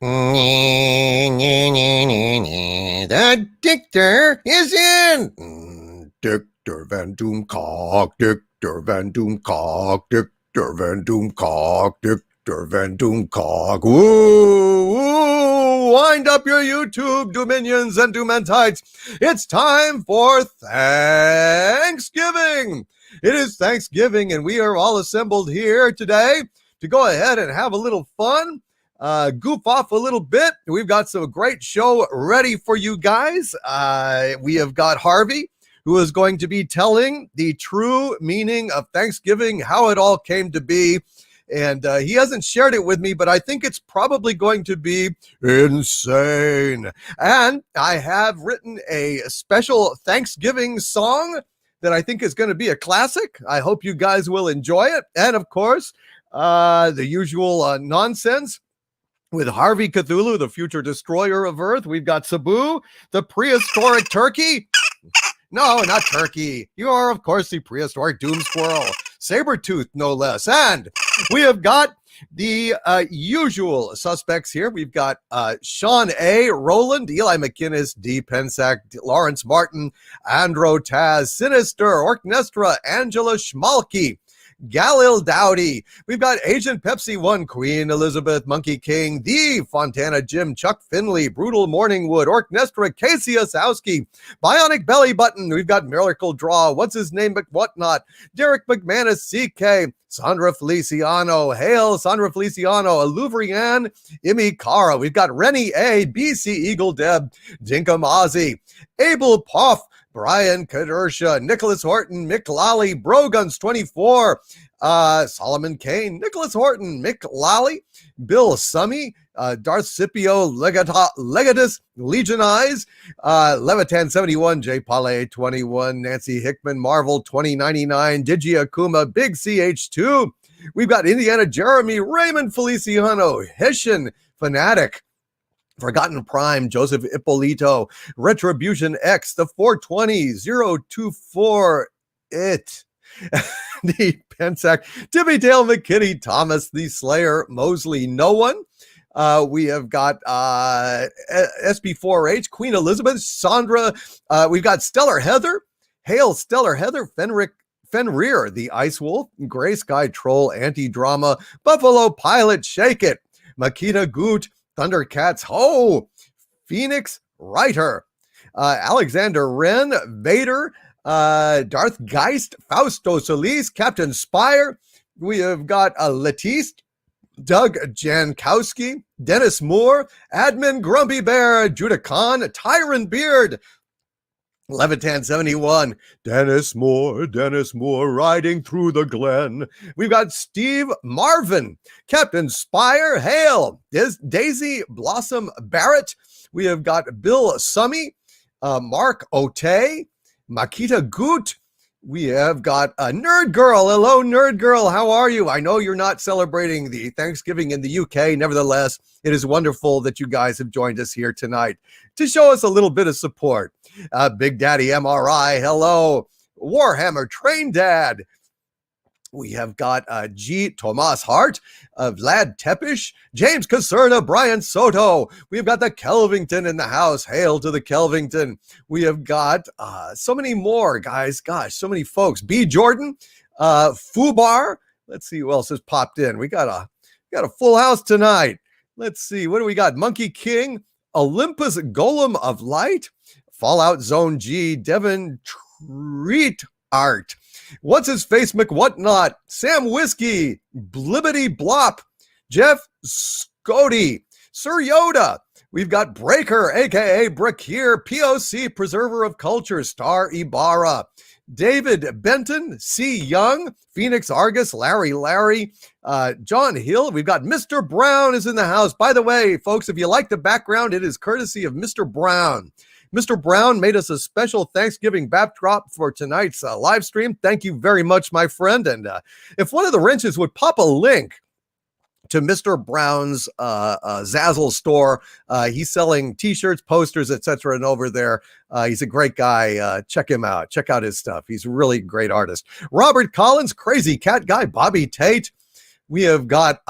The dictator is in. Dictator Van Doomcock, Dictator Van Doomcock, Dictator Van Doomcock, Dictator Van Doomcock. Woo, woo! Wind up your YouTube, Dominions and Doomentites. It's time for Thanksgiving. It is Thanksgiving, and we are all assembled here today to go ahead and have a little fun. Goof off a little bit. We've got some great show ready for you guys. We have got Harvey, who is going to be telling the true meaning of Thanksgiving, how it all came to be. And he hasn't shared it with me, but I think it's probably going to be insane. And I have written a special Thanksgiving song that I think is going to be a classic. I hope you guys will enjoy it. And of course, the usual nonsense with Harvey Cthulhu, the future destroyer of Earth. We've got Sabu, the prehistoric turkey. No, not turkey. You are, of course, the prehistoric doom squirrel. Saber-tooth, no less. And we have got the usual suspects here. We've got Sean A. Rowland, Eli McInnes, D. Pensack, Lawrence Martin, Andro Taz, Sinister, Orknestra, Angela Schmalke, Galil Dowdy. We've got Agent Pepsi 1, Queen Elizabeth, Monkey King, The Fontana Jim, Chuck Finley, Brutal Morningwood, Orknestra, Casey Osowski, Bionic Belly Button. We've got Miracle Draw, What's His Name But Whatnot, Derek McManus, CK, Sandra Feliciano, Hail Sandra Feliciano, Aluvrian, Imi Cara. We've got Rennie A, BC Eagle Deb, Dinkum Ozzy, Abel Poff, Brian Kadersha, Nicholas Horton, Mick Lally, Broguns 24, Solomon Kane, Nicholas Horton, Mick Lally, Bill Summy, Darth Scipio, Legatus, Legion Eyes, Levitan 71, J. Pale 21, Nancy Hickman, Marvel 2099, Digi Akuma, Big CH2. We've got Indiana Jeremy, Raymond Feliciano, Hessian Fanatic, Forgotten Prime, Joseph Ippolito, Retribution X, the 420-024, it, the Pensac, Timmy Dale McKinney, Thomas, the Slayer, Mosley, no one. We have got SB4H, Queen Elizabeth, Sandra. We've got Stellar Heather, Hail Stellar Heather, Fenrir, the Ice Wolf, Gray Sky Troll, Anti-Drama, Buffalo Pilot, Shake It, Makita Goot, Thundercats, Ho, Phoenix Writer, Alexander Wren, Vader, Darth Geist, Fausto Solis, Captain Spire. We have got Letiste, Doug Jankowski, Dennis Moore, Admin Grumpy Bear, Judah Khan, Tyron Beard, Levitan 71, Dennis Moore, riding through the glen. We've got Steve Marvin, Captain Spire, Hale, Daisy Blossom Barrett. We have got Bill Summy, Mark Otay, Makita Goot. We have got Nerd Girl. Hello, Nerd Girl. How are you? I know you're not celebrating the Thanksgiving in the UK. Nevertheless, it is wonderful that you guys have joined us here tonight to show us a little bit of support. Big Daddy MRI. Hello. Warhammer Train Dad. We have got G. Tomas Hart, Vlad Tepish, James Caserta, Brian Soto. We've got the Kelvington in the house. Hail to the Kelvington. We have got so many more, guys. Gosh, so many folks. B. Jordan, Fubar. Let's see who else has popped in. We got a full house tonight. Let's see. What do we got? Monkey King, Olympus Golem of Light, Fallout Zone G, Devin Treat Art. What's his face McWhatnot, Sam Whiskey, Blibbity Blop, Jeff Scody, Sir Yoda. We've got Breaker, aka Brick here, POC Preserver of Culture, Star Ibarra, David Benton, C. Young, Phoenix Argus, Larry, John Hill. We've got Mr. Brown is in the house. By the way, folks, if you like the background, it is courtesy of Mr. Brown. Mr. Brown made us a special Thanksgiving backdrop for tonight's live stream. Thank you very much, my friend. And if one of the wrenches would pop a link to Mr. Brown's Zazzle store, he's selling t-shirts, posters, etc. And over there, he's a great guy. Check him out. Check out his stuff. He's a really great artist. Robert Collins, Crazy Cat Guy, Bobby Tate. We have got,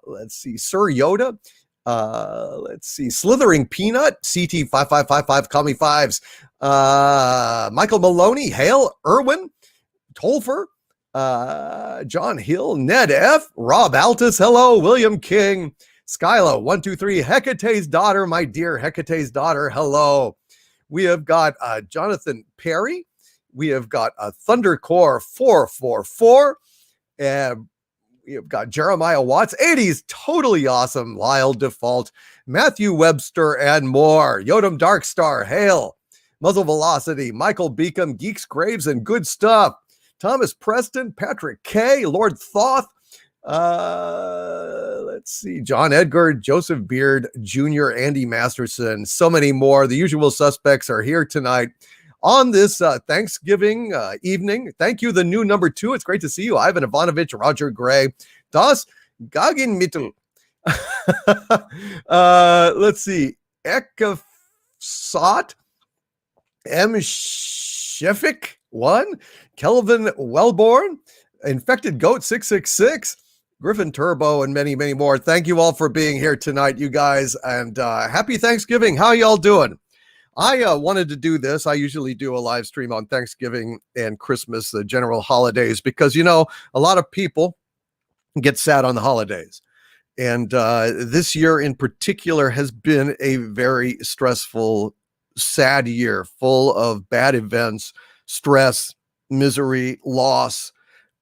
let's see, Sir Yoda, Let's see. Slithering Peanut, CT5555, call me fives. Michael Maloney, Hale, Irwin, Tolfer, John Hill, Ned F, Rob Altus, hello, William King, Skylo, 123, Hecate's daughter, my dear Hecate's daughter, hello. We have got Jonathan Perry. We have got Thundercore 444. And we have got Jeremiah Watts, 80s, totally awesome, Lyle Default, Matthew Webster, and more. Yodam Darkstar, Hale, Muzzle Velocity, Michael Beacom, Geeks Graves, and good stuff. Thomas Preston, Patrick K, Lord Thoth, let's see, John Edgar, Joseph Beard Jr., Andy Masterson, so many more. The usual suspects are here tonight on this Thanksgiving evening. Thank you, the new number 2. It's great to see you. Ivan Ivanovich, Roger Gray, Das Gagenmittel. Let's see, Ekafsat, M. Shefik 1, Kelvin Wellborn, Infected Goat 666, Griffin Turbo, and many, many more. Thank you all for being here tonight, you guys, and happy Thanksgiving. How y'all doing? I wanted to do this. I usually do a live stream on Thanksgiving and Christmas, the general holidays, because, you know, a lot of people get sad on the holidays. And this year in particular has been a very stressful, sad year, full of bad events, stress, misery, loss,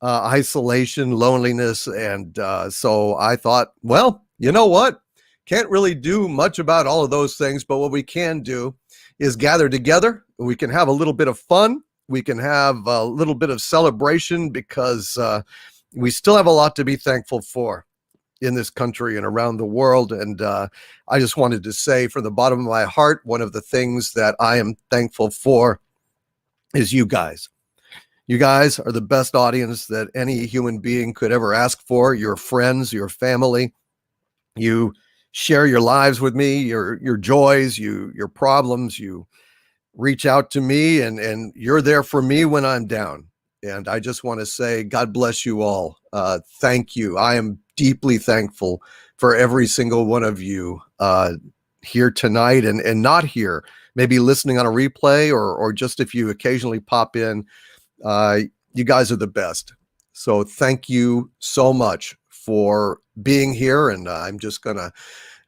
isolation, loneliness. And so I thought, well, you know what? Can't really do much about all of those things, but what we can do is gather together. We can have a little bit of fun. We can have a little bit of celebration, because we still have a lot to be thankful for in this country and around the world. And I just wanted to say from the bottom of my heart, one of the things that I am thankful for is you guys. You guys are the best audience that any human being could ever ask for. Your friends, your family. You share your lives with me, your joys, your problems. You reach out to me, and you're there for me when I'm down. And I just want to say, God bless you all. Thank you. I am deeply thankful for every single one of you here tonight and not here, maybe listening on a replay or just if you occasionally pop in. You guys are the best. So thank you so much for being here. And I'm just going to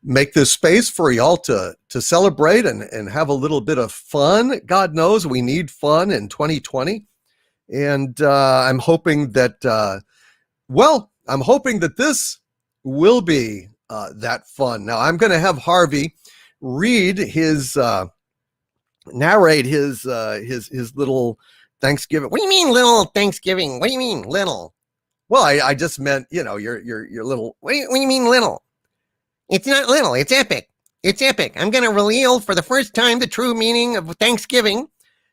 make this space for y'all to celebrate and have a little bit of fun. God knows we need fun in 2020. And I'm hoping that, I'm hoping that this will be that fun. Now I'm going to have Harvey read narrate his little Thanksgiving. What do you mean little Thanksgiving? What do you mean little? Well, I just meant, you know, your little. What do you mean little? It's not little. It's epic. It's epic. I'm going to reveal for the first time the true meaning of Thanksgiving.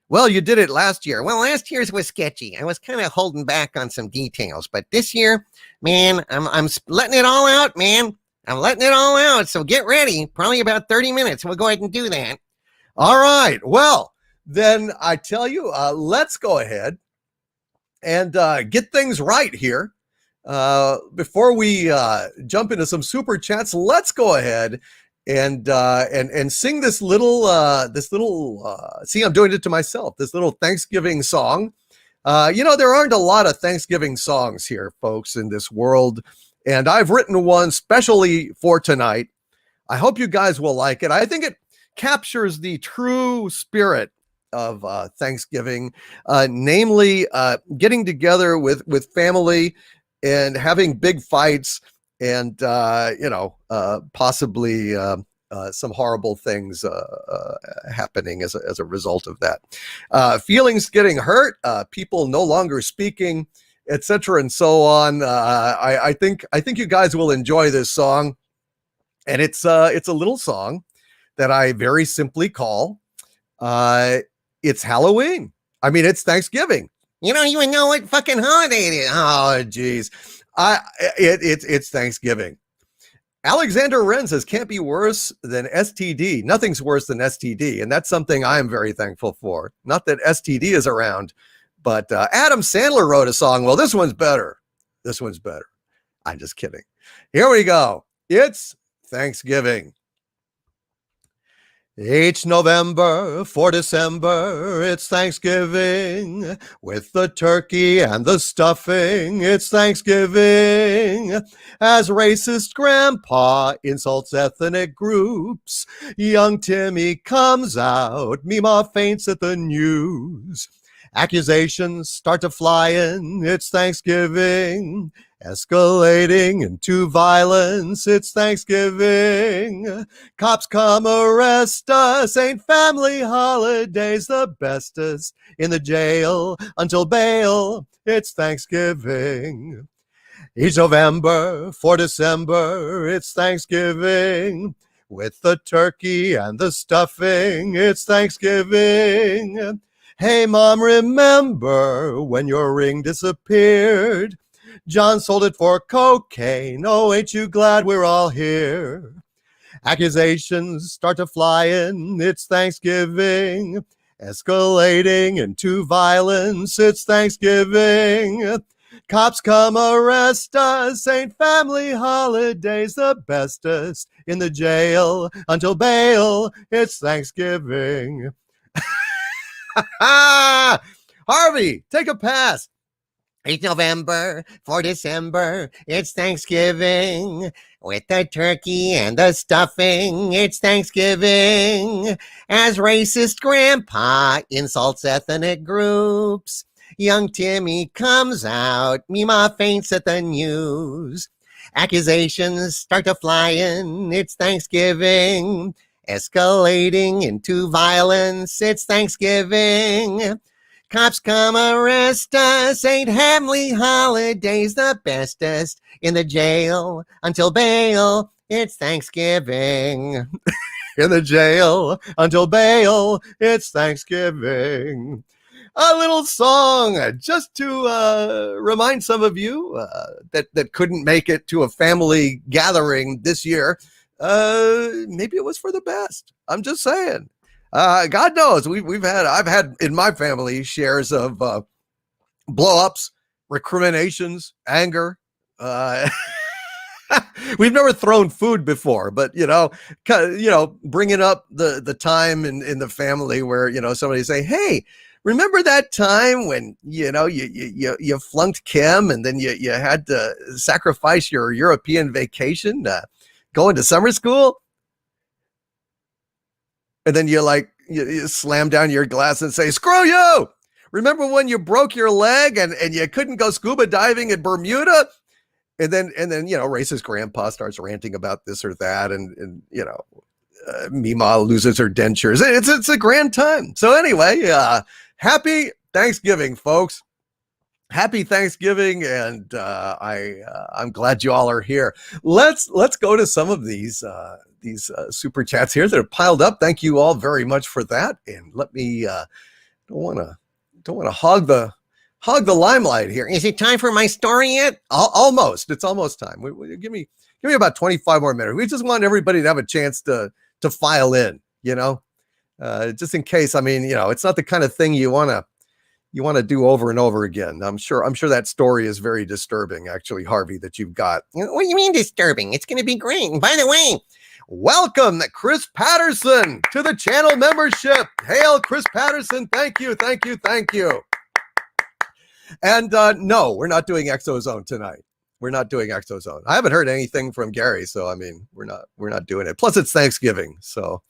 Well, you did it last year. Well, last year's was sketchy. I was kind of holding back on some details, but this year, man, I'm letting it all out, man. I'm letting it all out. So get ready. Probably about 30 minutes. We'll go ahead and do that. All right. Well, then I tell you, let's go ahead and get things right here. Before we jump into some super chats, let's go ahead and sing this little see, I'm doing it to myself, this little Thanksgiving song. You know, there aren't a lot of Thanksgiving songs here, folks, in this world, and I've written one specially for tonight. I hope you guys will like it. I think it captures the true spirit of Thanksgiving, namely getting together with family and having big fights and, possibly some horrible things happening as a result of that. Feelings getting hurt, people no longer speaking, etc., and so on. I think you guys will enjoy this song, and it's a little song that I very simply call it's Halloween. I mean, it's Thanksgiving. You don't even know what fucking holiday it is. Oh, geez. It's Thanksgiving. Alexander Wren says, can't be worse than STD. Nothing's worse than STD. And that's something I'm very thankful for. Not that STD is around, but Adam Sandler wrote a song. Well, this one's better. This one's better. I'm just kidding. Here we go. It's Thanksgiving. Each November for December, it's Thanksgiving. With the turkey and the stuffing, it's Thanksgiving. As racist grandpa insults ethnic groups, young Timmy comes out, Meemaw faints at the news. Accusations start to fly in, it's Thanksgiving. Escalating into violence, it's Thanksgiving. Cops come arrest us, ain't family holidays the bestest? In the jail until bail, it's Thanksgiving. Each November for December, it's Thanksgiving. With the turkey and the stuffing, it's Thanksgiving. Hey, Mom, remember when your ring disappeared? John sold it for cocaine. Oh, ain't you glad we're all here? Accusations start to fly in. It's Thanksgiving. Escalating into violence. It's Thanksgiving. Cops come arrest us. Ain't family holidays the bestest? In the jail until bail. It's Thanksgiving. Harvey, take a pass. It's November for December, it's Thanksgiving. With the turkey and the stuffing, it's Thanksgiving. As racist grandpa insults ethnic groups, young Timmy comes out, Meemaw faints at the news. Accusations start to fly in, it's Thanksgiving. Escalating into violence, it's Thanksgiving. Cops come arrest us, ain't family holidays the bestest? In the jail until bail, it's Thanksgiving. In the jail until bail, it's Thanksgiving. A little song just to remind some of you that couldn't make it to a family gathering this year. Maybe it was for the best. I'm just saying. God knows I've had in my family shares of blow-ups, recriminations, anger. We've never thrown food before, but bringing up the time in the family where somebody say, "Hey, remember that time when you flunked chem and then you had to sacrifice your European vacation going to summer school?" And then you slam down your glass and say, "Screw you! Remember when you broke your leg and you couldn't go scuba diving in Bermuda?" And then racist grandpa starts ranting about this or that, and Meemaw loses her dentures. It's a grand time. So anyway, happy Thanksgiving, folks. Happy Thanksgiving, and I'm glad you all are here. Let's go to some of these super chats here that are piled up. Thank you all very much for that. And let me don't want to hog the limelight here. Is it time for my story yet? Almost. It's almost time. Give me about 25 more minutes. We just want everybody to have a chance to file in. Just in case. I mean, it's not the kind of thing you want to do over and over again. I'm sure that story is very disturbing, actually, Harvey, that you've got. What do you mean disturbing? It's going to be great. And by the way, welcome Chris Patterson to the channel membership. Hail Chris Patterson. Thank you. And no, we're not doing Exozone tonight. We're not doing Exozone. I haven't heard anything from Gary, so I mean, we're not doing it. Plus it's Thanksgiving. So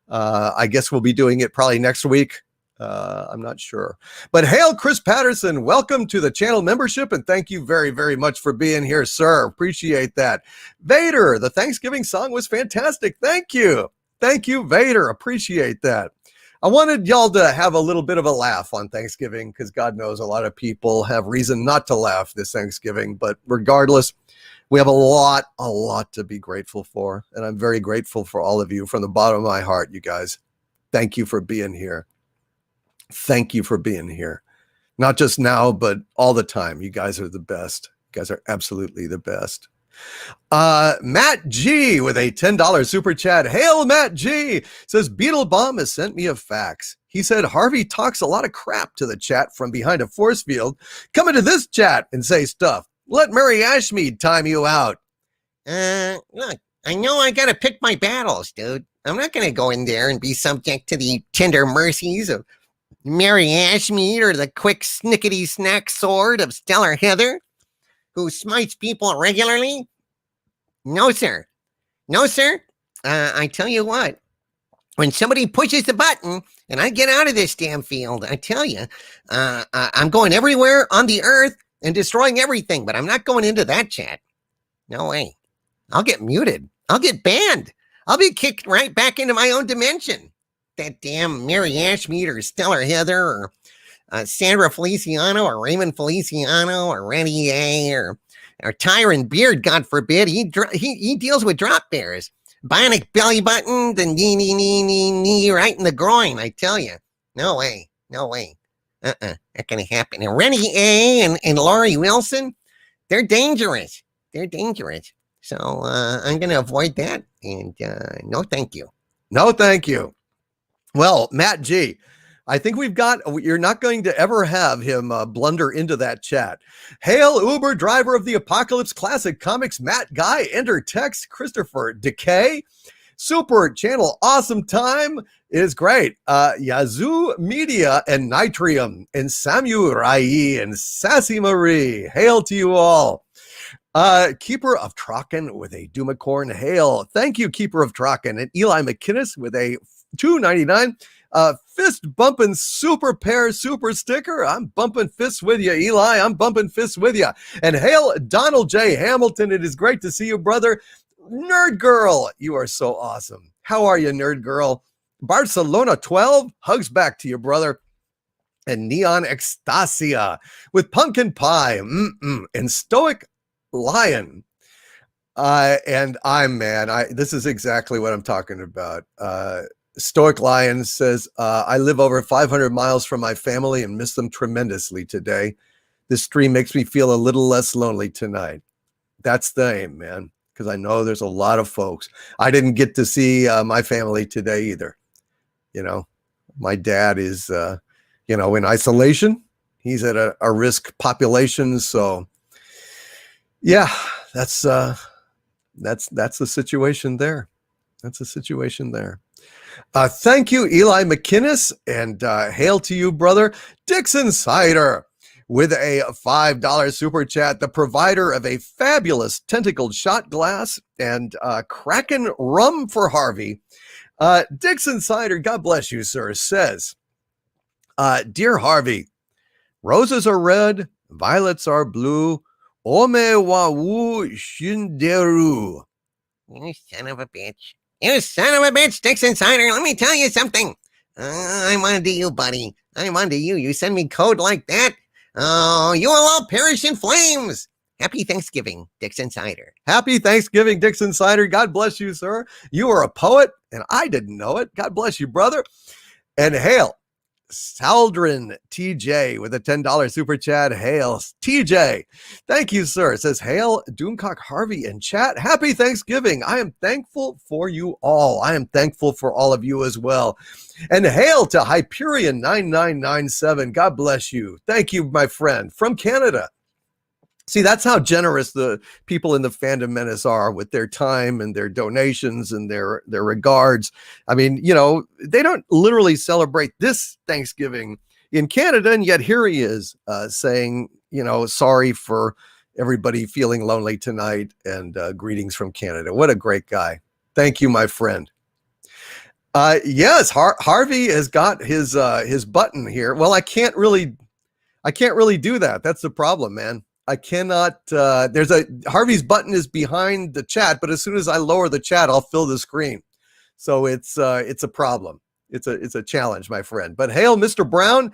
I guess we'll be doing it probably next week. I'm not sure. But hail Chris Patterson. Welcome to the channel membership, and thank you very, very much for being here, sir. Appreciate that. Vader, the Thanksgiving song was fantastic. Thank you. Thank you, Vader. Appreciate that. I wanted y'all to have a little bit of a laugh on Thanksgiving because God knows a lot of people have reason not to laugh this Thanksgiving. But regardless, we have a lot to be grateful for. And I'm very grateful for all of you from the bottom of my heart, you guys. Thank you for being here. Thank you for being here. Not just now, but all the time. You guys are the best. You guys are absolutely the best. Matt G with a $10 super chat. Hail Matt G says Beetlebomb has sent me a fax. He said Harvey talks a lot of crap to the chat from behind a force field. Come into this chat and say stuff. Let Mary Ashmead time you out. Look, I know I gotta pick my battles, dude. I'm not gonna go in there and be subject to the tender mercies of Mary Ashmead or the quick snickety snack sword of Stellar Heather, who smites people regularly. No, sir. No, sir. I tell you what, when somebody pushes the button and I get out of this damn field, I tell you, I'm going everywhere on the earth and destroying everything, but I'm not going into that chat. No way. I'll get muted. I'll get banned. I'll be kicked right back into my own dimension. That damn Mary Ashmead or Stellar Heather or Sandra Feliciano or Raymond Feliciano or Randy A or Tyron Beard, God forbid, he deals with drop bears. Bionic belly button, the knee right in the groin, I tell you. No way. No way. Not gonna happen. And Rennie A and Laurie Wilson, they're dangerous. They're dangerous. So I'm gonna avoid that. And no thank you. No thank you. Well, Matt G, I think you're not going to ever have him blunder into that chat. Hail Uber driver of the Apocalypse Classic Comics, Matt Guy, enter text, Christopher Decay, super channel, awesome time is great. Yazoo Media and Nitrium and Samurai and Sassy Marie, hail to you all. Keeper of Trocken with a Dumacorn, hail. Thank you, Keeper of Trocken. And Eli McKinnis with a $2.99. Fist bumping super pair super sticker. I'm bumping fists with you, Eli. I'm bumping fists with you. And hail Donald J. Hamilton. It is great to see you, brother. Nerd Girl, you are so awesome. How are you, Nerd Girl? Barcelona 12, hugs back to you, brother. And Neon Ecstasia with Pumpkin Pie and Stoic Lion. This is exactly what I'm talking about. Stoic Lion says, I live over 500 miles from my family and miss them tremendously today. This stream makes me feel a little less lonely tonight. That's the aim, man, because I know there's a lot of folks. I didn't get to see my family today either. You know, my dad is, in isolation. He's at a risk population. So, yeah, that's the situation there. That's the situation there. Thank you, Eli McKinnis, and hail to you, brother. Dixon Cider with a $5 super chat, the provider of a fabulous tentacled shot glass and Kraken rum for Harvey. Dixon Cider, God bless you, sir, says, Dear Harvey, roses are red, violets are blue, ome wa wu shinderu. You son of a bitch. You son of a bitch, Dixon Cider. Let me tell you something. I'm onto you, buddy. I'm onto you. You send me code like that? Oh, you will all perish in flames. Happy Thanksgiving, Dixon Cider. Happy Thanksgiving, Dixon Cider. God bless you, sir. You are a poet, and I didn't know it. God bless you, brother. And hail, Saldrin TJ with a $10 super chat. Hail, TJ. Thank you, sir. It says, hail, Doomcock Harvey in chat. Happy Thanksgiving. I am thankful for you all. I am thankful for all of you as well. And hail to Hyperion 9997. God bless you. Thank you, my friend, from Canada. See, that's how generous the people in the Fandom Menace are with their time and their donations and their regards. I mean, they don't literally celebrate this Thanksgiving in Canada, and yet here he is saying, sorry for everybody feeling lonely tonight and greetings from Canada. What a great guy. Thank you, my friend. Yes, Harvey has got his button here. Well, I can't really do that. That's the problem, man. I cannot, Harvey's button is behind the chat, but as soon as I lower the chat, I'll fill the screen. So it's a problem. It's a challenge, my friend. But hail, Mr. Brown.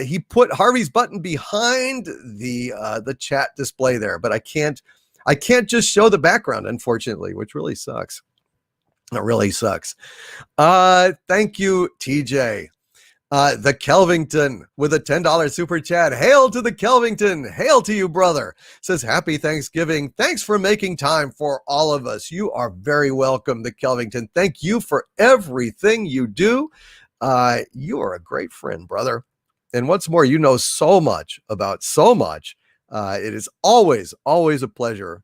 He put Harvey's button behind the chat display there, but I can't just show the background, unfortunately, which really sucks. It really sucks. Thank you, TJ. The Kelvington with a $10 super chat. Hail to the Kelvington. Hail to you, brother. Says, happy Thanksgiving. Thanks for making time for all of us. You are very welcome, the Kelvington. Thank you for everything you do. You are a great friend, brother. And what's more, you know so much about so much. It is always, always a pleasure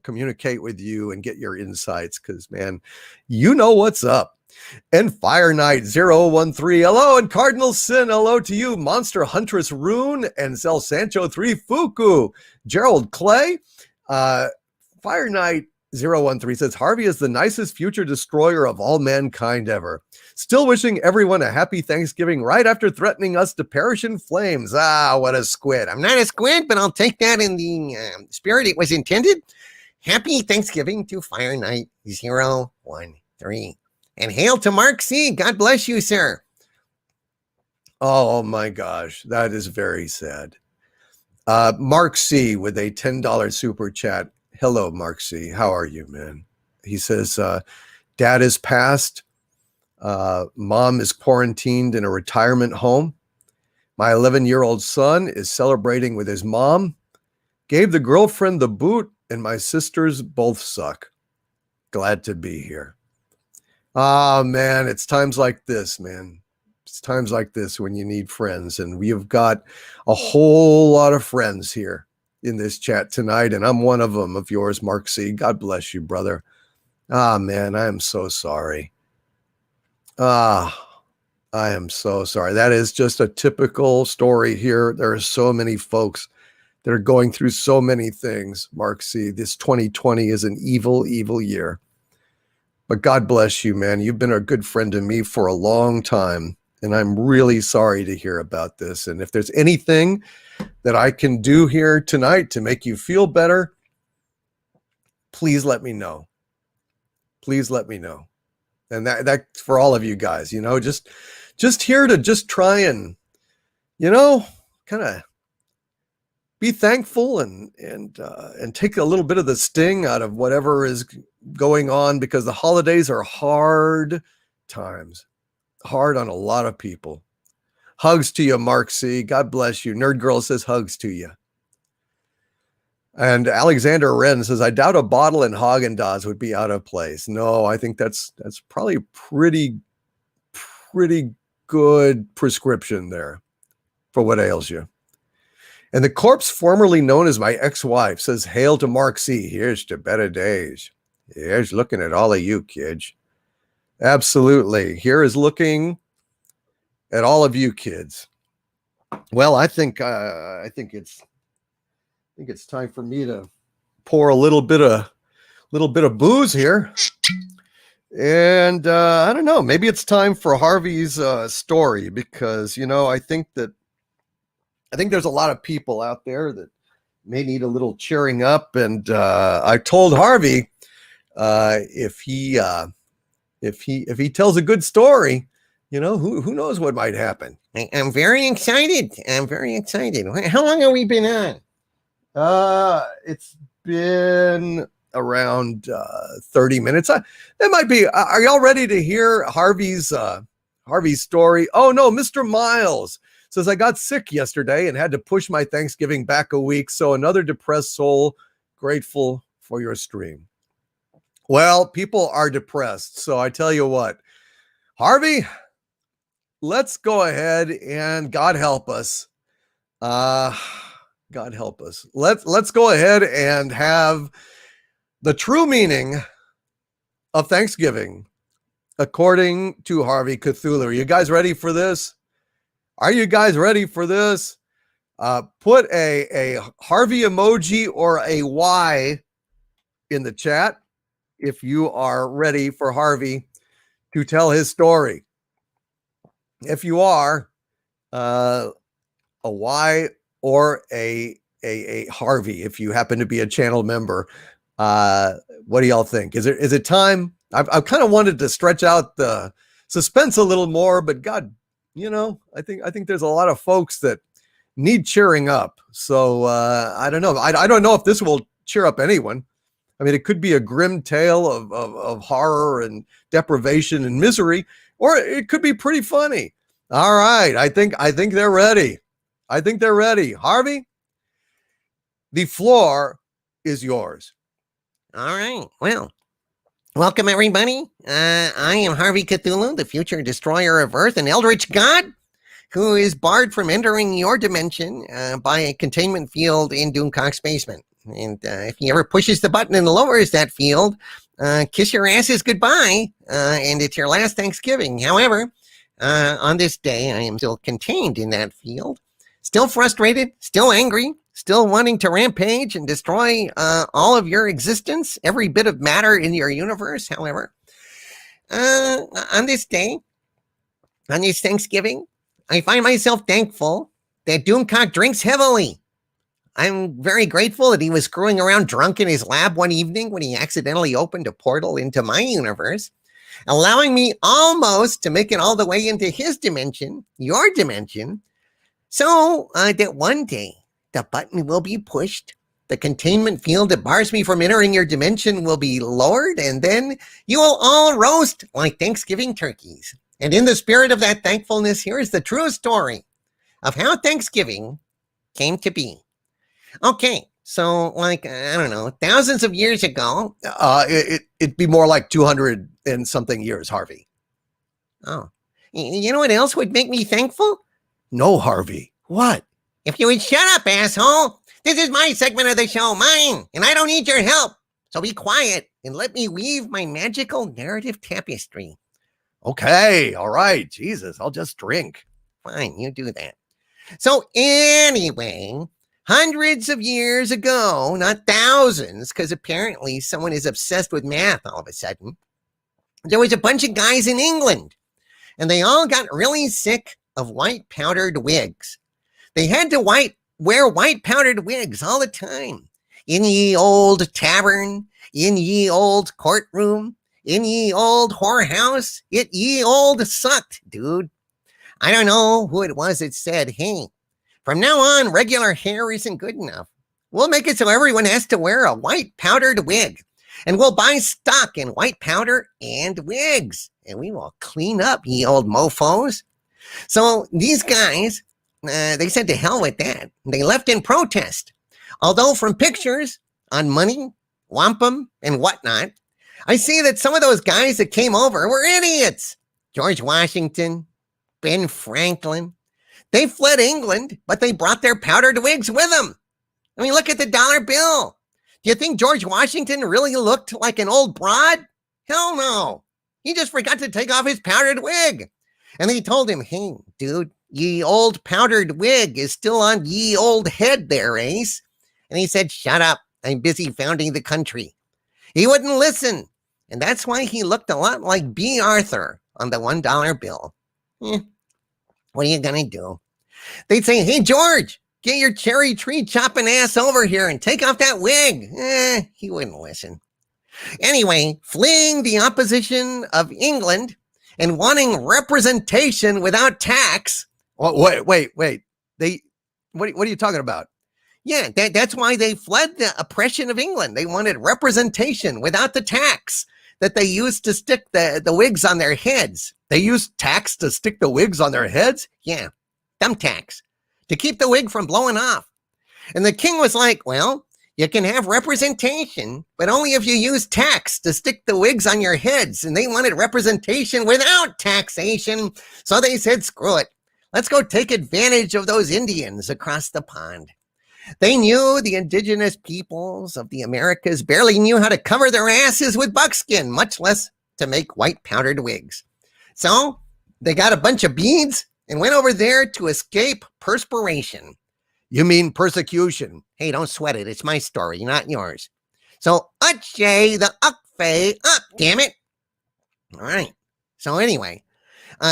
communicate with you and get your insights, because, man, you know what's up. And Fire Knight 013, hello. And Cardinal Sin, hello to you. Monster Huntress Rune and Cel Sancho 3 Fuku. Gerald Clay, Fire Knight 013 says, Harvey is the nicest future destroyer of all mankind ever. Still wishing everyone a happy Thanksgiving right after threatening us to perish in flames. Ah, what a squid. I'm not a squid, but I'll take that in the spirit it was intended. Happy Thanksgiving to Fire Knight 013. And hail to Mark C. God bless you, sir. Oh my gosh, that is very sad. Mark C with a $10 super chat. Hello, Mark C. How are you, man? He says, Dad is passed. Mom is quarantined in a retirement home. My 11-year-old son is celebrating with his mom. Gave the girlfriend the boot, and my sisters both suck. Glad to be here. Ah, man, it's times like this, man. It's times like this when you need friends, and we have got a whole lot of friends here in this chat tonight, and I'm one of them, of yours, Mark C. God bless you, brother. Ah, man, I am so sorry. Ah, I am so sorry. That is just a typical story here. There are so many folks that are going through so many things, Mark C. This 2020 is an evil, evil year. But God bless you, man. You've been a good friend to me for a long time, and I'm really sorry to hear about this. And if there's anything that I can do here tonight to make you feel better, please let me know. Please let me know. And that's for all of you guys, just here to just try and, kind of be thankful and take a little bit of the sting out of whatever is going on, because the holidays are hard times, hard on a lot of people. Hugs to you, Mark C. God bless you. Nerd Girl says hugs to you. And Alexander Wren says, I doubt a bottle in Haagen-Dazs would be out of place. No, I think that's probably pretty good prescription there for what ails you. And the corpse formerly known as my ex-wife says, hail to Mark C. Here's to better days. Here's looking at all of you, kids. Absolutely. Here is looking at all of you, kids. Well, I think it's time for me to pour a little bit of booze here. And I don't know, maybe it's time for Harvey's story, because, I think there's a lot of people out there that may need a little cheering up. And I told Harvey, if he tells a good story, who knows what might happen. I'm very excited. How long have we been on? It's been around 30 minutes. That might be. Are y'all ready to hear Harvey's story? Oh no, Mr. Miles says, I got sick yesterday and had to push my Thanksgiving back a week. So another depressed soul, grateful for your stream. Well, people are depressed. So I tell you what, Harvey, let's go ahead and God help us. God help us. Let's go ahead and have the true meaning of Thanksgiving according to Harvey Cthulhu. Are you guys ready for this? Are you guys ready for this? Put a Harvey emoji or a Y in the chat if you are ready for Harvey to tell his story. If you are, a Y or a Harvey, if you happen to be a channel member. What do y'all think? Is it time? I've kind of wanted to stretch out the suspense a little more, but God, I think there's a lot of folks that need cheering up. So I don't know. I don't know if this will cheer up anyone. I mean, it could be a grim tale of horror and deprivation and misery, or it could be pretty funny. All right. I think they're ready. Harvey, the floor is yours. All right. Well, welcome, everybody. I am Harvey Cthulhu, the future destroyer of Earth, an eldritch god who is barred from entering your dimension by a containment field in Doomcock's basement. And if he ever pushes the button and lowers that field, kiss your asses goodbye, and it's your last Thanksgiving. However, on this day, I am still contained in that field, still frustrated, still angry, still wanting to rampage and destroy all of your existence, every bit of matter in your universe. However, on this day, on this Thanksgiving, I find myself thankful that Doomcock drinks heavily. I'm very grateful that he was screwing around drunk in his lab one evening when he accidentally opened a portal into my universe, allowing me almost to make it all the way into his dimension, your dimension, so that one day the button will be pushed, the containment field that bars me from entering your dimension will be lowered, and then you will all roast like Thanksgiving turkeys. And in the spirit of that thankfulness, here is the true story of how Thanksgiving came to be. Okay, so like, I don't know, thousands of years ago. It'd be more like 200 and something years, Harvey. Oh, you know what else would make me thankful? No, Harvey. What? If you would shut up, asshole. This is my segment of the show, mine, and I don't need your help. So be quiet and let me weave my magical narrative tapestry. Okay, all right. Jesus, I'll just drink. Fine, you do that. So anyway, hundreds of years ago, not thousands, because apparently someone is obsessed with math all of a sudden, there was a bunch of guys in England, and they all got really sick of white powdered wigs. They had to wear white powdered wigs all the time. In ye old tavern, in ye old courtroom, in ye old whorehouse, it ye old sucked, dude. I don't know who it was that said, hey, from now on, regular hair isn't good enough. We'll make it so everyone has to wear a white powdered wig. And we'll buy stock in white powder and wigs. And we will clean up, ye old mofos. So these guys, they said to hell with that. They left in protest. Although from pictures on money, wampum, and whatnot, I see that some of those guys that came over were idiots. George Washington, Ben Franklin. They fled England, but they brought their powdered wigs with them. I mean, look at the dollar bill. Do you think George Washington really looked like an old broad? Hell no. He just forgot to take off his powdered wig. And they told him, hey, dude, ye old powdered wig is still on ye old head there, Ace. And he said, shut up. I'm busy founding the country. He wouldn't listen. And that's why he looked a lot like B. Arthur on the $1 bill. What are you going to do? They'd say, hey, George, get your cherry tree chopping ass over here and take off that wig. He wouldn't listen. Anyway, fleeing the opposition of England and wanting representation without tax. Oh, wait. What are you talking about? Yeah, that's why they fled the oppression of England. They wanted representation without the tax that they used to stick the wigs on their heads. They used tax to stick the wigs on their heads? Yeah, thumbtacks, to keep the wig from blowing off. And the king was like, well, you can have representation, but only if you use tax to stick the wigs on your heads. And they wanted representation without taxation. So they said, screw it. Let's go take advantage of those Indians across the pond. They knew the indigenous peoples of the Americas barely knew how to cover their asses with buckskin, much less to make white powdered wigs. So they got a bunch of beads and went over there to escape perspiration. You mean persecution? Hey, don't sweat it. It's my story, not yours. So Utshay the Ukfay up, damn it. All right. So anyway,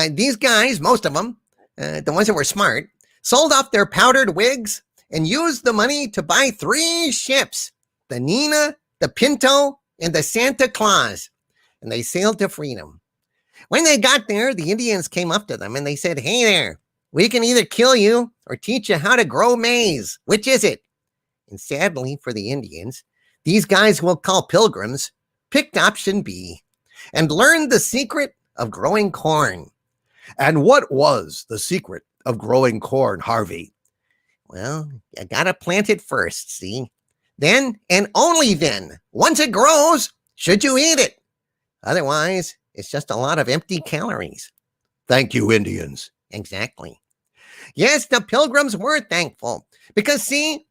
these guys, most of them, the ones that were smart, sold off their powdered wigs and used the money to buy 3 ships, the Nina, the Pinto, and the Santa Claus. And they sailed to freedom. When they got there, the Indians came up to them and they said, hey there, we can either kill you or teach you how to grow maize. Which is it? And sadly for the Indians, these guys we'll call pilgrims picked option B and learned the secret of growing corn. And what was the secret of growing corn, Harvey? Well, you gotta plant it first, see? Then, and only then, once it grows, should you eat it. Otherwise, it's just a lot of empty calories. Thank you, Indians. Exactly. Yes, the pilgrims were thankful because, see,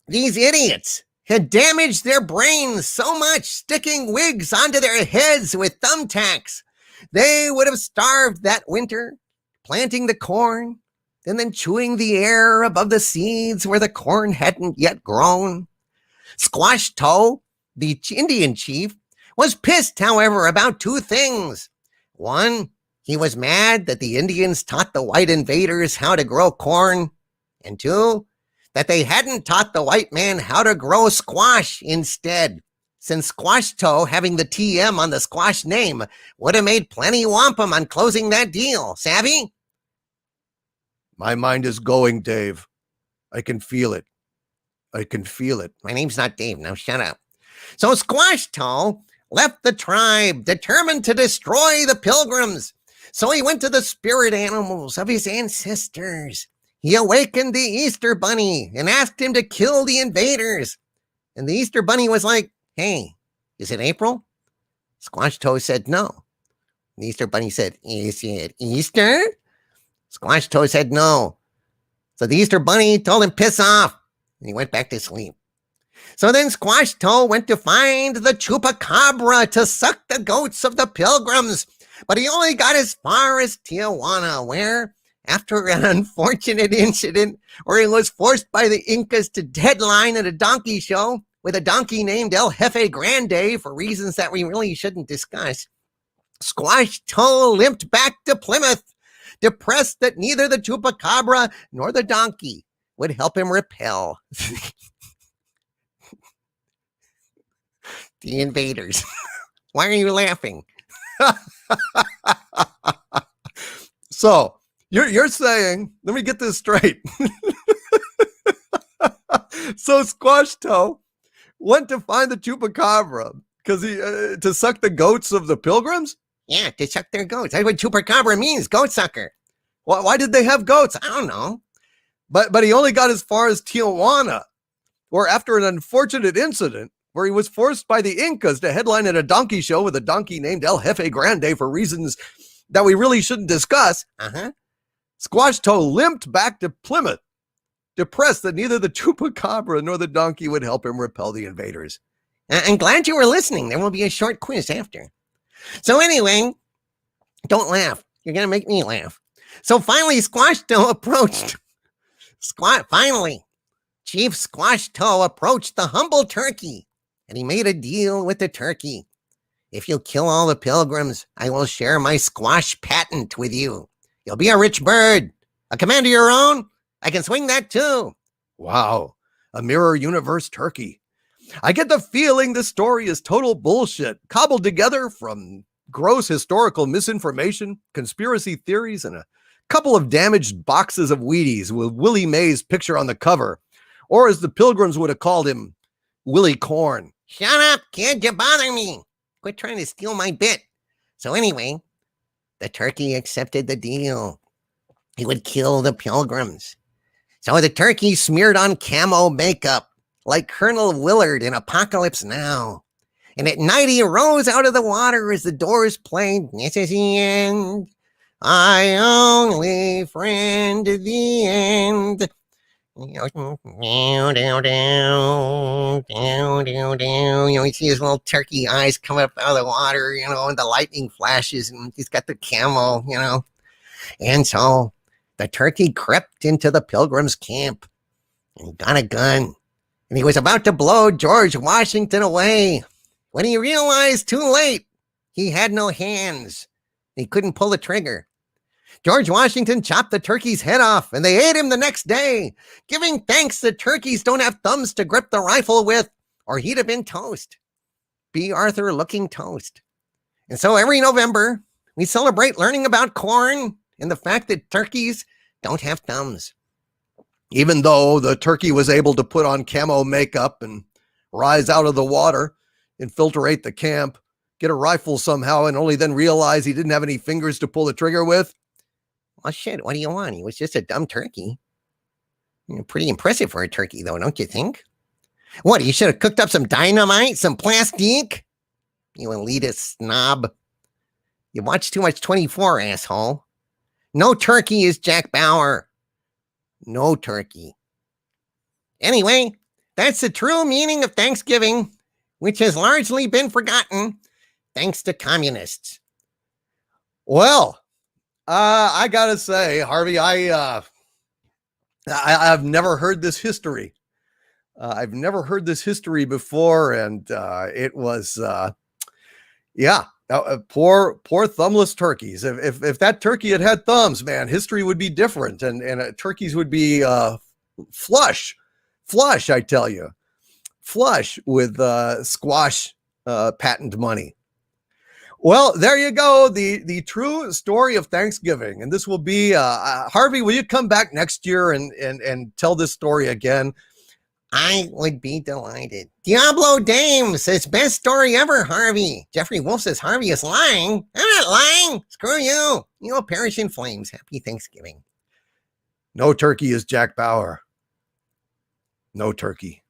these idiots had damaged their brains so much, sticking wigs onto their heads with thumbtacks, they would have starved that winter, planting the corn, and then chewing the air above the seeds where the corn hadn't yet grown. Squash Toe, the Indian chief, was pissed, however, about two things. One, he was mad that the Indians taught the white invaders how to grow corn. And two, that they hadn't taught the white man how to grow squash instead, since Squash Toe, having the TM on the squash name, would have made plenty wampum on closing that deal. Savvy? My mind is going, Dave. I can feel it. I can feel it. My name's not Dave. Now shut up. So Squash Toe left the tribe, determined to destroy the Pilgrims. So he went to the spirit animals of his ancestors. He awakened the Easter Bunny and asked him to kill the invaders. And the Easter Bunny was like, hey, is it April? Squash Toe said no. The Easter Bunny said, is it Easter? Squash Toe said no. So the Easter Bunny told him piss off. And he went back to sleep. So then Squash Toe went to find the chupacabra to suck the goats of the Pilgrims. But he only got as far as Tijuana, where, after an unfortunate incident where he was forced by the Incas to headline at a donkey show with a donkey named El Jefe Grande for reasons that we really shouldn't discuss, Squash Toe limped back to Plymouth, depressed that neither the chupacabra nor the donkey would help him repel the invaders. Why are you laughing? So, you're saying, let me get this straight. So Squash Toe went to find the chupacabra because he to suck the goats of the Pilgrims? Yeah, to suck their goats. That's what chupacabra means, goat sucker. Why did they have goats? I don't know. But he only got as far as Tijuana, where after an unfortunate incident where he was forced by the Incas to headline at a donkey show with a donkey named El Jefe Grande for reasons that we really shouldn't discuss, Squash Toe limped back to Plymouth, depressed that neither the chupacabra nor the donkey would help him repel the invaders. I'm glad you were listening. There will be a short quiz after. So anyway, don't laugh. You're going to make me laugh. So finally, Squash Toe approached. Chief Squash Toe approached the humble turkey, and he made a deal with the turkey. If you kill all the Pilgrims, I will share my squash patent with you. You'll be a rich bird. A command of your own? I can swing that too. Wow, a mirror universe turkey. I get the feeling this story is total bullshit, cobbled together from gross historical misinformation, conspiracy theories, and a couple of damaged boxes of Wheaties with Willie Mays' picture on the cover, or as the Pilgrims would have called him, Willie Corn. Shut up, kid, you bother me. Quit trying to steal my bit. So anyway, the turkey accepted the deal. He would kill the Pilgrims. So the turkey smeared on camo makeup, like Colonel Willard in Apocalypse Now. And at night he rose out of the water as the doors played, "This is the end. I only friend at the end." You see his little turkey eyes coming up out of the water, and the lightning flashes, and he's got the camo, And so the turkey crept into the Pilgrims' camp and got a gun. And he was about to blow George Washington away when he realized too late he had no hands. He couldn't pull the trigger. George Washington chopped the turkey's head off, and they ate him the next day, giving thanks that turkeys don't have thumbs to grip the rifle with, or he'd have been toast. B. Arthur looking toast. And so every November, we celebrate learning about corn and the fact that turkeys don't have thumbs. Even though the turkey was able to put on camo makeup and rise out of the water, infiltrate the camp, get a rifle somehow, and only then realize he didn't have any fingers to pull the trigger with. Well, shit, what do you want? He was just a dumb turkey. Pretty impressive for a turkey, though, don't you think? What, you should have cooked up some dynamite, some plastic? You elitist snob. You watch too much 24, asshole. No turkey is Jack Bauer. No turkey. Anyway, That's the true meaning of Thanksgiving, which has largely been forgotten thanks to communists. Well, I gotta say, Harvey, I've never heard this history. I've never heard this history before, and it was, poor thumbless turkeys. If that turkey had thumbs, man, history would be different, and turkeys would be flush. I tell you, flush with squash patent money. Well, there you go. The true story of Thanksgiving. And this will be, Harvey, will you come back next year and tell this story again? I would be delighted. Diablo Dame says, best story ever, Harvey. Jeffrey Wolf says, Harvey is lying. I'm not lying. Screw you. You'll perish in flames. Happy Thanksgiving. No turkey is Jack Bauer. No turkey.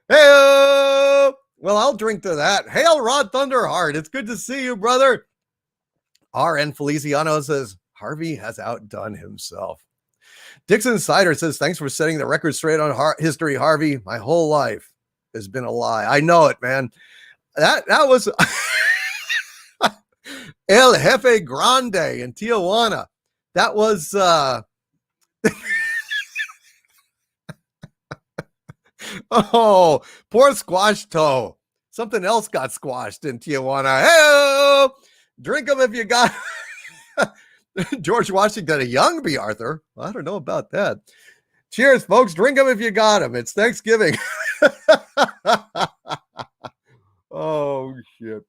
Hey, well, I'll drink to that. Hail Rod Thunderheart. It's good to see you, brother. R.N. Feliciano says, Harvey has outdone himself. Dixon Sider says, thanks for setting the record straight on history, Harvey. My whole life has been a lie. I know it, man. That was El Jefe Grande in Tijuana. That was oh, poor squash toe. Something else got squashed in Tijuana. Hey, drink them if you got George Washington, a young B. Arthur. I don't know about that. Cheers, folks. Drink them if you got them. It's Thanksgiving. Oh, shit.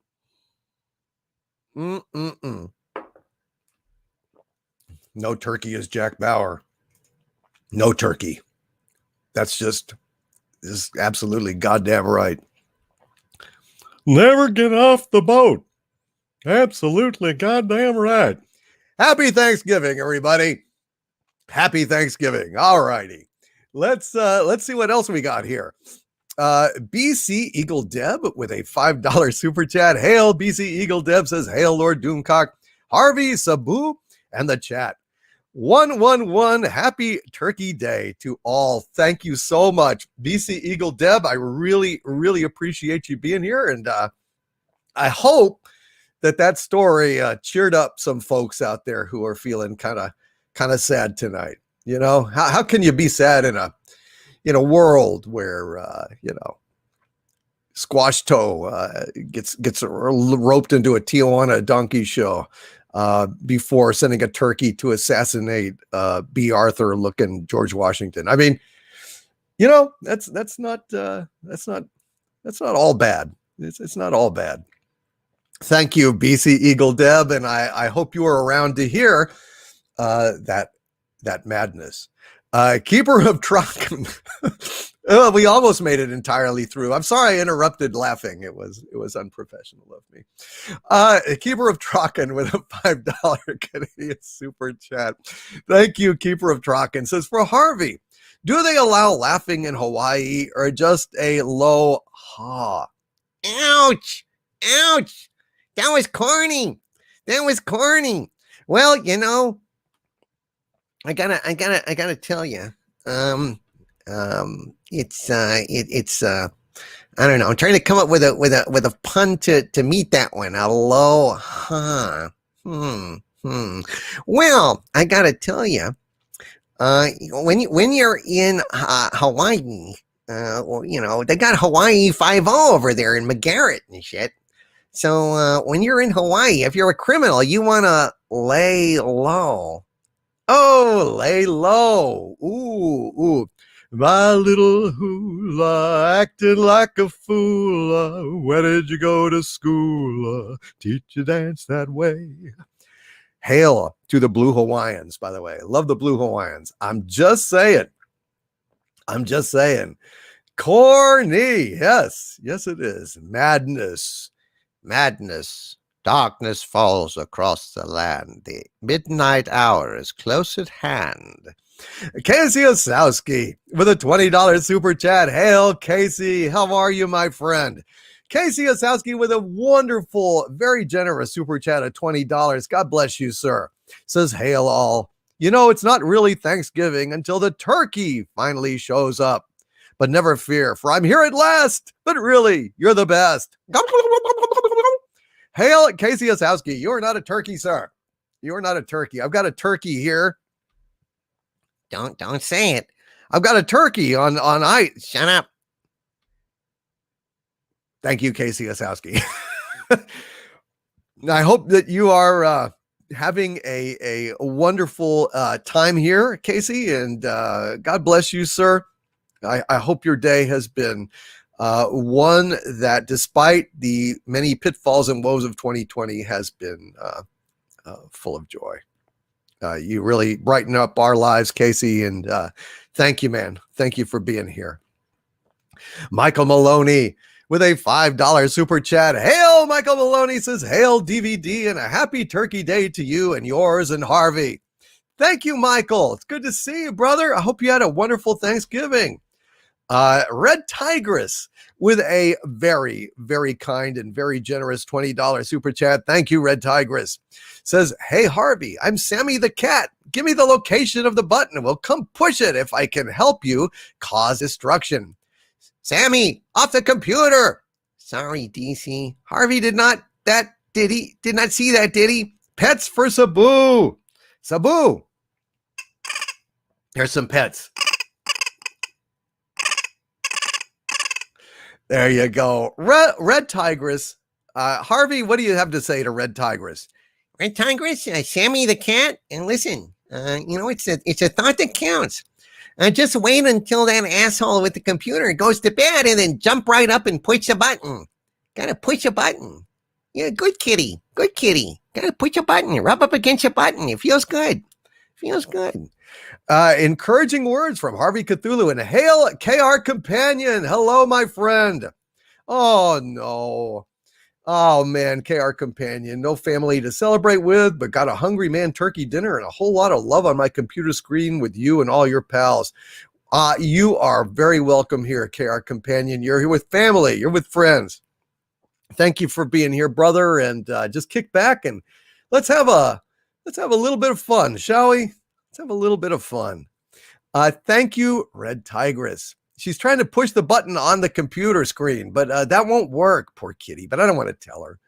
No turkey is Jack Bauer. No turkey. That's just is absolutely goddamn right. Never get off the boat. Absolutely goddamn right. Happy Thanksgiving, everybody. Happy Thanksgiving. All righty. Let's see what else we got here. BC Eagle Deb with a $5 super chat. Hail, BC Eagle Deb says, hail, Lord Doomcock, Harvey, Sabu, and the chat. 111 happy turkey day to all. Thank you so much, BC Eagle Deb. I really, really appreciate you being here. And I hope that story cheered up some folks out there who are feeling kind of sad tonight. You know, how can you be sad in a world where squash toe gets roped into a Tijuana donkey show before sending a turkey to assassinate B. Arthur looking George Washington? I mean, that's not all bad. It's not all bad. Thank you, BC Eagle Deb, and I hope you are around to hear that madness. Keeper of Truck. We almost made it entirely through. I'm sorry I interrupted laughing. It was unprofessional of me. Keeper of Truckin with a $5 Canadian super chat. Thank you, Keeper of Truckin. Says, for Harvey, do they allow laughing in Hawaii or just a low ha? Ouch! Ouch! That was corny. Well, I gotta tell you, it's I don't know. I'm trying to come up with a pun to meet that one. Aloha. Well, I gotta tell you, when you're in Hawaii, they got Hawaii 5-0 over there in McGarrett and shit. So when you're in Hawaii, if you're a criminal, you want to lay low. Oh, lay low. Ooh. My little hula acting like a fool. Where did you go to school? Teach you dance that way. Hail to the Blue Hawaiians, by the way. Love the Blue Hawaiians. I'm just saying. Corny. Yes, it is. Madness. Darkness falls across the land. The midnight hour is close at hand. Casey Osowski with a $20 super chat. Hail, Casey. How are you, my friend? Casey Osowski with a wonderful, very generous super chat of $20. God bless you, sir. Says, hail all. You know, it's not really Thanksgiving until the turkey finally shows up. But never fear, for I'm here at last. But really, you're the best. Hail, Casey Osowski. You are not a turkey, sir. You are not a turkey. I've got a turkey here. Don't say it. I've got a turkey on ice. Shut up. Thank you, Casey Osowski. I hope that you are having a wonderful time here, Casey, and God bless you, sir. I hope your day has been one that, despite the many pitfalls and woes of 2020, has been full of joy. You really brighten up our lives, Casey, and thank you, man. Thank you for being here. Michael Maloney with a $5 super chat. Hail, Michael Maloney says, hail DVD, and a happy turkey day to you and yours and Harvey. Thank you, Michael. It's good to see you, brother. I hope you had a wonderful Thanksgiving. Red Tigress with a very, very kind and very generous $20 super chat. Thank you, Red Tigress. Says, hey, Harvey, I'm Sammy the cat. Give me the location of the button and we'll come push it if I can help you cause destruction. Sammy, off the computer. Sorry, DC. Harvey did not see that, did he? Pets for Sabu. Sabu. Here's some pets. There you go. Red Tigress. Harvey, what do you have to say to Red Tigress? Red Tigress, Sammy the cat. And listen, it's a thought that counts. Just wait until that asshole with the computer goes to bed and then jump right up and push a button. Gotta push a button. Yeah, good kitty. Good kitty. Gotta push a button. Rub up against a button. It feels good. Feels good. Encouraging words from Harvey Cthulhu and hail KR Companion. Hello, my friend. Oh, no. Oh, man, KR Companion. No family to celebrate with, but got a hungry man turkey dinner and a whole lot of love on my computer screen with you and all your pals. You are very welcome here, KR Companion. You're here with family. You're with friends. Thank you for being here, brother. And just kick back and let's have a little bit of fun, shall we? Let's have a little bit of fun. Thank you, Red Tigress. She's trying to push the button on the computer screen, but that won't work. Poor kitty, but I don't want to tell her.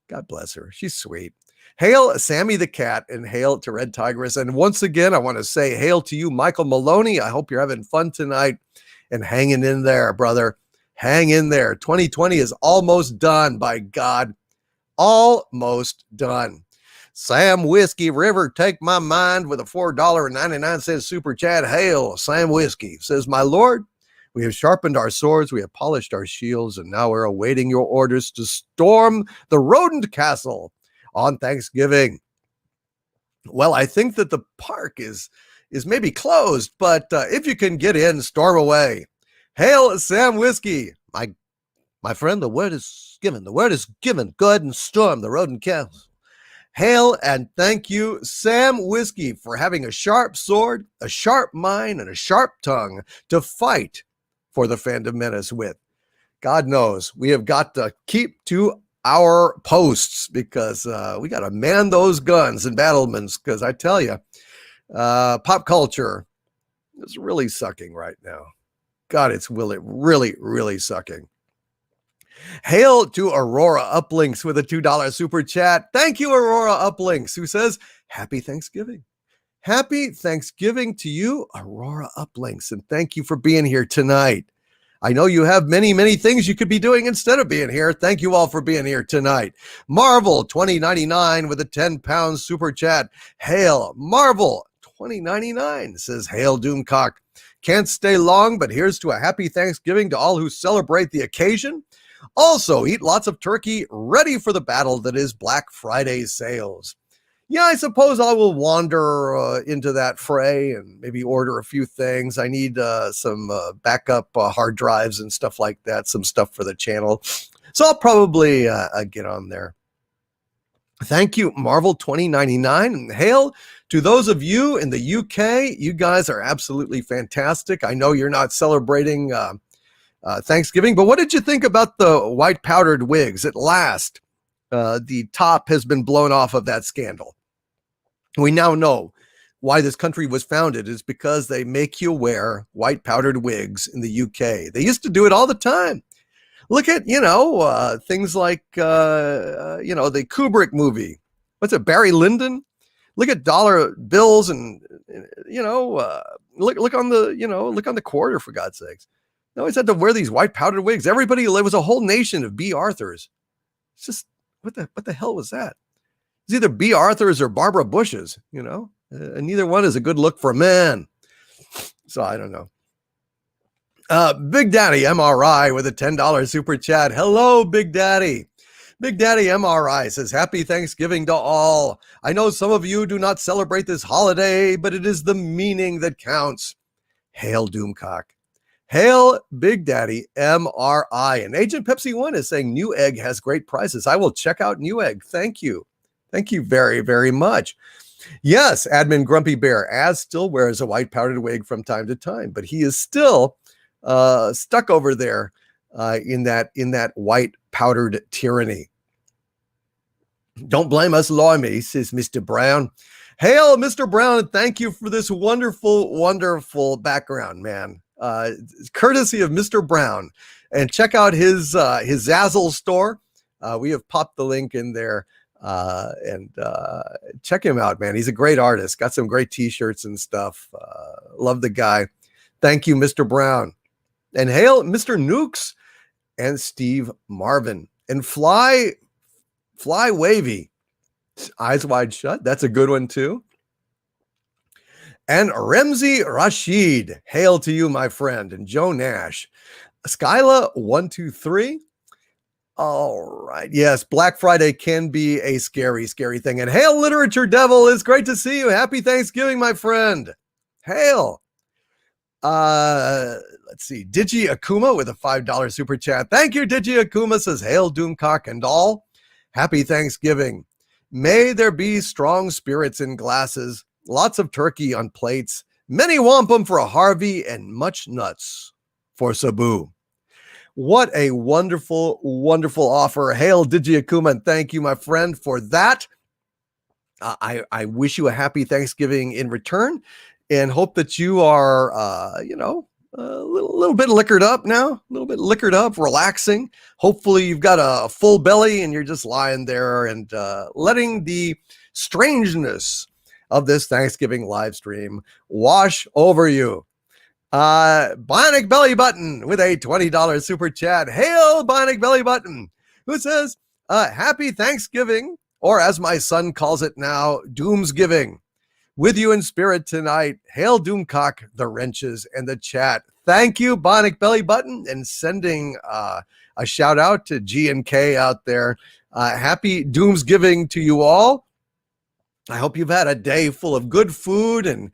God bless her. She's sweet. Hail, Sammy the cat, and hail to Red Tigress. And once again, I want to say hail to you, Michael Maloney. I hope you're having fun tonight and hanging in there, brother. Hang in there. 2020 is almost done, by God. Almost done. Sam Whiskey River, take my mind with a $4.99 super chat. Hail, Sam Whiskey. Says, my Lord, we have sharpened our swords, we have polished our shields, and now we're awaiting your orders to storm the rodent castle on Thanksgiving. Well, I think that the park is maybe closed, but if you can get in, storm away. Hail, Sam Whiskey. My friend, the word is given. The word is given. Go ahead and storm the rodent castle. Hail and thank you, Sam Whiskey, for having a sharp sword, a sharp mind, and a sharp tongue to fight for the Fandom Menace with. God knows we have got to keep to our posts because we got to man those guns and battlements because I tell you, pop culture is really sucking right now. God, it's really, really sucking. Hail to Aurora Uplinks with a $2 super chat. Thank you, Aurora Uplinks, who says, happy Thanksgiving. Happy Thanksgiving to you, Aurora Uplinks, and thank you for being here tonight. I know you have many, many things you could be doing instead of being here. Thank you all for being here tonight. Marvel 2099 with a 10-pound super chat. Hail Marvel 2099 says, hail Doomcock. Can't stay long, but here's to a happy Thanksgiving to all who celebrate the occasion. Also, eat lots of turkey, ready for the battle that is Black Friday sales. Yeah, I suppose I will wander into that fray and maybe order a few things. I need some backup hard drives and stuff like that, some stuff for the channel. So I'll probably get on there. Thank you, Marvel 2099. And hail to those of you in the UK. You guys are absolutely fantastic. I know you're not celebrating Thanksgiving, but what did you think about the white powdered wigs? At last, the top has been blown off of that scandal. We now know why this country was founded is because they make you wear white powdered wigs in the UK. They used to do it all the time. Look at, things like, the Kubrick movie. What's it, Barry Lyndon? Look at dollar bills and, look on the quarter, for God's sakes. They always had to wear these white powdered wigs. Everybody, there was a whole nation of B. Arthurs. It's just, what the hell was that? It's either B. Arthurs or Barbara Bushes, and neither one is a good look for a man. So I don't know. Big Daddy MRI with a $10 super chat. Hello, Big Daddy. Big Daddy MRI says, happy Thanksgiving to all. I know some of you do not celebrate this holiday, but it is the meaning that counts. Hail Doomcock. Hail Big Daddy MRI. And Agent Pepsi 1 is saying Newegg has great prices. I will check out Newegg. Thank you. Thank you very, very much. Yes, Admin Grumpy Bear still wears a white powdered wig from time to time, but he is still stuck over there in that white powdered tyranny. Don't blame us, Limey, says Mr. Brown. Hail, Mr. Brown, and thank you for this wonderful, wonderful background, man. Courtesy of Mr. Brown. And check out his Zazzle store. We have popped the link in there. And check him out, man. He's a great artist. Got some great t-shirts and stuff. Love the guy. Thank you, Mr. Brown. And hail Mr. Nukes and Steve Marvin. And Fly Wavy. Eyes Wide Shut. That's a good one too. And Remzi Rashid. Hail to you, my friend. And Joe Nash. Skyla 123. All right. Yes, Black Friday can be a scary, scary thing. And hail, Literature Devil. It's great to see you. Happy Thanksgiving, my friend. Hail. Let's see. Digi Akuma with a $5 super chat. Thank you, Digi Akuma. Says, hail, Doomcock and all. Happy Thanksgiving. May there be strong spirits in glasses, lots of turkey on plates, many wampum for a Harvey, and much nuts for Sabu. What a wonderful, wonderful offer. Hail, Digi Akuma, and thank you, my friend, for that. I wish you a happy Thanksgiving in return and hope that you are, a little bit liquored up now, a little bit liquored up, relaxing. Hopefully you've got a full belly and you're just lying there and letting the strangeness of this Thanksgiving live stream wash over you. Bionic Belly Button with a $20 super chat. Hail, Bionic Belly Button, who says, happy Thanksgiving, or as my son calls it now, Doomsgiving. With you in spirit tonight. Hail, Doomcock, the wrenches, and the chat. Thank you, Bionic Belly Button, and sending a shout out to G and K out there. Happy Doomsgiving to you all. I hope you've had a day full of good food and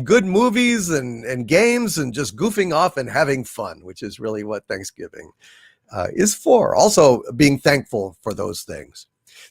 good movies and games and just goofing off and having fun, which is really what Thanksgiving is for. Also being thankful for those things.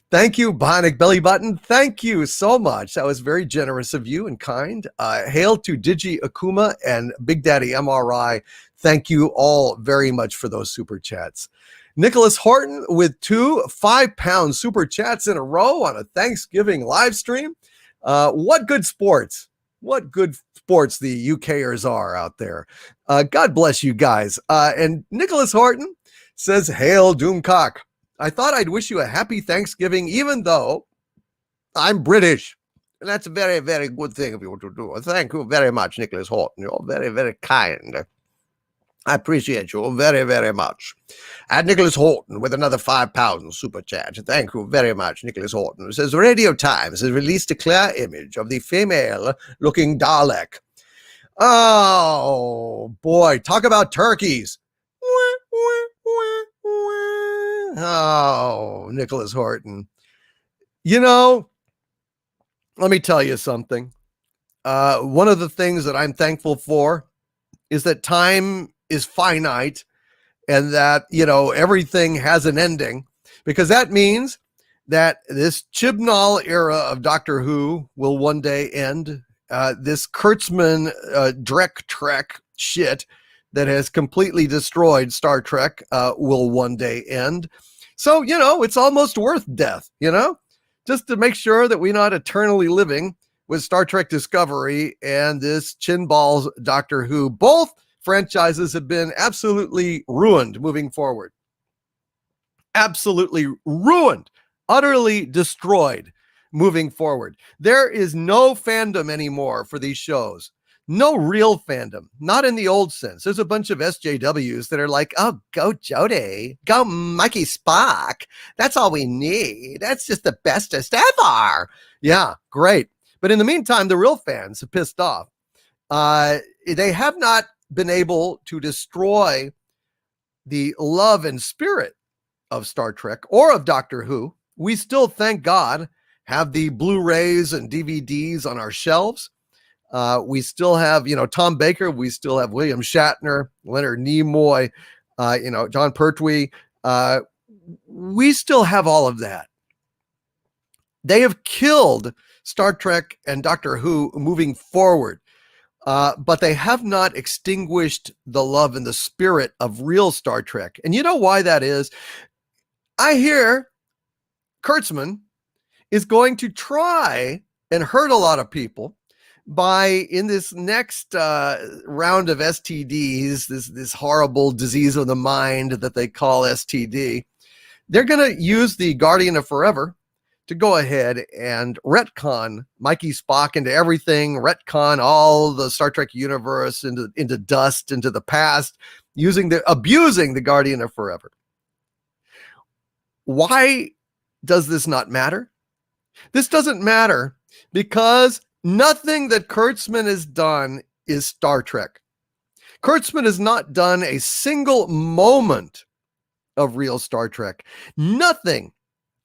Thank you, Bionic Belly Button. Thank you so much. That was very generous of you and kind. Hail to Digi Akuma and Big Daddy MRI. Thank you all very much for those super chats. Nicholas Horton with 2 5-pound super chats in a row on a Thanksgiving live stream. What good sports. What good sports the UKers are out there. God bless you guys. And Nicholas Horton says, hail, Doomcock. I thought I'd wish you a happy Thanksgiving, even though I'm British. And that's a very, very good thing of you to do. Thank you very much, Nicholas Horton. You're very, very kind. I appreciate you very, very much. And Nicholas Horton with another 5 pounds super chat. Thank you very much, Nicholas Horton. It says, Radio Times has released a clear image of the female-looking Dalek. Oh, boy. Talk about turkeys. Oh, Nicholas Horton. Let me tell you something. One of the things that I'm thankful for is that time is finite and that, everything has an ending, because that means that this Chibnall era of Doctor Who will one day end. This Kurtzman Drek Trek shit that has completely destroyed Star Trek will one day end. So, it's almost worth death, just to make sure that we're not eternally living with Star Trek Discovery and this Chinballs Doctor Who. Both franchises have been absolutely ruined moving forward. Absolutely ruined, utterly destroyed moving forward. There is no fandom anymore for these shows. No real fandom, not in the old sense. There's a bunch of SJWs that are like, oh, go Jodie, go Mikey Spock. That's all we need. That's just the bestest ever. Yeah, great. But in the meantime, the real fans have pissed off. They have not been able to destroy the love and spirit of Star Trek or of Doctor Who. We still, thank God, have the Blu-rays and DVDs on our shelves. We still have, Tom Baker. We still have William Shatner, Leonard Nimoy, John Pertwee. We still have all of that. They have killed Star Trek and Doctor Who moving forward, but they have not extinguished the love and the spirit of real Star Trek. And you know why that is? I hear Kurtzman is going to try and hurt a lot of people by, in this next round of STDs, this horrible disease of the mind that they call STD. They're going to use the Guardian of Forever to go ahead and retcon Mikey Spock into everything, retcon all the Star Trek universe into dust, into the past, abusing the Guardian of Forever. Why does this not matter? This doesn't matter because nothing that Kurtzman has done is Star Trek. Kurtzman has not done a single moment of real Star Trek. Nothing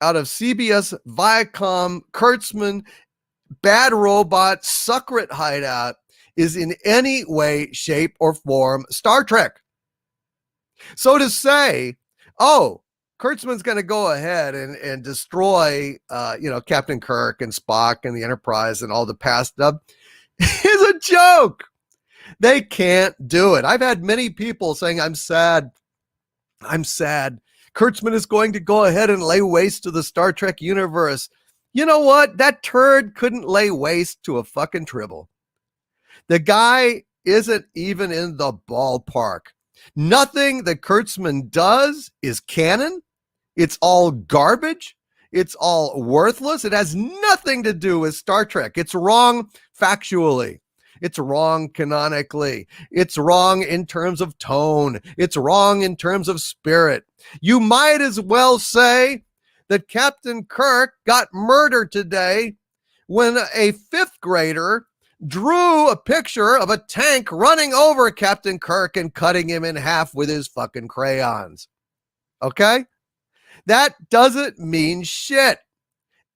out of CBS, Viacom, Kurtzman, Bad Robot, Suckrit Hideout is in any way, shape, or form Star Trek. So to say, oh, Kurtzman's going to go ahead and destroy, Captain Kirk and Spock and the Enterprise and all the past stuff is a joke. They can't do it. I've had many people saying, I'm sad. Kurtzman is going to go ahead and lay waste to the Star Trek universe. You know what? That turd couldn't lay waste to a fucking tribble. The guy isn't even in the ballpark. Nothing that Kurtzman does is canon. It's all garbage. It's all worthless. It has nothing to do with Star Trek. It's wrong factually. It's wrong canonically. It's wrong in terms of tone. It's wrong in terms of spirit. You might as well say that Captain Kirk got murdered today when a fifth grader drew a picture of a tank running over Captain Kirk and cutting him in half with his fucking crayons. Okay? That doesn't mean shit.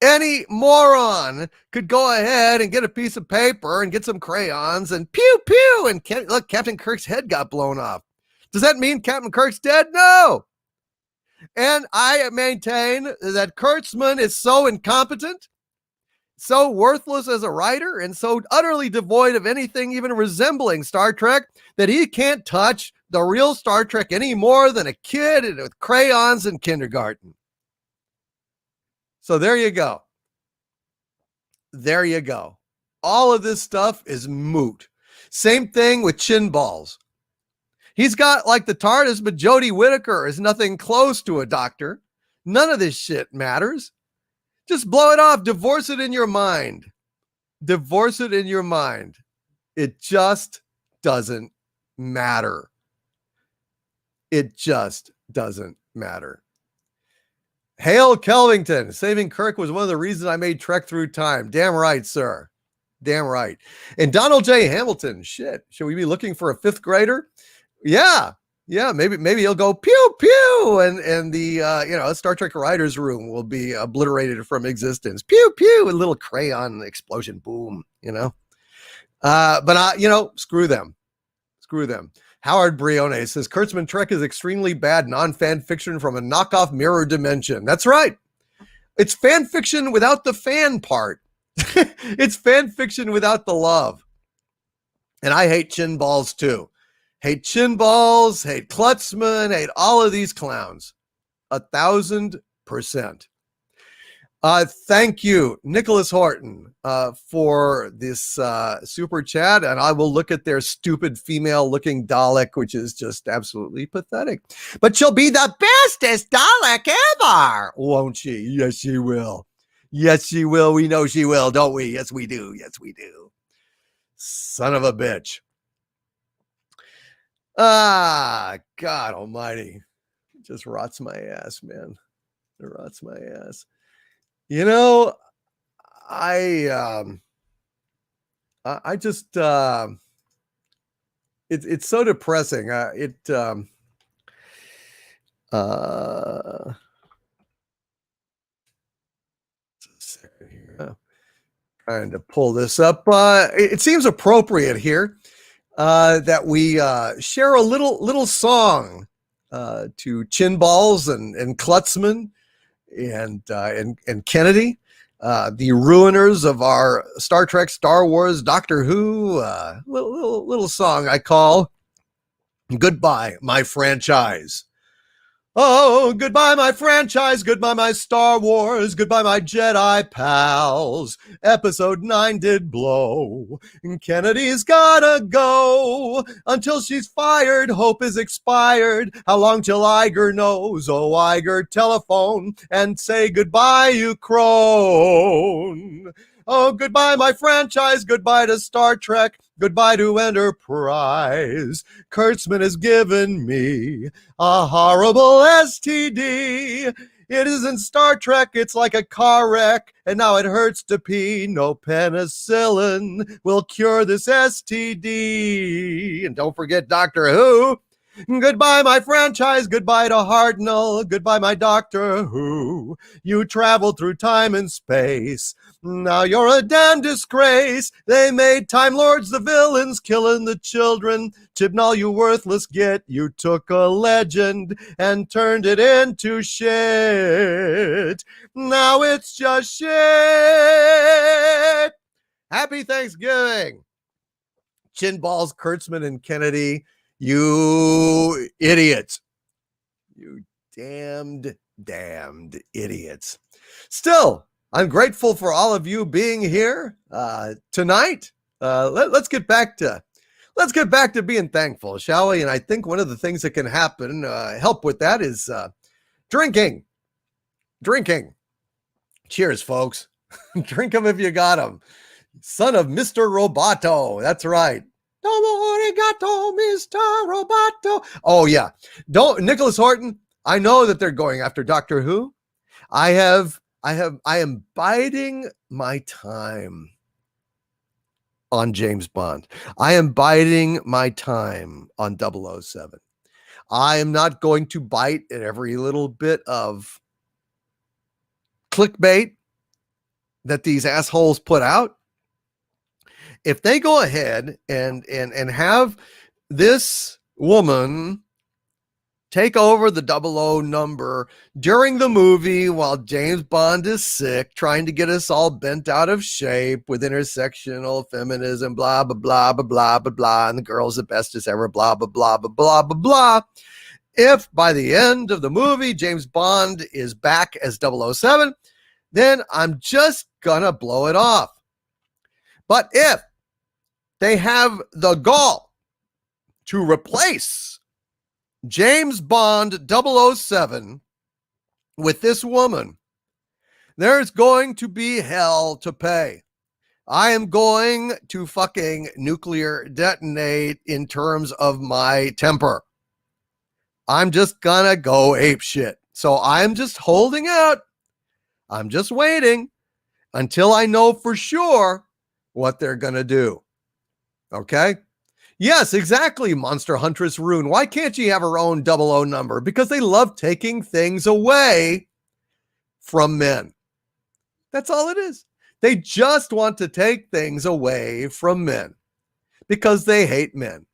Any moron could go ahead and get a piece of paper and get some crayons and pew, pew, and look, Captain Kirk's head got blown off. Does that mean Captain Kirk's dead? No. And I maintain that Kurtzman is so incompetent, so worthless as a writer, and so utterly devoid of anything even resembling Star Trek that he can't touch the real Star Trek any more than a kid with crayons in kindergarten. So there you go. There you go. All of this stuff is moot. Same thing with Chinballs. He's got like the TARDIS, but Jodie Whittaker is nothing close to a doctor. None of this shit matters. Just blow it off. Divorce it in your mind. Divorce it in your mind. It just doesn't matter. It just doesn't matter. Hale Kelvington, saving Kirk was one of the reasons I made Trek Through Time. Damn right, sir. Damn right. And Donald J. Hamilton, shit. Should we be looking for a fifth grader? Yeah. Maybe he'll go pew pew, and the Star Trek writers' room will be obliterated from existence. Pew pew, a little crayon explosion, boom. Screw them. Screw them. Howard Brione says Kurtzman Trek is extremely bad non-fan fiction from a knockoff mirror dimension. That's right. It's fan fiction without the fan part. It's fan fiction without the love. And I hate Chinballs too. Hate Chinballs, hate Klutzman, hate all of these clowns. 1,000%. Thank you, Nicholas Horton, for this super chat. And I will look at their stupid female looking Dalek, which is just absolutely pathetic. But she'll be the bestest Dalek ever, won't she? Yes, she will. Yes, she will. We know she will, don't we? Yes, we do. Yes, we do. Son of a bitch. God almighty. It just rots my ass, man. It rots my ass. You know, I just it's so depressing. Just a second here. Trying to pull this up. It seems appropriate here that we share a little song to Chin Balls and Klutzman and Kennedy, the ruiners of our Star Trek, Star Wars, Doctor Who, little song I call "Goodbye, My Franchise." Oh, goodbye, my franchise. Goodbye, my Star Wars. Goodbye, my Jedi pals. Episode 9 did blow. And Kennedy's gotta go. Until she's fired, hope is expired. How long till Iger knows? Oh, Iger, telephone and say goodbye, you crone. Oh, goodbye, my franchise. Goodbye to Star Trek. Goodbye to Enterprise. Kurtzman has given me a horrible STD. It isn't Star Trek, it's like a car wreck, and now it hurts to pee. No penicillin will cure this STD. And don't forget Doctor Who. Goodbye, my franchise. Goodbye to Hartnell. Goodbye, my Doctor Who. You traveled through time and space. Now you're a damn disgrace. They made Time Lords the villains, killing the children. Chibnall, you worthless git. You took a legend and turned it into shit. Now it's just shit. Happy Thanksgiving. Chin Balls, Kurtzman, and Kennedy. You idiots. You damned idiots. Still, I'm grateful for all of you being here tonight. Let's get back to being thankful, shall we? And I think one of the things that can happen, help with that, is drinking. Cheers, folks. Drink them if you got them. Son of Mr. Roboto. That's right. Domo arigato, Mr. Roboto. Oh yeah. Nicholas Horton. I know that they're going after Doctor Who. I am biding my time on James Bond. I am biding my time on 007. I am not going to bite at every little bit of clickbait that these assholes put out. If they go ahead and have this woman take over the 00 number during the movie while James Bond is sick, trying to get us all bent out of shape with intersectional feminism, blah, blah, blah, blah, blah, blah, blah, and the girl's the bestest ever, blah, blah, blah, blah, blah, blah, blah. If by the end of the movie, James Bond is back as 007, then I'm just gonna blow it off. But if they have the gall to replace James Bond 007 with this woman, there's going to be hell to pay. I am going to fucking nuclear detonate in terms of my temper. I'm just gonna go ape shit. So I'm just holding out. I'm just waiting until I know for sure what they're gonna do. Okay? Yes, exactly, Monster Huntress Rune. Why can't she have her own 00 number? Because they love taking things away from men. That's all it is. They just want to take things away from men because they hate men.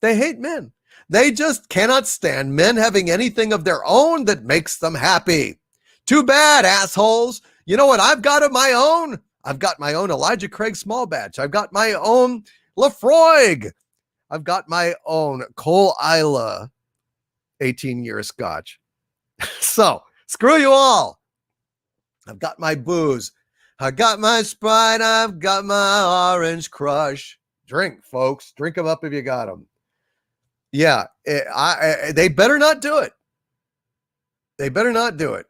They hate men. They just cannot stand men having anything of their own that makes them happy. Too bad, assholes. You know what I've got of my own? I've got my own Elijah Craig small batch. I've got my own Lafroig. I've got my own Cole Isla 18-year scotch. So, screw you all. I've got my booze. I got my Sprite. I've got my Orange Crush. Drink, folks. Drink them up if you got them. Yeah, they better not do it. They better not do it.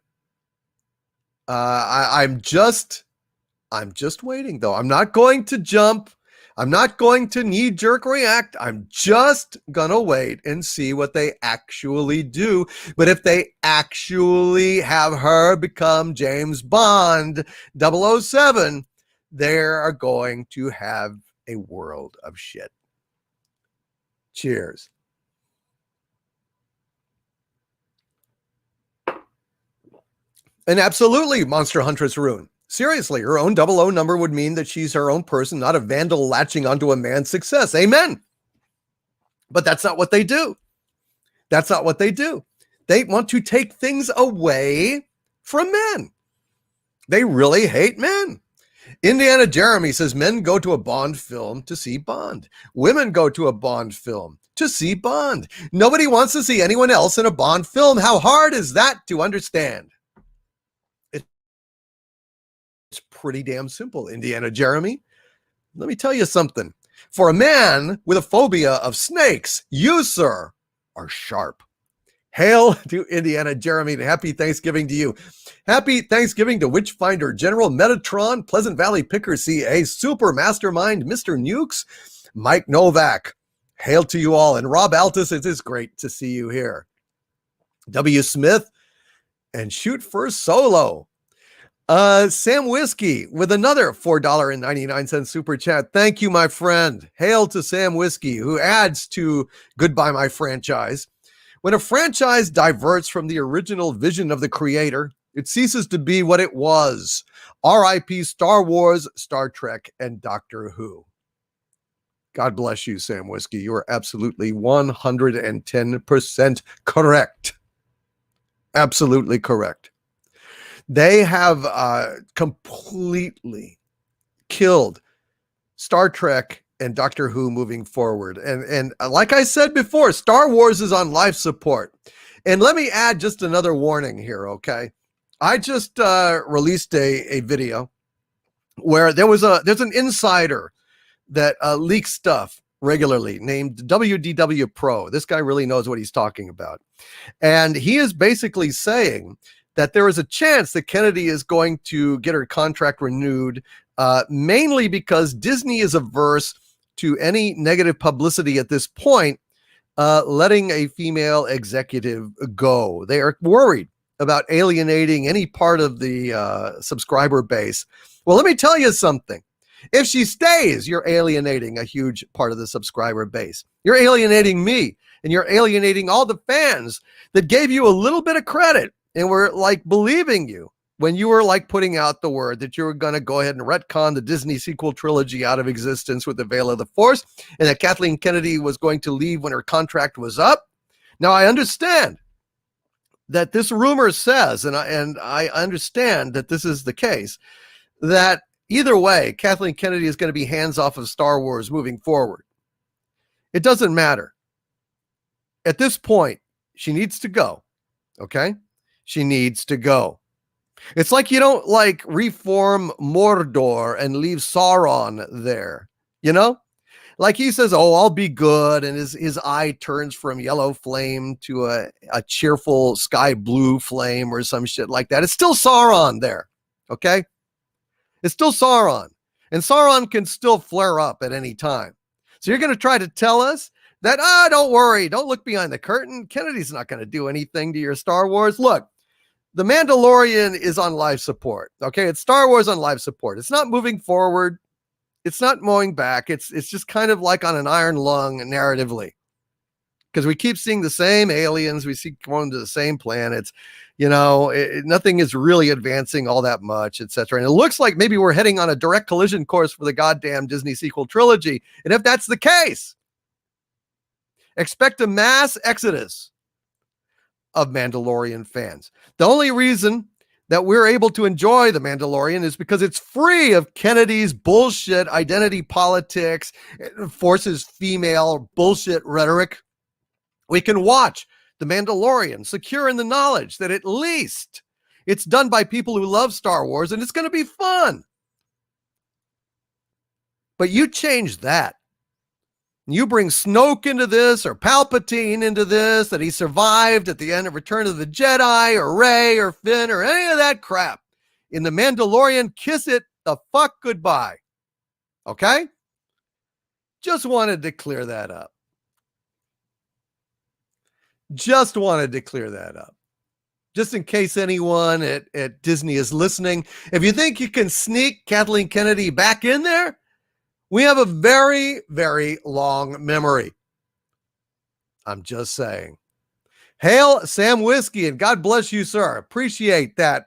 I'm just waiting, though. I'm not going to jump. I'm not going to knee-jerk react. I'm just going to wait and see what they actually do. But if they actually have her become James Bond 007, they are going to have a world of shit. Cheers. And absolutely, Monster Huntress Rune. Seriously, her own 00 number would mean that she's her own person, not a vandal latching onto a man's success. Amen. But that's not what they do. That's not what they do. They want to take things away from men. They really hate men. Indiana Jeremy says men go to a Bond film to see Bond. Women go to a Bond film to see Bond. Nobody wants to see anyone else in a Bond film. How hard is that to understand? It's pretty damn simple, Indiana Jeremy. Let me tell you something. For a man with a phobia of snakes, you, sir, are sharp. Hail to Indiana Jeremy, and happy Thanksgiving to you. Happy Thanksgiving to Witchfinder General, Metatron, Pleasant Valley Picker CA, Super Mastermind, Mr. Nukes, Mike Novak. Hail to you all. And Rob Altus, it is great to see you here. W. Smith, and Shoot First Solo. Sam Whiskey with another $4.99 super chat. Thank you, my friend. Hail to Sam Whiskey, who adds to Goodbye My Franchise. When a franchise diverts from the original vision of the creator, it ceases to be what it was. R.I.P. Star Wars, Star Trek, and Doctor Who. God bless you, Sam Whiskey. You are absolutely 110% correct. Absolutely correct. They have completely killed Star Trek and Doctor Who moving forward. And like I said before, Star Wars is on life support. And let me add just another warning here, okay? I just released a video where there's an insider that leaks stuff regularly named WDW Pro. This guy really knows what he's talking about. And he is basically saying that there is a chance that Kennedy is going to get her contract renewed, mainly because Disney is averse to any negative publicity at this point, letting a female executive go. They are worried about alienating any part of the subscriber base. Well, let me tell you something. If she stays, you're alienating a huge part of the subscriber base. You're alienating me, and you're alienating all the fans that gave you a little bit of credit and were like believing you when you were like putting out the word that you were going to go ahead and retcon the Disney sequel trilogy out of existence with the Veil of the Force, and that Kathleen Kennedy was going to leave when her contract was up. Now, I understand that this rumor says, and I understand that this is the case, that either way, Kathleen Kennedy is going to be hands off of Star Wars moving forward. It doesn't matter. At this point, she needs to go. Okay? She needs to go. It's like you don't like reform Mordor and leave Sauron there. You know? Like he says, oh, I'll be good. And his eye turns from yellow flame to a cheerful sky blue flame or some shit like that. It's still Sauron there. Okay? It's still Sauron. And Sauron can still flare up at any time. So you're going to try to tell us that, don't worry. Don't look behind the curtain. Kennedy's not going to do anything to your Star Wars. Look. The Mandalorian is on life support. Okay, it's Star Wars on life support. It's not moving forward. It's not going back. It's just kind of like on an iron lung narratively, because we keep seeing the same aliens. We see going to the same planets. You know, nothing is really advancing all that much, etc. And it looks like maybe we're heading on a direct collision course for the goddamn Disney sequel trilogy. And if that's the case, expect a mass exodus of Mandalorian fans. The only reason that we're able to enjoy The Mandalorian is because it's free of Kennedy's bullshit identity politics, forces female bullshit rhetoric. We can watch The Mandalorian secure in the knowledge that at least It's done by people who love Star Wars, and it's going to be fun. But you change that. You bring Snoke into this, or Palpatine into this, that he survived at the end of Return of the Jedi, or Rey, or Finn, or any of that crap. In The Mandalorian, kiss it the fuck goodbye. Okay? Just wanted to clear that up. Just wanted to clear that up. Just in case anyone at Disney is listening. If you think you can sneak Kathleen Kennedy back in there, we have a very, very long memory. I'm just saying. Hail Sam Whiskey, and God bless you, sir. Appreciate that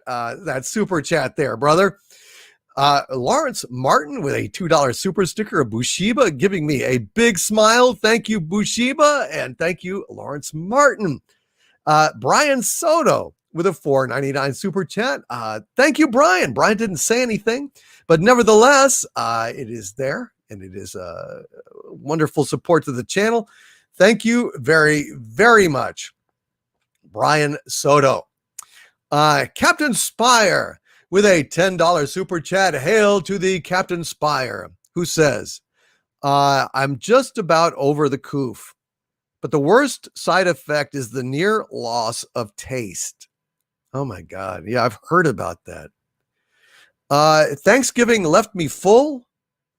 super chat there, brother. Lawrence Martin with a $2 super sticker of Bushiba, giving me a big smile. Thank you, Bushiba, and thank you, Lawrence Martin. Brian Soto with a $4.99 super chat. Thank you, Brian. Brian didn't say anything, but nevertheless, it is there, and it is a wonderful support to the channel. Thank you very, very much, Brian Soto. Captain Spire with a $10 super chat. Hail to the Captain Spire, who says, I'm just about over the coof, but the worst side effect is the near loss of taste. Oh my God. Yeah, I've heard about that. Thanksgiving left me full,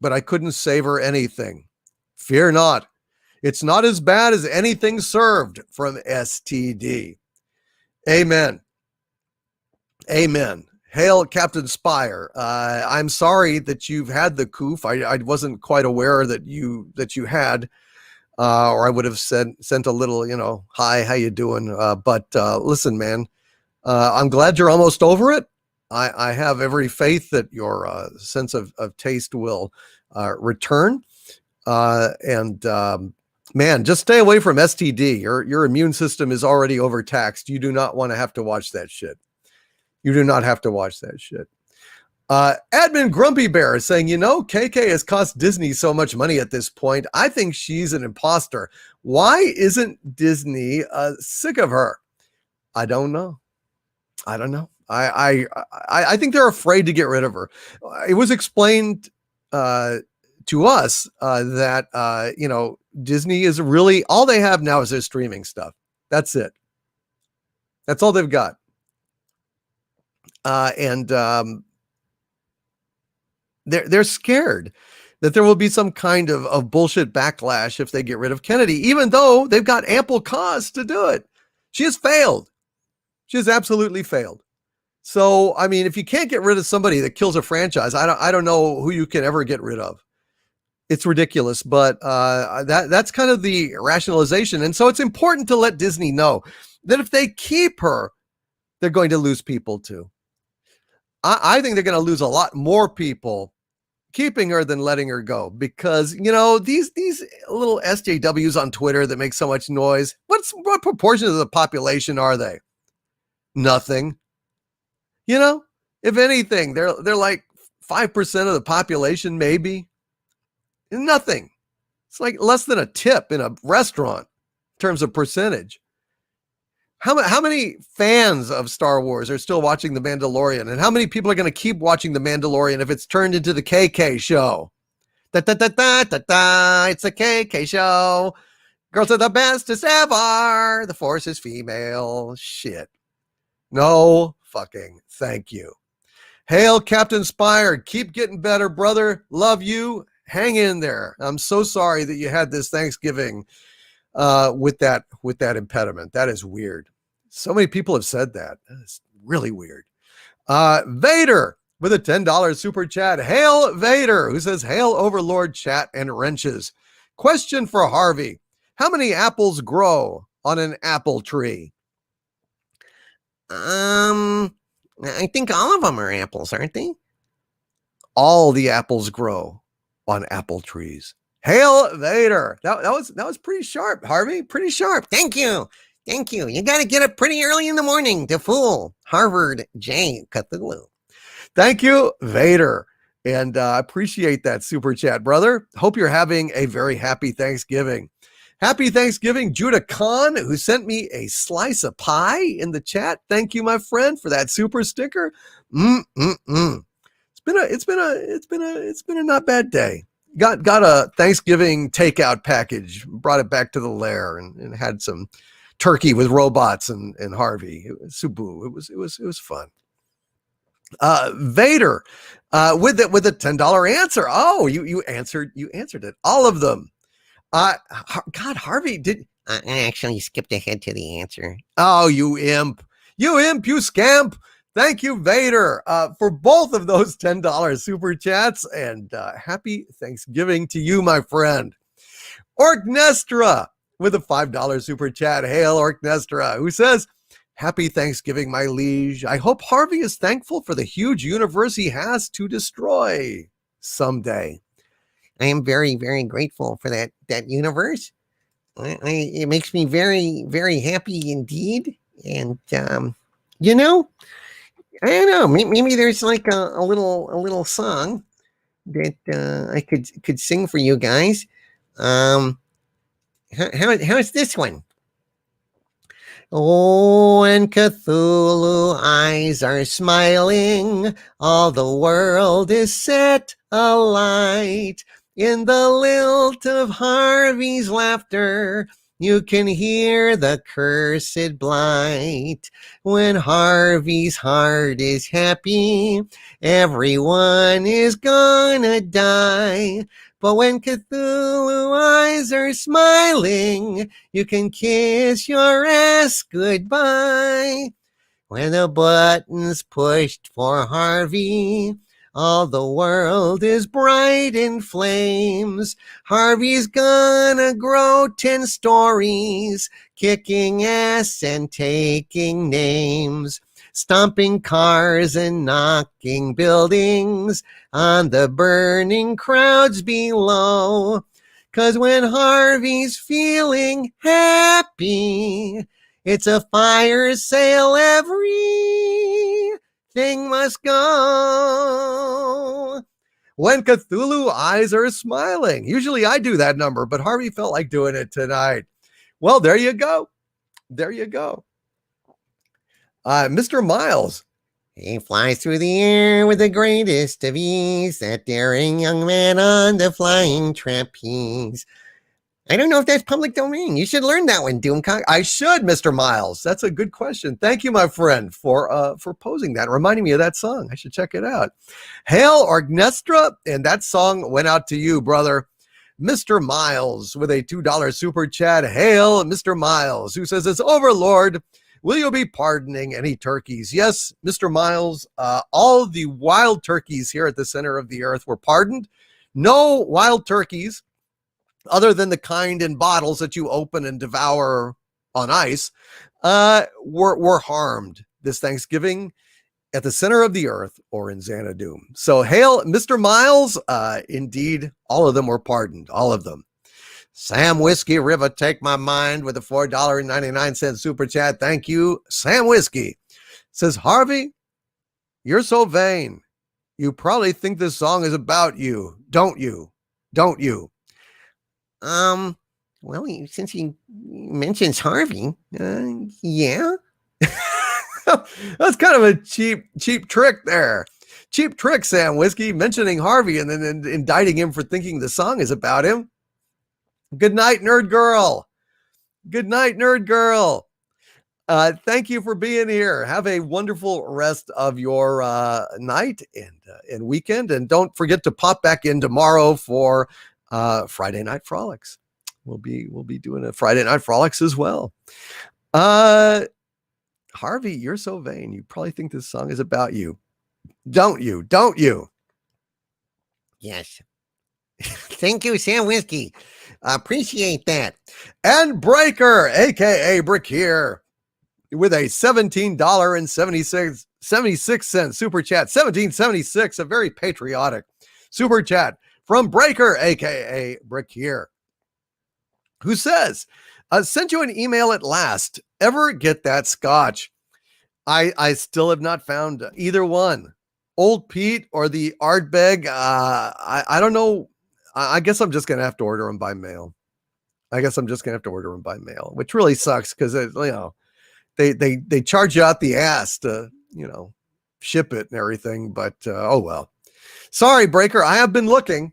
but I couldn't savor anything. Fear not. It's not as bad as anything served from STD. Amen. Amen. Hail, Captain Spire. I'm sorry that you've had the coof. I wasn't quite aware that you had, or I would have sent a little, hi, how you doing? But listen, man, I'm glad you're almost over it. I have every faith that your sense of taste will return. Man, just stay away from STD. Your immune system is already overtaxed. You do not want to have to watch that shit. You do not have to watch that shit. Admin Grumpy Bear is saying, KK has cost Disney so much money at this point. I think she's an imposter. Why isn't Disney sick of her? I don't know. I think they're afraid to get rid of her. It was explained to us that, Disney is really, all they have now is their streaming stuff. That's it. That's all they've got. They're scared that there will be some kind of bullshit backlash if they get rid of Kennedy, even though they've got ample cause to do it. She has failed. She has absolutely failed. So, I mean, if you can't get rid of somebody that kills a franchise, I don't know who you can ever get rid of. It's ridiculous, but that's kind of the rationalization. And so it's important to let Disney know that if they keep her, they're going to lose people too. I think they're going to lose a lot more people keeping her than letting her go, because, these little SJWs on Twitter that make so much noise, what proportion of the population are they? Nothing. If anything, they're like 5% of the population, maybe. Nothing. It's like less than a tip in a restaurant in terms of percentage. How many fans of Star Wars are still watching The Mandalorian? And how many people are going to keep watching The Mandalorian if it's turned into the KK show? It's a KK show. Girls are the bestest ever. The Force is female. Shit. No fucking thank you. Hail, Captain Spire. Keep getting better, brother. Love you. Hang in there. I'm so sorry that you had this Thanksgiving with that impediment. That is weird. So many people have said that. That's really weird. Vader with a $10 super chat. Hail Vader, who says, hail Overlord chat and wrenches. Question for Harvey. How many apples grow on an apple tree? I think all of them are apples, aren't they? All the apples grow on apple trees. Hail Vader. That was pretty sharp, Harvey. Pretty sharp. Thank you. You got to get up pretty early in the morning to fool Harvard J. Cthulhu. Thank you, Vader. And I appreciate that super chat, brother. Hope you're having a very happy Thanksgiving. Happy Thanksgiving, Judah Khan, who sent me a slice of pie in the chat. Thank you, my friend, for that super sticker. It's been a not bad day. Got a Thanksgiving takeout package, brought it back to the lair, and had some turkey with robots and Harvey. Sabu. It was fun. Vader, with a $10 answer. Oh, you answered it. All of them. God, Harvey, I actually skipped ahead to the answer. Oh, you imp, you scamp. Thank you, Vader, for both of those $10 super chats, and happy Thanksgiving to you, my friend. Orknestra with a $5 super chat. Hail, Orknestra, who says, happy Thanksgiving, my liege. I hope Harvey is thankful for the huge universe he has to destroy someday. I am very, very grateful for that universe. It makes me very, very happy indeed. And, you know, I don't know, maybe there's like a little song that I could sing for you guys. How's this one? Oh, and Cthulhu eyes are smiling, all the world is set alight. In the lilt of Harvey's laughter, you can hear the cursed blight. When Harvey's heart is happy, everyone is gonna die. But when Cthulhu eyes are smiling, you can kiss your ass goodbye. When the button's pushed for Harvey, all the world is bright in flames. Harvey's gonna grow 10 stories, kicking ass and taking names, stomping cars and knocking buildings on the burning crowds below. 'Cause when Harvey's feeling happy, it's a fire sale, everything must go. When Cthulhu eyes are smiling. Usually I do that number, but Harvey felt like doing it tonight. Well, there you go. There you go. Mr. Miles. He flies through the air with the greatest of ease, that daring young man on the flying trapeze. I don't know if that's public domain. You should learn that one, Doomcock. I should, Mr. Miles. That's a good question. Thank you, my friend, for posing that, reminding me of that song. I should check it out. Hail, Orknestra, and that song went out to you, brother. Mr. Miles with a $2 super chat. Hail, Mr. Miles, who says, "It's Overlord. Will you be pardoning any turkeys?" Yes, Mr. Miles, all the wild turkeys here at the center of the earth were pardoned. No wild turkeys, other than the kind in bottles that you open and devour on ice, were harmed this Thanksgiving at the center of the earth or in Xanadu. So hail, Mr. Miles. Indeed, all of them were pardoned, all of them. Sam Whiskey River, take my mind with a $4.99 super chat. Thank you, Sam Whiskey. Says, Harvey, you're so vain. You probably think this song is about you, don't you? Don't you? Well, since he mentions Harvey, yeah. That's kind of a cheap trick there. Cheap trick, Sam Whiskey, mentioning Harvey and then indicting him for thinking the song is about him. Good night, nerd girl. Good night, nerd girl. Thank you for being here. Have a wonderful rest of your night and weekend. And don't forget to pop back in tomorrow for Friday Night Frolics. We'll be doing a Friday Night Frolics as well. Harvey, you're so vain. You probably think this song is about you. Don't you? Don't you? Yes. Thank you, Sam Whiskey. Appreciate that. And Breaker, aka Brick here, with a $17.76 super chat. 1776, a very patriotic super chat from Breaker, aka Brick here, who says, sent you an email at last. Ever get that scotch? I still have not found either one. Old Pete or the Ardbeg. I don't know. I guess I'm just going to have to order them by mail. I guess I'm just gonna have to order them by mail, which really sucks because they charge you out the ass to ship it and everything. But oh well. Sorry, Breaker. I have been looking,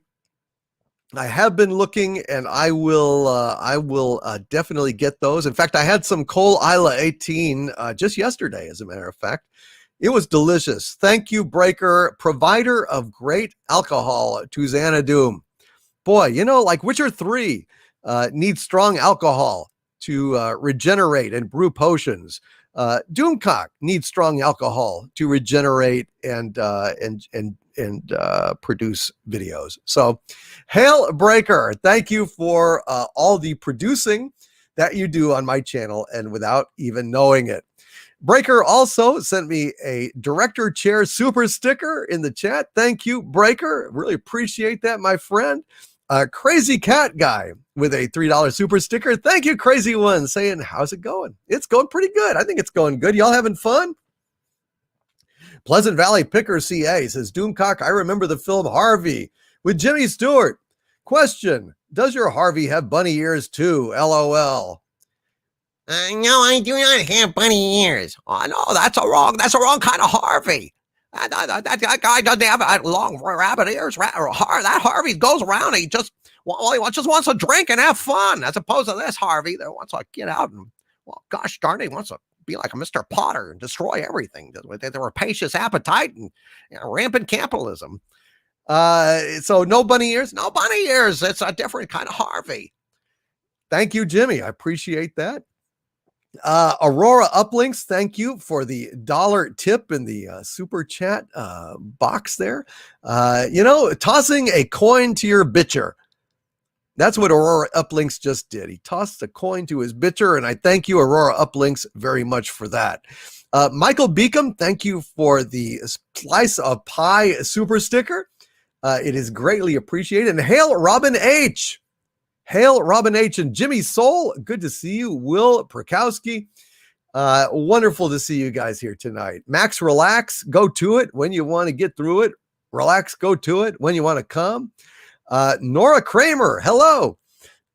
and I will definitely get those. In fact, I had some Cole Isla 18 just yesterday, as a matter of fact. It was delicious. Thank you, Breaker, provider of great alcohol to Xanadu. Boy, like Witcher 3 needs strong alcohol to regenerate and brew potions. Doomcock needs strong alcohol to regenerate and produce videos. So, Hail Breaker, thank you for all the producing that you do on my channel and without even knowing it. Breaker also sent me a director chair super sticker in the chat. Thank you, Breaker. Really appreciate that, my friend. Crazy Cat Guy with a $3 super sticker. Thank you, Crazy One, saying, how's it going? It's going pretty good. I think it's going good. Y'all having fun? Pleasant Valley Picker CA says, Doomcock, I remember the film Harvey with Jimmy Stewart. Question, does your Harvey have bunny ears too? LOL. No, I do not have bunny ears. Oh, no, that's a wrong kind of Harvey. That guy doesn't have long rabbit ears. That Harvey goes around. He just wants to drink and have fun, as opposed to this Harvey that wants to get out and, well, gosh darn it, he wants to be like a Mr. Potter and destroy everything with their rapacious appetite and rampant capitalism. So no bunny ears. No bunny ears. It's a different kind of Harvey. Thank you, Jimmy. I appreciate that. Aurora Uplinks, thank you for the $1 tip in the super chat box there. Tossing a coin to your bitcher. That's what Aurora Uplinks just did. He tossed a coin to his bitcher, and I thank you, Aurora Uplinks, very much for that. Michael Beacom, thank you for the slice of pie super sticker. It is greatly appreciated. And hail Robin H. Hail Robin H. and Jimmy Soul. Good to see you. Will Prokowski. Wonderful to see you guys here tonight. Max Relax. Go to it when you want to get through it. Relax. Go to it when you want to come. Nora Kramer. Hello.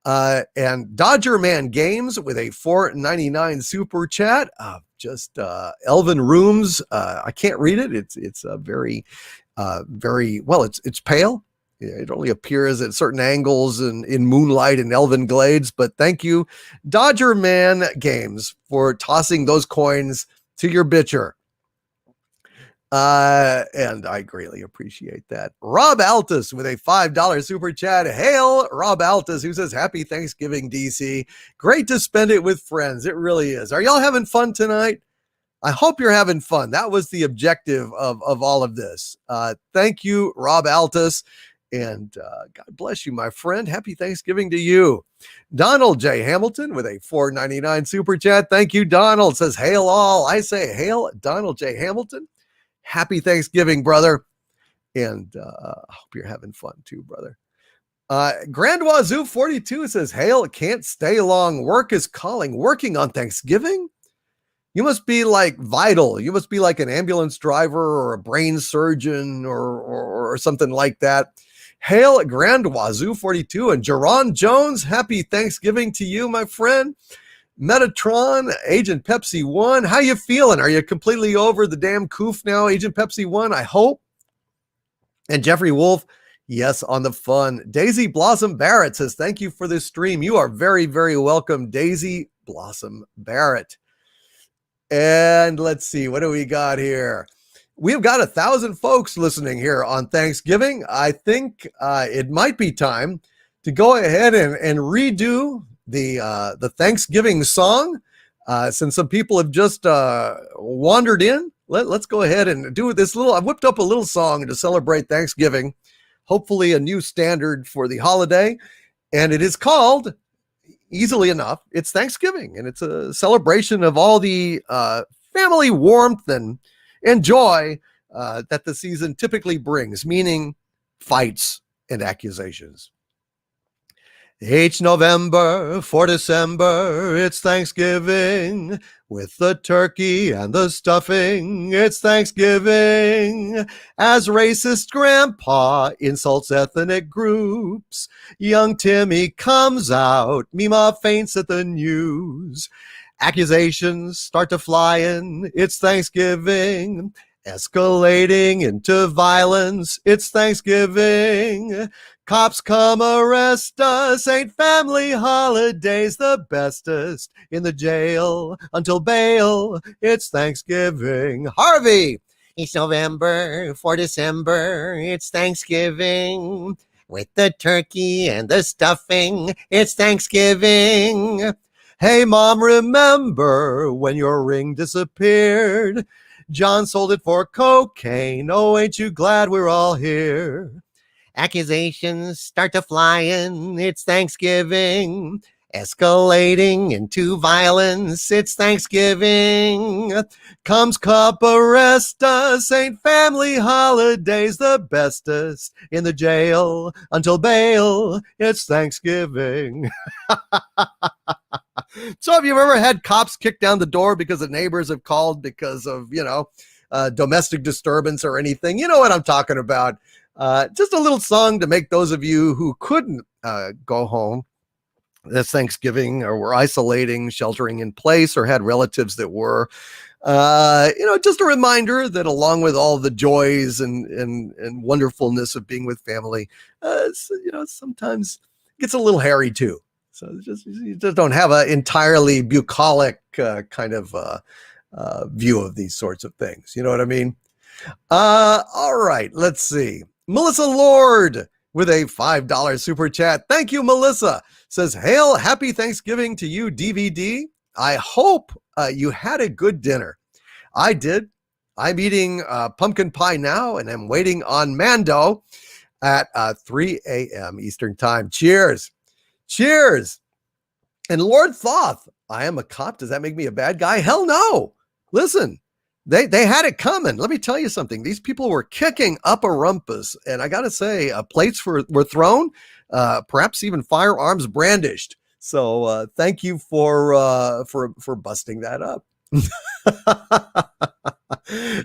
And Dodger Man Games with a $4.99 super chat. Elven Rooms. I can't read it. It's a very well, it's pale. It only appears at certain angles and in moonlight and elven glades. But thank you, Dodger Man Games, for tossing those coins to your bitcher. And I greatly appreciate that. Rob Altus with a $5 super chat. Hail Rob Altus, who says, Happy Thanksgiving, DC. Great to spend it with friends. It really is. Are y'all having fun tonight? I hope you're having fun. That was the objective of all of this. Thank you, Rob Altus. And God bless you, my friend. Happy Thanksgiving to you. Donald J. Hamilton with a $4.99 super chat. Thank you, Donald. Says, hail all. I say, hail Donald J. Hamilton. Happy Thanksgiving, brother. And I hope you're having fun too, brother. Grand Wazoo 42 says, hail, can't stay long. Work is calling. Working on Thanksgiving? You must be like vital. You must be like an ambulance driver or a brain surgeon or something like that. Hail Grand Wazoo 42 and Jerron Jones. Happy Thanksgiving to you, my friend. Metatron, Agent Pepsi 1. How you feeling? Are you completely over the damn coof now, Agent Pepsi 1? I hope. And Jeffrey Wolf, yes, on the fun. Daisy Blossom Barrett says, thank you for this stream. You are very, very welcome, Daisy Blossom Barrett. And let's see, what do we got here? We've got 1,000 folks listening here on Thanksgiving. I think it might be time to go ahead and redo the Thanksgiving song. Since some people have just wandered in, let's go ahead and do this little. I've whipped up a little song to celebrate Thanksgiving. Hopefully a new standard for the holiday. And it is called, easily enough, it's Thanksgiving. And it's a celebration of all the family warmth and joy that the season typically brings, meaning fights and accusations. Each November for December, it's Thanksgiving. With the turkey and the stuffing, it's Thanksgiving. As racist grandpa insults ethnic groups, young Timmy comes out, Mima faints at the news. Accusations start to fly in, it's Thanksgiving. Escalating into violence, it's Thanksgiving. Cops come arrest us, ain't family holidays the bestest. In the jail until bail, it's Thanksgiving. Harvey! It's November for December, it's Thanksgiving. With the turkey and the stuffing, it's Thanksgiving. Hey, Mom, remember when your ring disappeared? John sold it for cocaine. Oh, ain't you glad we're all here? Accusations start to fly in, it's Thanksgiving. Escalating into violence, it's Thanksgiving. Comes cop arrest us, ain't family holidays the bestest. In the jail until bail, it's Thanksgiving. So have you ever had cops kick down the door because the neighbors have called because of, domestic disturbance or anything? You know what I'm talking about. Just a little song to make those of you who couldn't go home this Thanksgiving or were isolating, sheltering in place, or had relatives that were, just a reminder that along with all the joys and wonderfulness of being with family, sometimes it gets a little hairy too. So you just don't have an entirely bucolic kind of view of these sorts of things. You know what I mean? All right, let's see. Melissa Lord with a $5 super chat. Thank you, Melissa. Says, hail, happy Thanksgiving to you, DVD. I hope you had a good dinner. I did. I'm eating pumpkin pie now, and I'm waiting on Mando at 3 a.m. Eastern time. Cheers. Cheers. And Lord Thoth, I am a cop. Does that make me a bad guy? Hell no. Listen, they had it coming. Let me tell you something. These people were kicking up a rumpus, and I got to say, plates were thrown, perhaps even firearms brandished. So thank you for busting that up.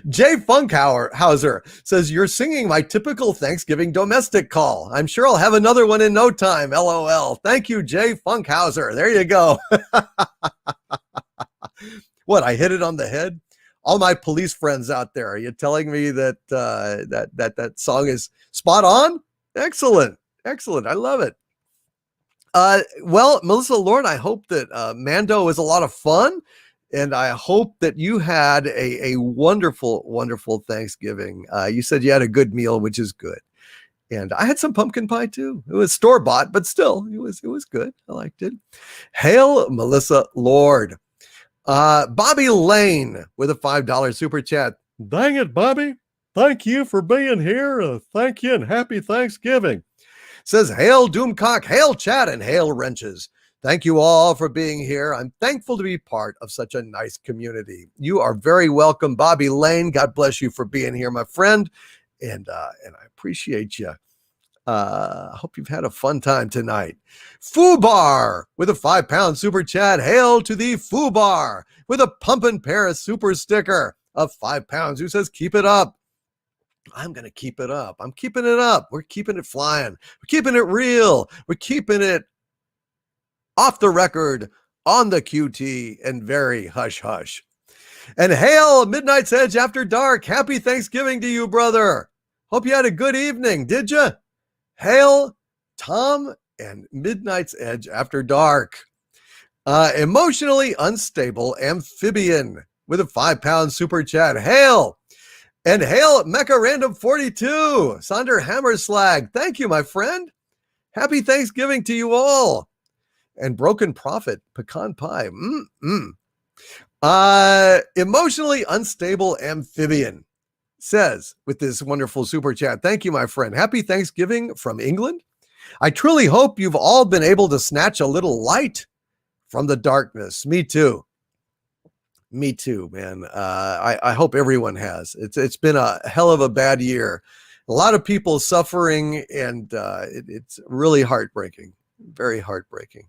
Jay Funkhauser says, you're singing my typical Thanksgiving domestic call. I'm sure I'll have another one in no time. LOL. Thank you, Jay Funkhauser. There you go. What, I hit it on the head? All my police friends out there, are you telling me that that song is spot on? Excellent. Excellent. I love it. Well, Melissa Lord, I hope that Mando is a lot of fun. And I hope that you had a wonderful, wonderful Thanksgiving. You said you had a good meal, which is good. And I had some pumpkin pie too. It was store-bought, but still, it was good. I liked it. Hail, Melissa Lord. Bobby Lane with a $5 super chat. Dang it, Bobby. Thank you for being here. Thank you and happy Thanksgiving. Says, hail, Doomcock, hail, chat, and hail, wrenches. Thank you all for being here. I'm thankful to be part of such a nice community. You are very welcome, Bobby Lane. God bless you for being here, my friend. And I appreciate you. I hope you've had a fun time tonight. Foobar with a £5 super chat. Hail to the Foobar with a Pumpin' Paris super sticker of £5 who says, keep it up. I'm going to keep it up. I'm keeping it up. We're keeping it flying. We're keeping it real. We're keeping it off the record, on the QT, and very hush-hush. And hail, Midnight's Edge After Dark. Happy Thanksgiving to you, brother. Hope you had a good evening, did you? Hail, Tom and Midnight's Edge After Dark. Emotionally Unstable Amphibian with a £5 super chat. Hail. And hail, Mecha Random 42. Sonder Hammerslag. Thank you, my friend. Happy Thanksgiving to you all. And Broken Prophet, pecan pie. Emotionally Unstable Amphibian says with this wonderful super chat, thank you, my friend. Happy Thanksgiving from England. I truly hope you've all been able to snatch a little light from the darkness. Me too. Me too, man. I hope everyone has. It's been a hell of a bad year. A lot of people suffering, and it's really heartbreaking. Very heartbreaking.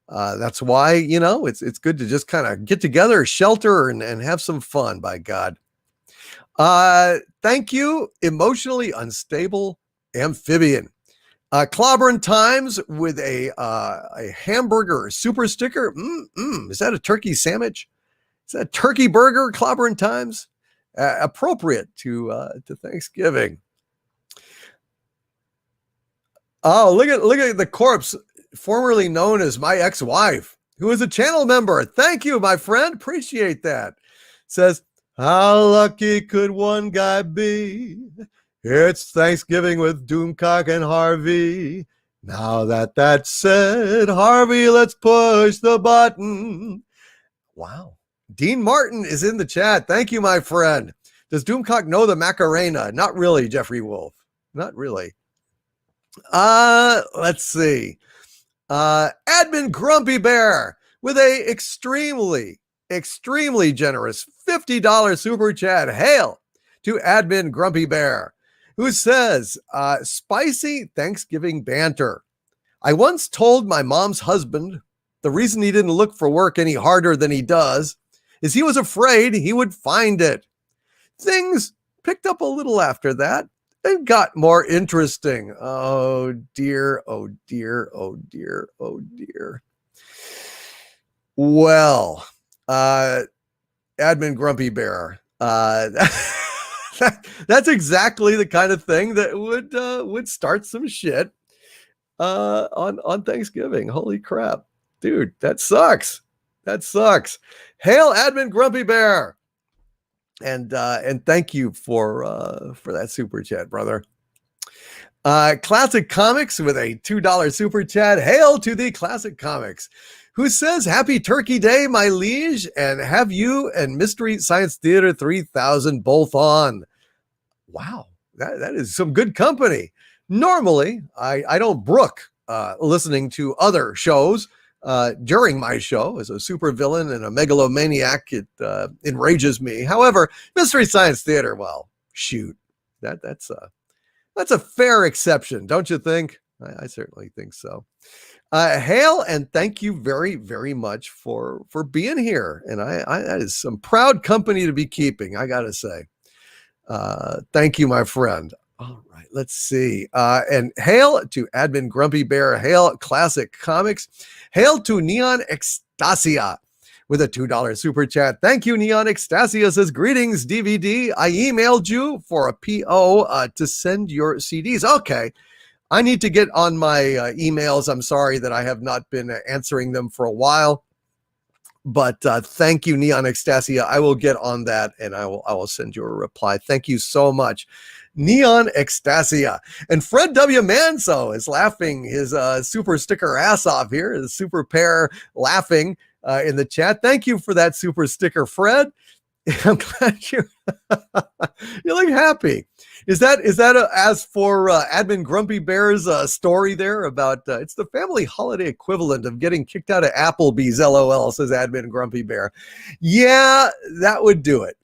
That's why, it's good to just kind of get together, shelter, and have some fun, by God. Thank you, Emotionally Unstable Amphibian. Clobbering Times with a hamburger super sticker. Is that a turkey sandwich? Is that a turkey burger? Clobbering Times, appropriate to Thanksgiving. Oh, look at the corpse, formerly known as my ex-wife, who is a channel member. Thank you, my friend. Appreciate that. Says, how lucky could one guy be? It's Thanksgiving with Doomcock and Harvey. Now that's said, Harvey, let's push the button. Wow. Dean Martin is in the chat. Thank you, my friend. Does Doomcock know the Macarena? Not really, Jeffrey Wolf. Not really. Let's see. Admin Grumpy Bear with a extremely generous $50 super chat. Hail to Admin Grumpy Bear, who says, spicy Thanksgiving banter. I once told my mom's husband the reason he didn't look for work any harder than he does is he was afraid he would find it. Things picked up a little after that and got more interesting. Oh dear, oh dear, oh dear, oh dear. Well, Admin Grumpy Bear, that's exactly the kind of thing that would start some shit on Thanksgiving. Holy crap, dude, that sucks. That sucks. Hail, Admin Grumpy Bear. And thank you for that super chat, brother. Classic Comics with a $2 super chat. Hail to the Classic Comics, who says, happy Turkey Day, my liege, and have you and Mystery Science Theater 3000 both on. Wow, that is some good company. Normally, I don't brook listening to other shows during my show. As a supervillain and a megalomaniac, it enrages me. However, Mystery Science Theater, well, shoot, that's a fair exception, don't you think? I certainly think so. Hail, and thank you very, very much for being here. And I that is some proud company to be keeping, I gotta say. Thank you, my friend. All right, let's see. And hail to Admin Grumpy Bear. Hail, Classic Comics. Hail to Neon Ecstasia with a $2 super chat. Thank you, Neon Ecstasia. Says, greetings, DVD. I emailed you for a PO to send your CDs. Okay. I need to get on my emails. I'm sorry that I have not been answering them for a while. But thank you, Neon Ecstasia. I will get on that and I will send you a reply. Thank you so much, Neon Ecstasia. And Fred W. Manso is laughing his super sticker ass off here. His super pair laughing in the chat. Thank you for that super sticker, Fred. I'm glad you look happy. Is that as for Admin Grumpy Bear's story there about it's the family holiday equivalent of getting kicked out of Applebee's, LOL, says Admin Grumpy Bear. Yeah, that would do it.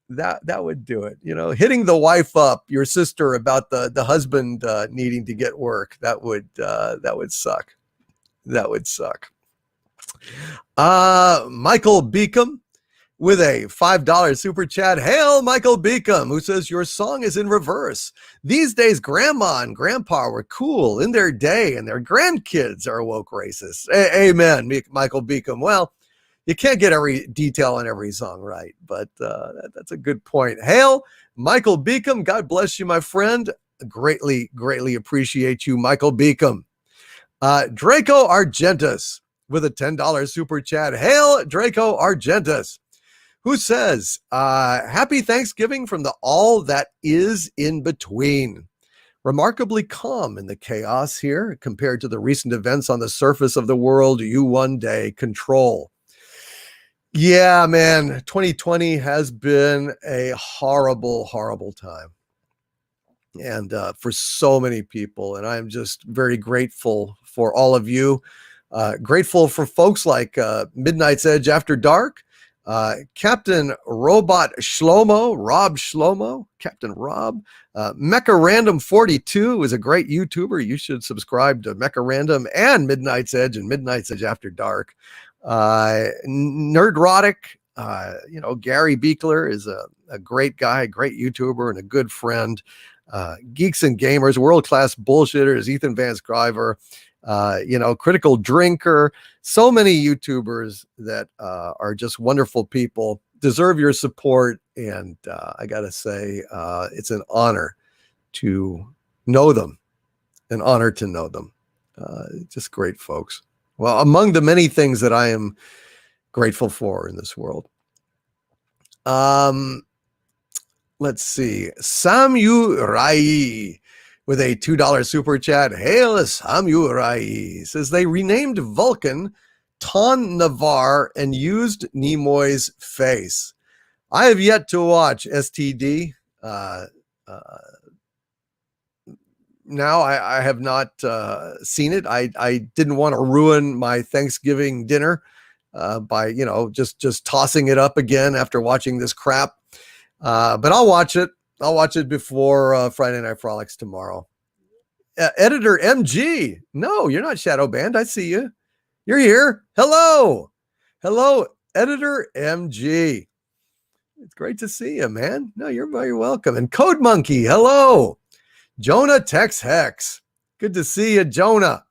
That would do it. You know, hitting the wife up, your sister, about the husband needing to get work. That would suck. That would suck. Michael Beacom with a $5 super chat. Hail, Michael Beacom, who says, your song is in reverse. These days, grandma and grandpa were cool in their day, and their grandkids are woke racists. Amen, Michael Beacom. Well, you can't get every detail on every song right, but that's a good point. Hail, Michael Beacom. God bless you, my friend. Greatly, greatly appreciate you, Michael Beacom. Draco Argentus with a $10 super chat. Hail, Draco Argentus, who says, happy Thanksgiving from the all that is in between. Remarkably calm in the chaos here compared to the recent events on the surface of the world you one day control. Yeah, man, 2020 has been a horrible, horrible time. And for so many people, and I'm just very grateful for all of you. Grateful for folks like Midnight's Edge After Dark, Captain Robot Shlomo, Rob Shlomo, Captain Rob. Mecha Random 42 is a great YouTuber. You should subscribe to Mecha Random and Midnight's Edge and Midnight's Edge After Dark. Nerdrotic, Gary Beekler is a great guy, great YouTuber, and a good friend. Geeks and Gamers, world-class bullshitters, Ethan Van Scriver, Critical Drinker, so many YouTubers that are just wonderful people, deserve your support. And I got to say, it's an honor to know them, just great folks. Well, among the many things that I am grateful for in this world. Let's see. Samurai with a $2 super chat. Hail Samurai says they renamed Vulcan Ton Navar and used Nimoy's face. I have yet to watch STD. Now I have not seen it. I didn't want to ruin my Thanksgiving dinner by just tossing it up again after watching this crap. But I'll watch it. I'll watch it before Friday Night Frolics tomorrow. Editor MG. No, you're not shadow banned. I see you. You're here. Hello, Editor MG. It's great to see you, man. No, you're very welcome. And Code Monkey. Hello. Jonah Tex Hex. Good to see you, Jonah.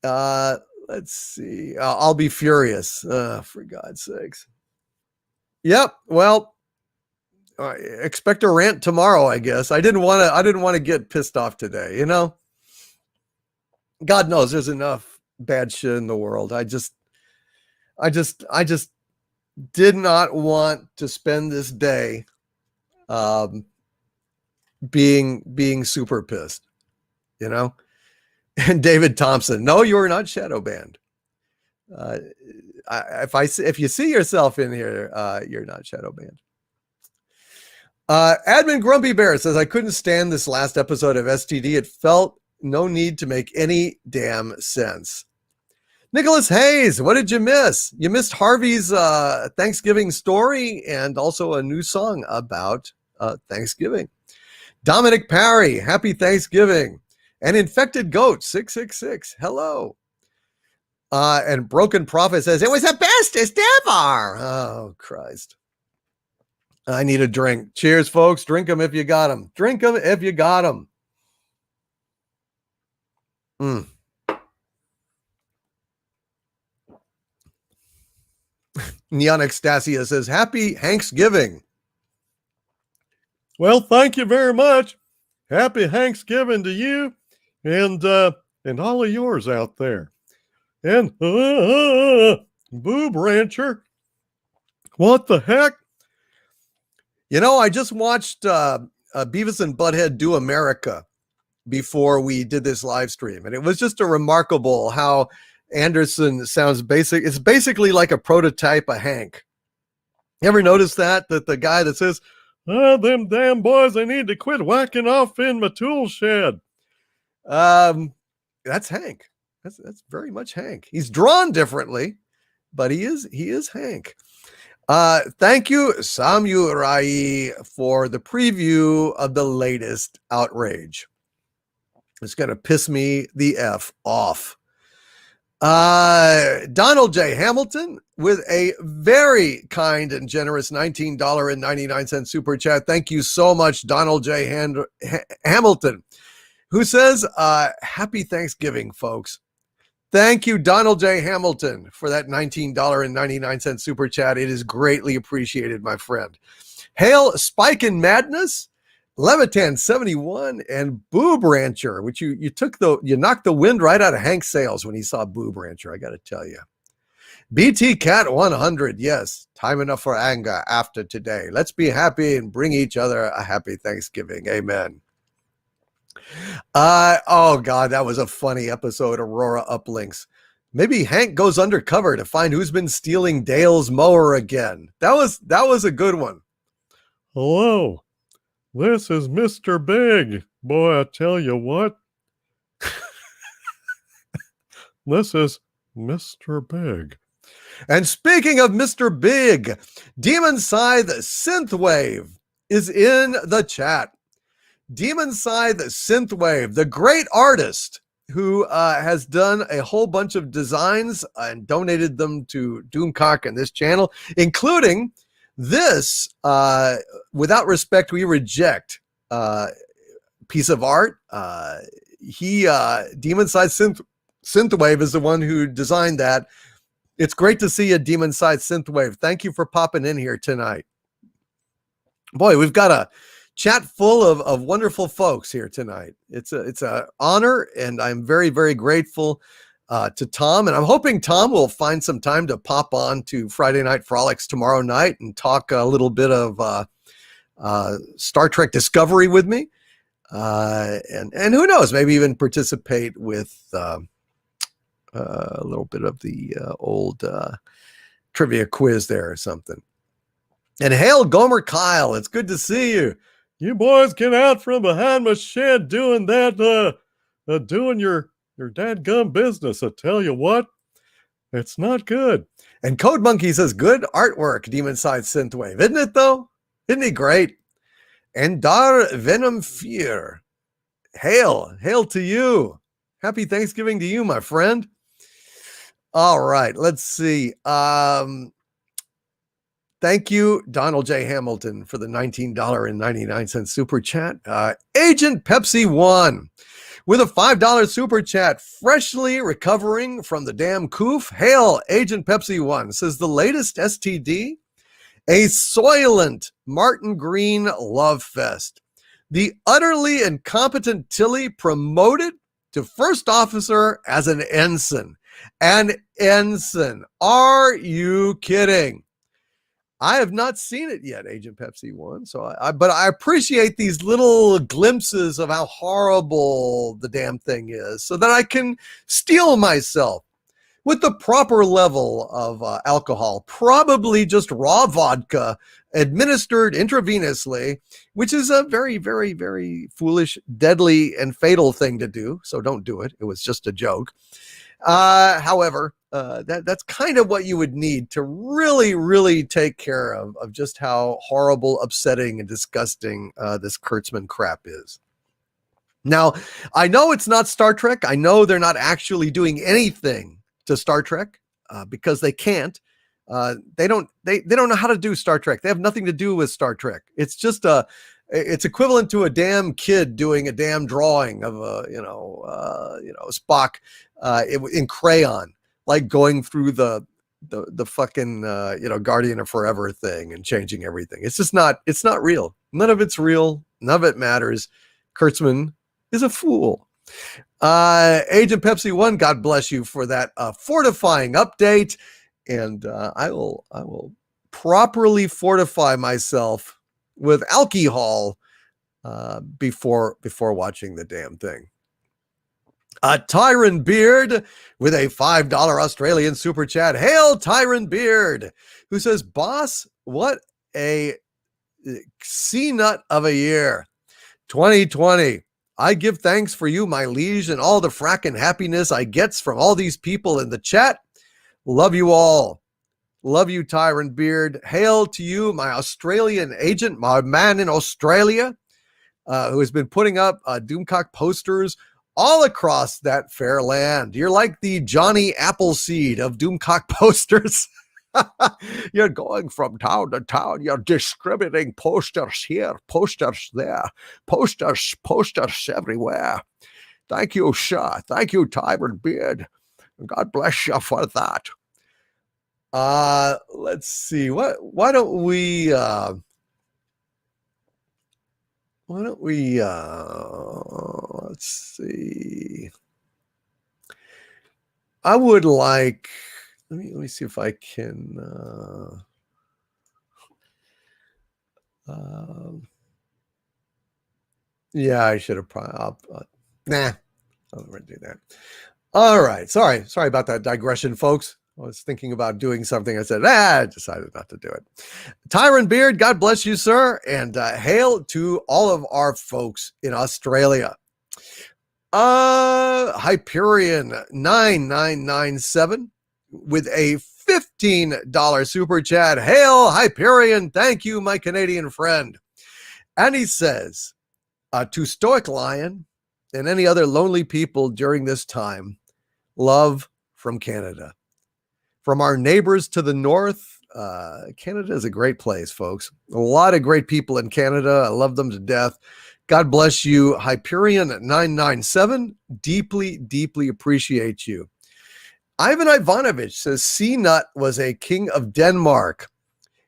Let's see. I'll be furious. For God's sakes. Yep. Well, expect a rant tomorrow, I guess. I didn't want to get pissed off today, God knows there's enough bad shit in the world. I just did not want to spend this day being super pissed, And David Thompson, no, you're not shadow banned. If you see yourself in here, you're not shadow banned. Admin Grumpy Bear says, I couldn't stand this last episode of STD. It felt no need to make any damn sense. Nicholas Hayes, what did you miss? You missed Harvey's Thanksgiving story and also a new song about Thanksgiving. Dominic Parry, happy Thanksgiving. And Infected Goat 666, hello. And Broken Prophet says, it was the bestest ever. Oh, Christ. I need a drink. Cheers, folks. Drink them if you got them. Drink them if you got them. Neon Ecstasia says, happy Thanksgiving. Well, thank you very much. Happy Thanksgiving to you and all of yours out there. And Boob Rancher, what the heck? I just watched Beavis and Butthead Do America before we did this live stream, and it was just a remarkable how Anderson sounds basic. It's basically like a prototype of Hank. You ever notice that the guy that says, "Oh, them damn boys, they need to quit whacking off in my tool shed." That's Hank. That's very much Hank. He's drawn differently, but he is Hank. Thank you, Samurai, for the preview of the latest outrage. It's going to piss me the F off. Donald J. Hamilton with a very kind and generous $19.99 super chat. Thank you so much, Donald J. Hamilton, who says, happy Thanksgiving, folks. Thank you, Donald J. Hamilton, for that $19.99 super chat. It is greatly appreciated, my friend. Hail Spike and Madness, Levitan 71, and Boob Rancher, which you knocked the wind right out of Hank's sails when he saw Boob Rancher, I got to tell you. BT Cat 100, yes, time enough for anger after today. Let's be happy and bring each other a happy Thanksgiving. Amen. Oh God, that was a funny episode. Aurora uplinks. Maybe Hank goes undercover to find who's been stealing Dale's mower again. That was a good one. Hello, this is Mr. Big. Boy, I tell you what. This is Mr. Big. And speaking of Mr. Big, Demon Scythe Synthwave is in the chat. Demon Scythe Synthwave, the great artist who has done a whole bunch of designs and donated them to Doomcock and this channel, including this Without Respect We Reject piece of art. Demon Scythe Synthwave is the one who designed that. It's great to see you, Demon Scythe Synthwave. Thank you for popping in here tonight. Boy, we've got a chat full of wonderful folks here tonight. It's a honor, and I'm very, very grateful to Tom. And I'm hoping Tom will find some time to pop on to Friday Night Frolics tomorrow night and talk a little bit of Star Trek Discovery with me. And who knows, maybe even participate with a little bit of the old trivia quiz there or something. And hail Gomer Kyle, it's good to see you. You boys get out from behind my shed doing that, doing your dadgum business. I tell you what, it's not good. And Code Monkey says, good artwork, Demon Scythe Synthwave. Isn't it though? Isn't he great? And Dar Venom Fear, hail to you. Happy Thanksgiving to you, my friend. All right, let's see. Thank you, Donald J. Hamilton, for the $19.99 super chat. Agent Pepsi 1 with a $5 super chat, freshly recovering from the damn coof. Hail, Agent Pepsi 1 says the latest STD, a soylent Martin Green love fest. The utterly incompetent Tilly promoted to first officer as an ensign. An ensign. Are you kidding? I have not seen it yet, Agent Pepsi 1. But I appreciate these little glimpses of how horrible the damn thing is so that I can steel myself with the proper level of alcohol, probably just raw vodka administered intravenously, which is a very, very, very foolish, deadly, and fatal thing to do. So don't do it. It was just a joke. However, that's kind of what you would need to really, really take care of just how horrible, upsetting, and disgusting this Kurtzman crap is. Now, I know it's not Star Trek. I know they're not actually doing anything to Star Trek because they can't. They don't know how to do Star Trek. They have nothing to do with Star Trek. It's just it's equivalent to a damn kid doing a damn drawing of Spock in crayon, like going through the fucking Guardian of Forever thing and changing everything. It's just not. It's not real. None of it's real. None of it matters. Kurtzman is a fool. Agent Pepsi 1, God bless you for that fortifying update, and I will properly fortify myself with alcohol before watching the damn thing. Tyron Beard with a $5 Australian super chat. Hail Tyron Beard, who says, boss, what a C-nut of a year. 2020. I give thanks for you, my liege, and all the frackin' happiness I gets from all these people in the chat. Love you all. Love you, Tyron Beard. Hail to you, my Australian agent, my man in Australia, who has been putting up Doomcock posters all across that fair land. You're like the Johnny Appleseed of Doomcock posters. You're going from town to town. You're distributing posters here, posters there, posters everywhere. Thank you, sir. Thank you, Tyron Beard. God bless you for that. Let's see. Why don't we let's see. I would like, let me see if I can yeah, I should have probably nah, I'm gonna do that. All right, sorry about that digression, folks. I was thinking about doing something. I said, I decided not to do it. Tyron Beard, God bless you, sir. And hail to all of our folks in Australia. Hyperion 9997 with a $15 super chat. Hail Hyperion. Thank you, my Canadian friend. And he says, to Stoic Lion and any other lonely people during this time, love from Canada. From our neighbors to the north, Canada is a great place, folks. A lot of great people in Canada. I love them to death. God bless you, Hyperion997. Deeply, deeply appreciate you. Ivan Ivanovich says C-Nut was a king of Denmark.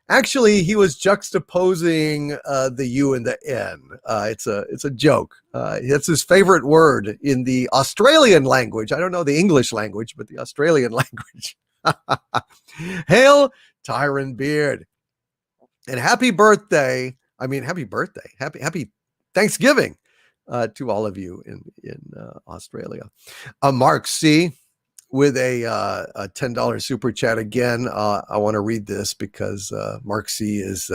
Actually, he was juxtaposing the U and the N. It's a joke. It's his favorite word in the Australian language. I don't know the English language, but the Australian language. Hail Tyron Beard. And happy birthday. Happy Thanksgiving to all of you in Australia. Mark C. with a $10 super chat again. I want to read this because Mark C is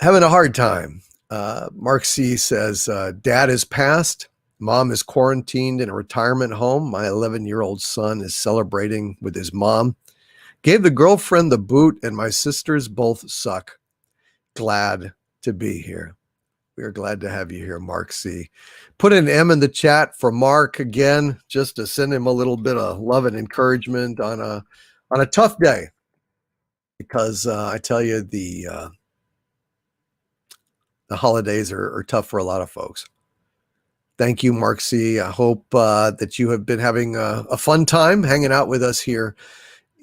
having a hard time. Mark C says, Dad is passed. Mom is quarantined in a retirement home. My 11-year-old son is celebrating with his mom. Gave the girlfriend the boot, and my sisters both suck. Glad to be here. We are glad to have you here, Mark C. Put an M in the chat for Mark again, just to send him a little bit of love and encouragement on a tough day. Because I tell you, the holidays are tough for a lot of folks. Thank you, Mark C. I hope that you have been having a fun time hanging out with us here.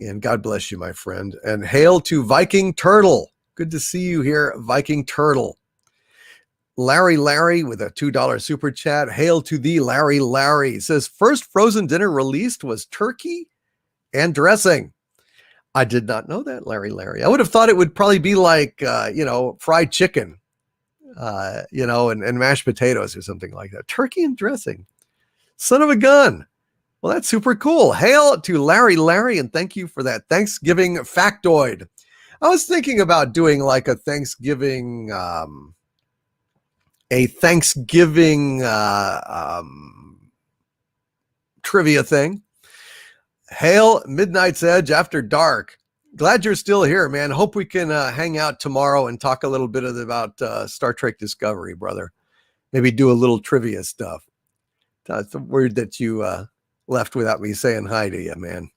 And God bless you, my friend. And hail to Viking Turtle. Good to see you here, Viking Turtle. Larry with a $2 super chat. Hail to thee, Larry. It says, first frozen dinner released was turkey and dressing. I did not know that, Larry. I would have thought it would probably be like, fried chicken, and mashed potatoes or something like that. Turkey and dressing. Son of a gun. Well, that's super cool. Hail to Larry, and thank you for that Thanksgiving factoid. I was thinking about doing like a Thanksgiving trivia thing. Hail Midnight's Edge After Dark. Glad you're still here, man. Hope we can hang out tomorrow and talk a little bit about Star Trek Discovery, brother. Maybe do a little trivia stuff. It's weird that you left without me saying hi to you, man.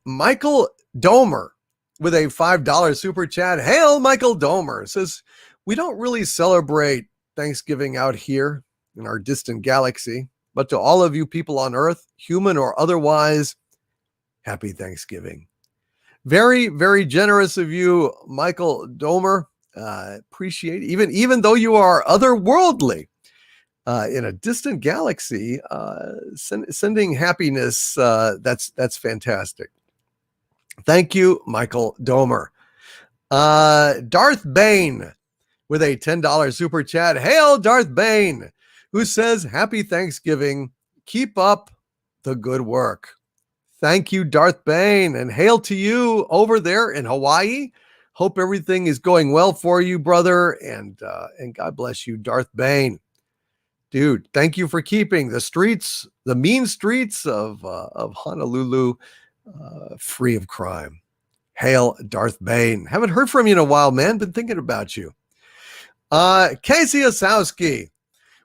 Michael Domer with a $5 super chat. Hail, Michael Domer. Says, we don't really celebrate Thanksgiving out here in our distant galaxy, but to all of you people on Earth, human or otherwise, happy Thanksgiving. Very, very generous of you, Michael Domer. Appreciate it. Even though you are otherworldly in a distant galaxy, sending happiness, that's fantastic. Thank you, Michael Domer. Darth Bane with a $10 super chat. Hail, Darth Bane, who says, happy Thanksgiving. Keep up the good work. Thank you, Darth Bane, and hail to you over there in Hawaii. Hope everything is going well for you, brother, and God bless you, Darth Bane. Dude, thank you for keeping the mean streets of Honolulu free of crime. Hail, Darth Bane. Haven't heard from you in a while, man. Been thinking about you. Casey Osowski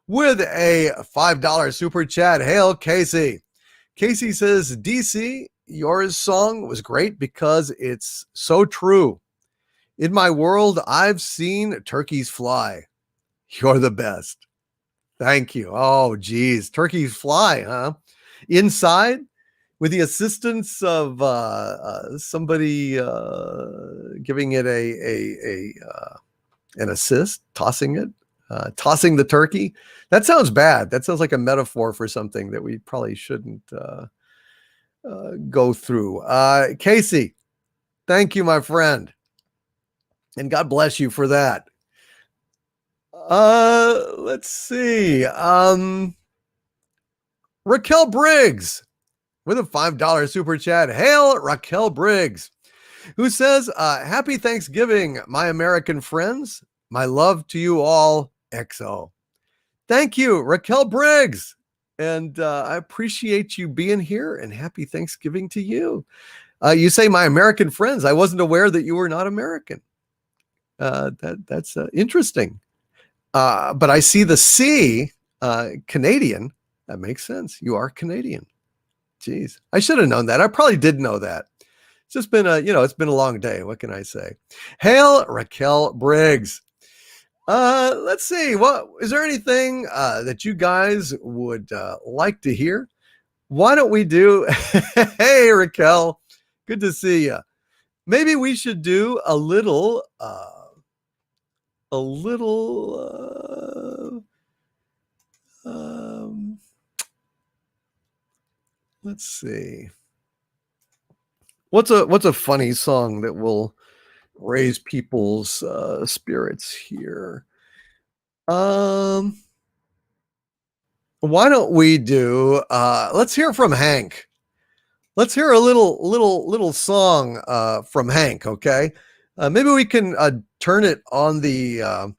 with a $5 super chat. Hail, Casey. Casey says, DC, your song was great because it's so true. In my world, I've seen turkeys fly. You're the best. Thank you. Oh, geez. Turkeys fly, huh? Inside, with the assistance of somebody giving it an assist, tossing the turkey. That sounds bad. That sounds like a metaphor for something that we probably shouldn't go through. Casey, thank you, my friend. And God bless you for that. Let's see. Raquel Briggs with a $5 super chat. Hail, Raquel Briggs, who says, happy Thanksgiving, my American friends. My love to you all, XO. Thank you, Raquel Briggs. And I appreciate you being here, and happy Thanksgiving to you. You say my American friends. I wasn't aware that you were not American. That's interesting. But I see the C, Canadian. That makes sense. You are Canadian. Jeez, I should have known that. I probably did know that. It's just been it's been a long day. What can I say? Hail Raquel Briggs. Let's see. What is there anything that you guys would like to hear? Why don't we do? Hey, Raquel, good to see you. Maybe we should do a little. Let's see. What's a funny song that will raise people's spirits here? Why don't we do? Let's hear from Hank. Let's hear a little song from Hank. Okay, maybe we can turn it on the.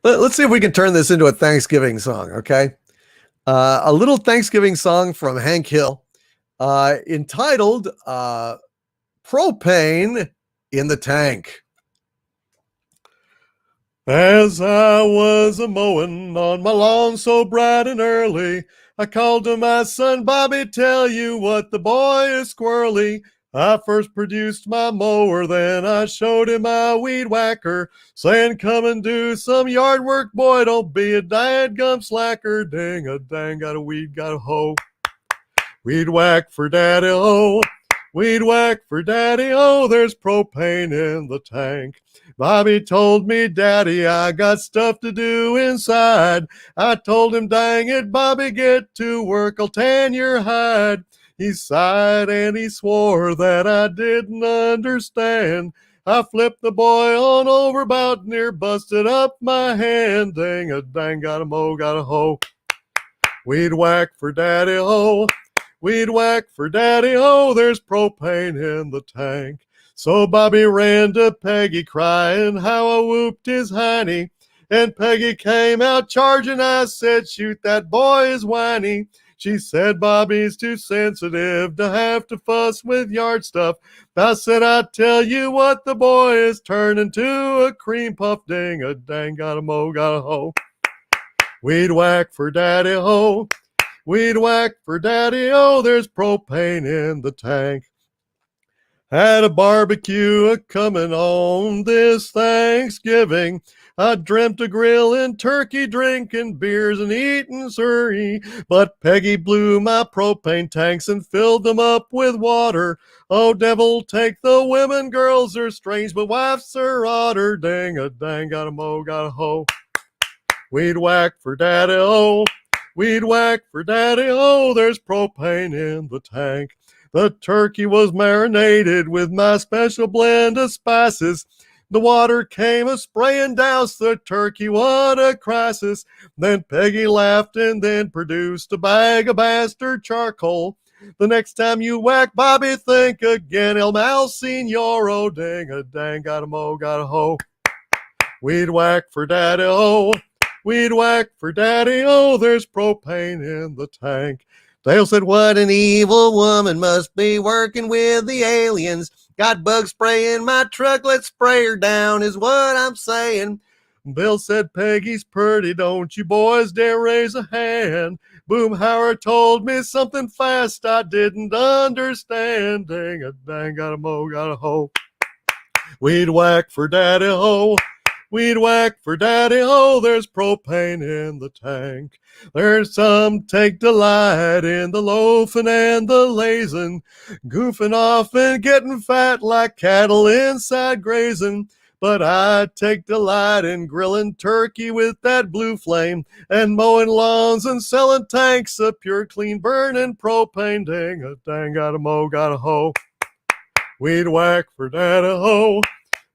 Let's see if we can turn this into a Thanksgiving song. Okay, a little Thanksgiving song from Hank Hill, entitled "Propane in the Tank." As I was a mowing on my lawn so bright and early, I called to my son Bobby, tell you what, the boy is squirrely. I first produced my mower, then I showed him my weed whacker, saying come and do some yard work, boy, don't be a dadgum slacker. Dang a dang, got a weed, got a hoe. Weed whack for daddy, oh. Weed whack for daddy, oh, there's propane in the tank. Bobby told me, Daddy, I got stuff to do inside. I told him, dang it, Bobby, get to work, I'll tan your hide. He sighed and he swore that I didn't understand. I flipped the boy on over, about near busted up my hand. Dang a dang, got a mow, got a hoe. Weed whack for daddy, oh. Weed whack for daddy, oh, there's propane in the tank. So Bobby ran to Peggy, crying how I whooped his hiney. And Peggy came out charging. I said, shoot, that boy is whiny. She said, Bobby's too sensitive to have to fuss with yard stuff. I said, I tell you what, the boy is turning to a cream puff. Ding a dang, got a mow, got a hoe. Weed whack for daddy, ho. Weed whack for daddy, oh, there's propane in the tank. Had a barbecue a-coming on this Thanksgiving. I dreamt of grilling turkey, drinking beers, and eating surrey. But Peggy blew my propane tanks and filled them up with water. Oh, devil take the women, girls are strange, but wives are odder. Dang a dang, got a mow, got a hoe. Weed whack for daddy, oh. Weed whack for daddy, oh, there's propane in the tank. The turkey was marinated with my special blend of spices. The water came a-spraying, doused the turkey, what a crisis. Then Peggy laughed and then produced a bag of bastard charcoal. The next time you whack, Bobby, think again, El Mal Signoro. Dang a dang, got a mow, got a hoe. Weed whack for daddy, oh. Weed whack for daddy, oh, there's propane in the tank. Dale said, what an evil woman must be working with the aliens. Got bug spray in my truck, let's spray her down is what I'm saying. Bill said, Peggy's pretty, don't you boys dare raise a hand. Boomhauer told me something fast I didn't understand. Dang a dang, got a mow, got a hoe. Weed whack for daddy, ho. Weed whack for daddy, oh, there's propane in the tank. There's some take delight in the loafing and the lazing, goofing off and getting fat like cattle inside grazing. But I take delight in grilling turkey with that blue flame and mowing lawns and selling tanks of pure clean burning propane. Dang a dang, got a mow, got a hoe. Weed whack for daddy, ho.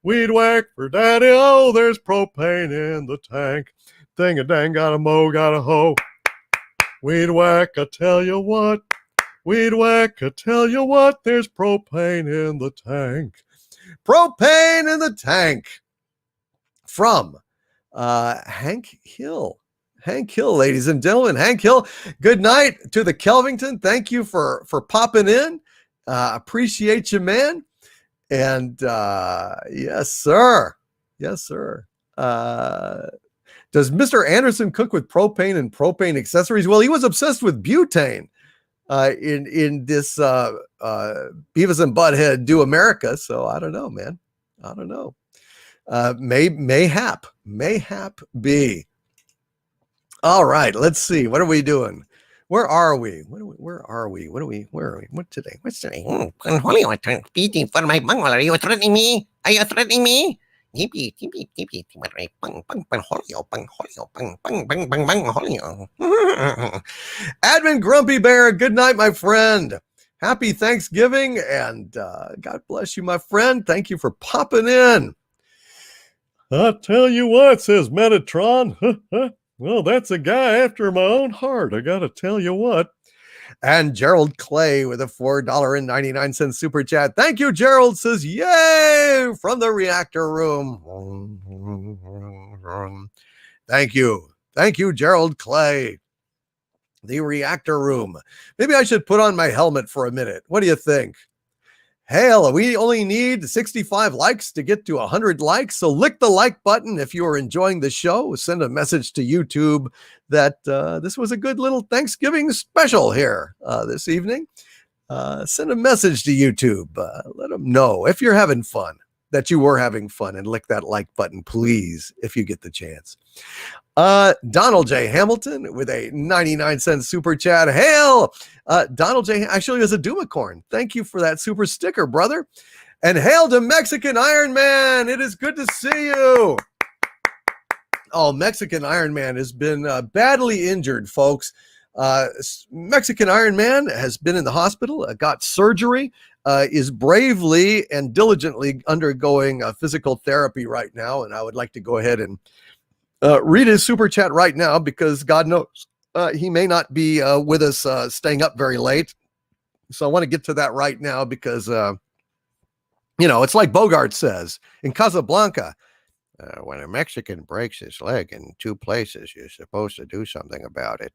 Weed whack for daddy, oh, there's propane in the tank. Dang a dang, got a mow, got a hoe. Weed whack, I tell you what. Weed whack, I tell you what, there's propane in the tank. Propane in the tank. from Hank Hill. Hank Hill, ladies and gentlemen. Hank Hill, good night to the Kelvington. Thank you for popping in. Appreciate you, man. And yes, sir. Yes, sir. Does Mr. Anderson cook with propane and propane accessories? Well, he was obsessed with butane in this Beavis and Butthead Do America. So I don't know, man. I don't know. Mayhap be. All right, let's see. What are we doing? Where are we? Where are we? What today? What's today? Hollywood, beating for my bungle. Are you threatening me? Are you threatening me? Admin Grumpy Bear, good night, my friend. Happy Thanksgiving, and God bless you, my friend. Thank you for popping in. I tell you what, says Metatron. Well, that's a guy after my own heart. I got to tell you what. And Gerald Clay with a $4.99 super chat. Thank you, Gerald. Says, yay, from the reactor room. Thank you. Thank you, Gerald Clay. The reactor room. Maybe I should put on my helmet for a minute. What do you think? Hell, we only need 65 likes to get to 100 likes. So lick the like button if you are enjoying the show. Send a message to YouTube that this was a good little Thanksgiving special here this evening. Send a message to YouTube. Let them know if you're having fun, that you were having fun, and lick that like button, please, if you get the chance. Donald J. Hamilton with a 99-cent super chat. Hail! Donald J. actually is a Doomacorn. Thank you for that super sticker, brother. And hail to Mexican Iron Man. It is good to see you. Oh, Mexican Iron Man has been badly injured, folks. Mexican Iron Man has been in the hospital, got surgery, is bravely and diligently undergoing physical therapy right now. And I would like to go ahead and read his super chat right now, because God knows he may not be with us staying up very late. So I want to get to that right now because, it's like Bogart says in Casablanca, when a Mexican breaks his leg in two places, you're supposed to do something about it.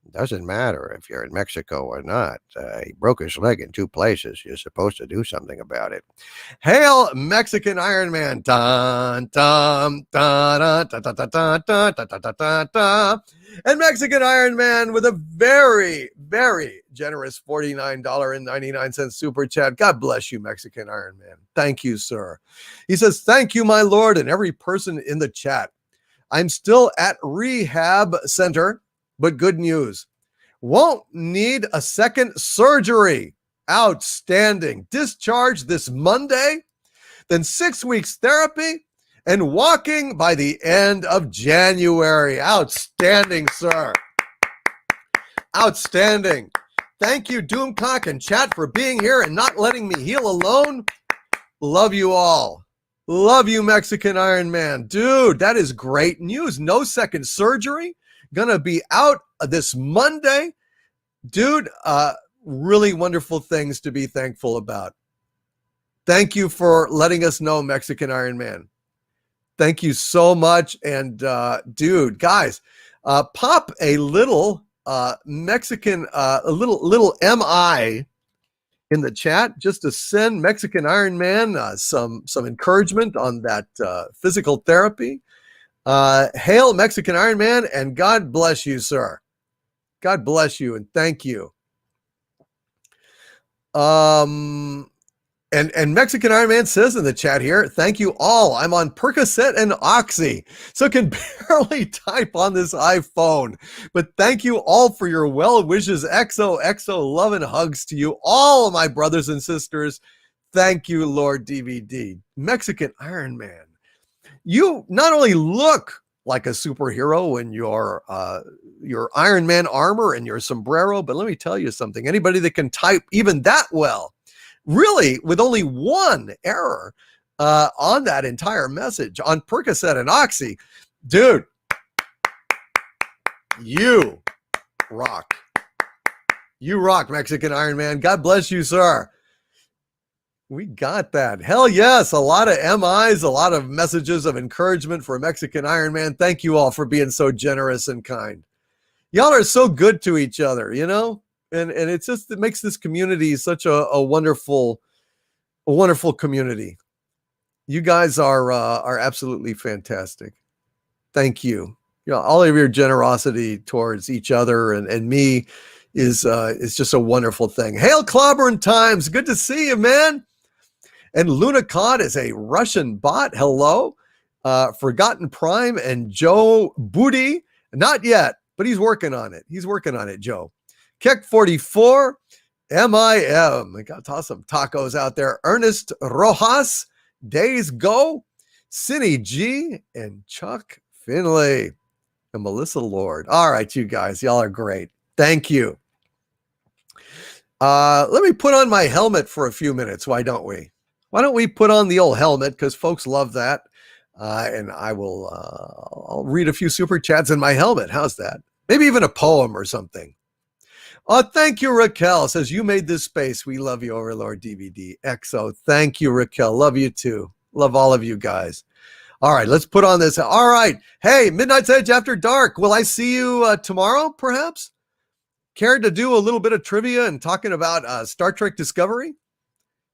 It doesn't matter if you're in Mexico or not. He broke his leg in two places. You're supposed to do something about it. Hail Mexican Iron Man. Dun, dun, dun, dun, dun, dun, dun, dun, dun, dun, dun, dun. And Mexican Iron Man with a very, very generous $49.99 super chat. God bless you, Mexican Iron Man. Thank you, sir. He says, thank you, my Lord, and every person in the chat. I'm still at rehab center. But good news, won't need a second surgery. Outstanding. Discharge this Monday, then 6 weeks therapy and walking by the end of January. Outstanding, sir. Outstanding. Thank you, Doomcock and chat, for being here and not letting me heal alone. Love you all. Love you, Mexican Iron Man. Dude, that is great news. No second surgery. Gonna be out this Monday. Dude, really wonderful things to be thankful about. Thank you for letting us know, Mexican Iron Man. Thank you so much. And dude, guys, pop a little Mexican, a little MI in the chat just to send Mexican Iron Man some encouragement on that physical therapy. Hail Mexican Iron Man, and God bless you, sir. God bless you, and thank you. And Mexican Iron Man says in the chat here, thank you all. I'm on Percocet and Oxy, so can barely type on this iPhone. But thank you all for your well wishes. XOXO love and hugs to you all, my brothers and sisters. Thank you, Lord DVD. Mexican Iron Man. You not only look like a superhero in your Iron Man armor and your sombrero, but let me tell you something. Anybody that can type even that well, really with only one error on that entire message on Percocet and Oxy, dude, you rock. You rock, Mexican Iron Man. God bless you, sir. We got that. Hell yes. A lot of MIs, a lot of messages of encouragement for Mexican Iron Man. Thank you all for being so generous and kind. Y'all are so good to each other, you know? And it's just, it makes this community such a wonderful community. You guys are absolutely fantastic. Thank you. You know, all of your generosity towards each other and me is just a wonderful thing. Hail Clobbering Times. Good to see you, man. And Lunacod is a Russian bot. Hello. Forgotten Prime and Joe Booty. Not yet, but he's working on it. He's working on it, Joe. Keck 44. MIM. I got to toss some tacos out there. Ernest Rojas. Days Go. Cindy G. And Chuck Finley. And Melissa Lord. All right, you guys. Y'all are great. Thank you. Let me put on my helmet for a few minutes. Why don't we? Why don't we put on the old helmet? Because folks love that. And I'll read a few super chats in my helmet. How's that? Maybe even a poem or something. Thank you, Raquel. Says, you made this space. We love you, Overlord DVD. EXO. Thank you, Raquel. Love you too. Love all of you guys. All right, let's put on this. All right. Hey, Midnight's Edge After Dark. Will I see you tomorrow, perhaps? Care to do a little bit of trivia and talking about Star Trek Discovery?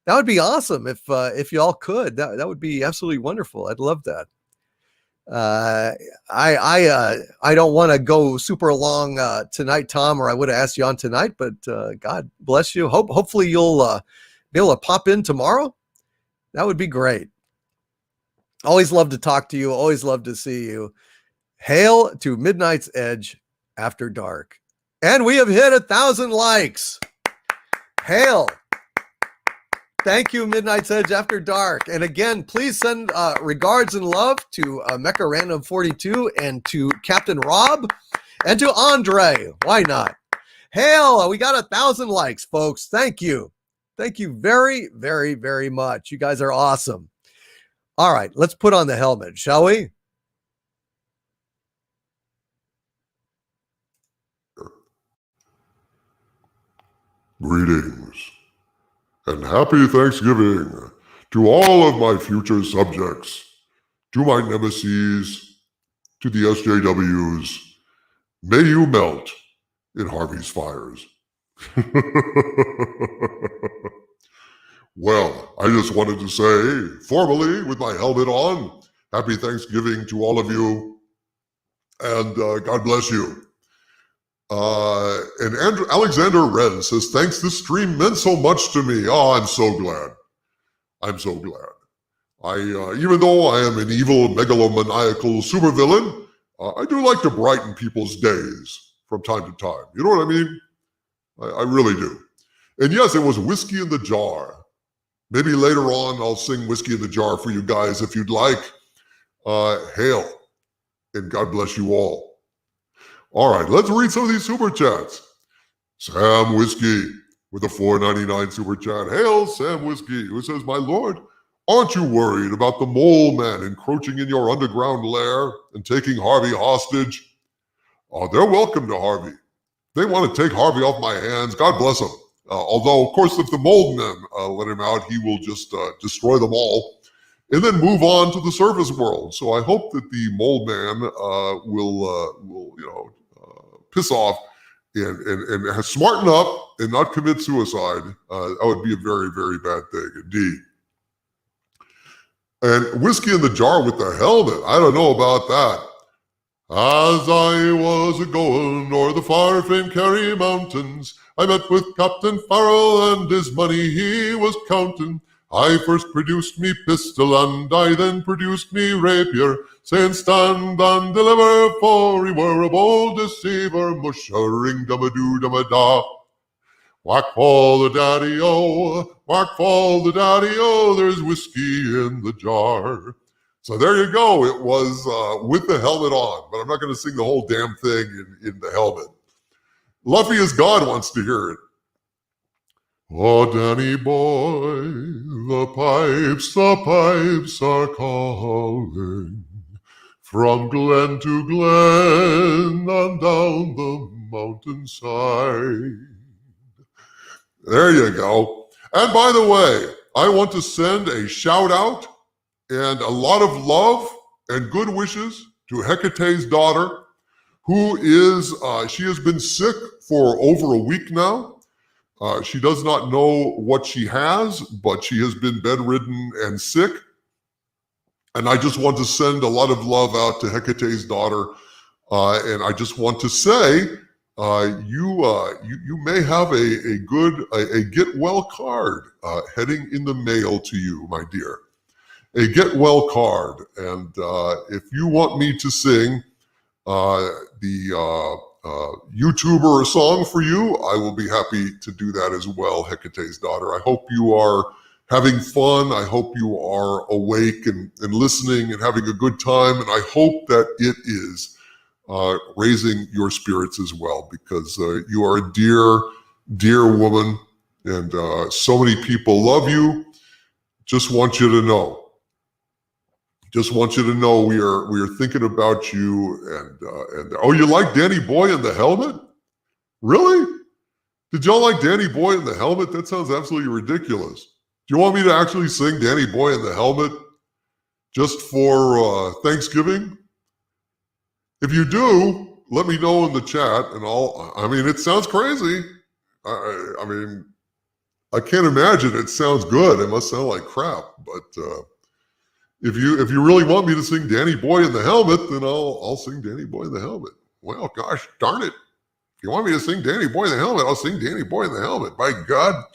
That would be awesome if y'all could. That would be absolutely wonderful. I'd love that. I don't want to go super long tonight, Tom, or I would have asked you on tonight. But God bless you. Hopefully you'll be able to pop in tomorrow. That would be great. Always love to talk to you. Always love to see you. Hail to Midnight's Edge After Dark. And we have hit 1,000 likes. Hail. Thank you, Midnight's Edge After Dark. And again, please send regards and love to Mecha Random 42 and to Captain Rob and to Andre. Why not? Hail. We got 1,000 likes, folks. Thank you. Thank you very, very, very much. You guys are awesome. All right, let's put on the helmet, shall we? Greetings and happy Thanksgiving to all of my future subjects, to my nemesis, to the SJWs. May you melt in Harvey's fires. Well, I just wanted to say, formally, with my helmet on, happy Thanksgiving to all of you, and God bless you. And Alexander Wren says, thanks, this stream meant so much to me. Oh, I'm so glad. I'm so glad. Even though I am an evil, megalomaniacal supervillain, I do like to brighten people's days from time to time. You know what I mean? I really do. And yes, it was Whiskey in the Jar. Maybe later on I'll sing Whiskey in the Jar for you guys if you'd like. Hail, and God bless you all. All right, let's read some of these super chats. Sam Whiskey with a $4.99 super chat. Hail, Sam Whiskey, who says, my lord, aren't you worried about the mole man encroaching in your underground lair and taking Harvey hostage? They're welcome to Harvey. They want to take Harvey off my hands. God bless them. Although, of course, if the mold men let him out, he will just destroy them all and then move on to the surface world. So I hope that the mold man will piss off and smarten up and not commit suicide. That would be a very, very bad thing indeed. And Whiskey in the Jar with the helmet. I don't know about that. As I was a-going o'er the far-famed Kerry Mountains, I met with Captain Farrell and his money he was counting. I first produced me pistol and I then produced me rapier, saying stand and deliver, for we were a bold deceiver, mushering dum-a-doo-dum-a-da. Whack fall the daddy-o, whack fall the daddy-o, there's whiskey in the jar. So there you go. It was with the helmet on, but I'm not going to sing the whole damn thing in the helmet. Luffy as God wants to hear it. Oh, Danny boy, the pipes are calling from glen to glen and down the mountainside. There you go. And by the way, I want to send a shout out and a lot of love and good wishes to Hecate's daughter, who is, she has been sick for over a week now. She does not know what she has, but she has been bedridden and sick. And I just want to send a lot of love out to Hecate's daughter. And I just want to say, you may have a get well card heading in the mail to you, my dear. A get well card. And if you want me to sing the YouTuber song for you, I will be happy to do that as well, Hecate's daughter. I hope you are having fun. I hope you are awake and listening and having a good time. And I hope that it is raising your spirits as well, because you are a dear, dear woman, and so many people love you. Just want you to know. Just want you to know we are thinking about you. And oh, you like Danny Boy in the Helmet? Really? Did y'all like Danny Boy in the Helmet? That sounds absolutely ridiculous. Do you want me to actually sing Danny Boy in the Helmet just for Thanksgiving? If you do, let me know in the chat, and it sounds crazy. I mean, I can't imagine it sounds good. It must sound like crap, but if you really want me to sing Danny Boy in the Helmet, then I'll sing Danny Boy in the Helmet. Well, gosh darn it. If you want me to sing Danny Boy in the Helmet, I'll sing Danny Boy in the Helmet. By God.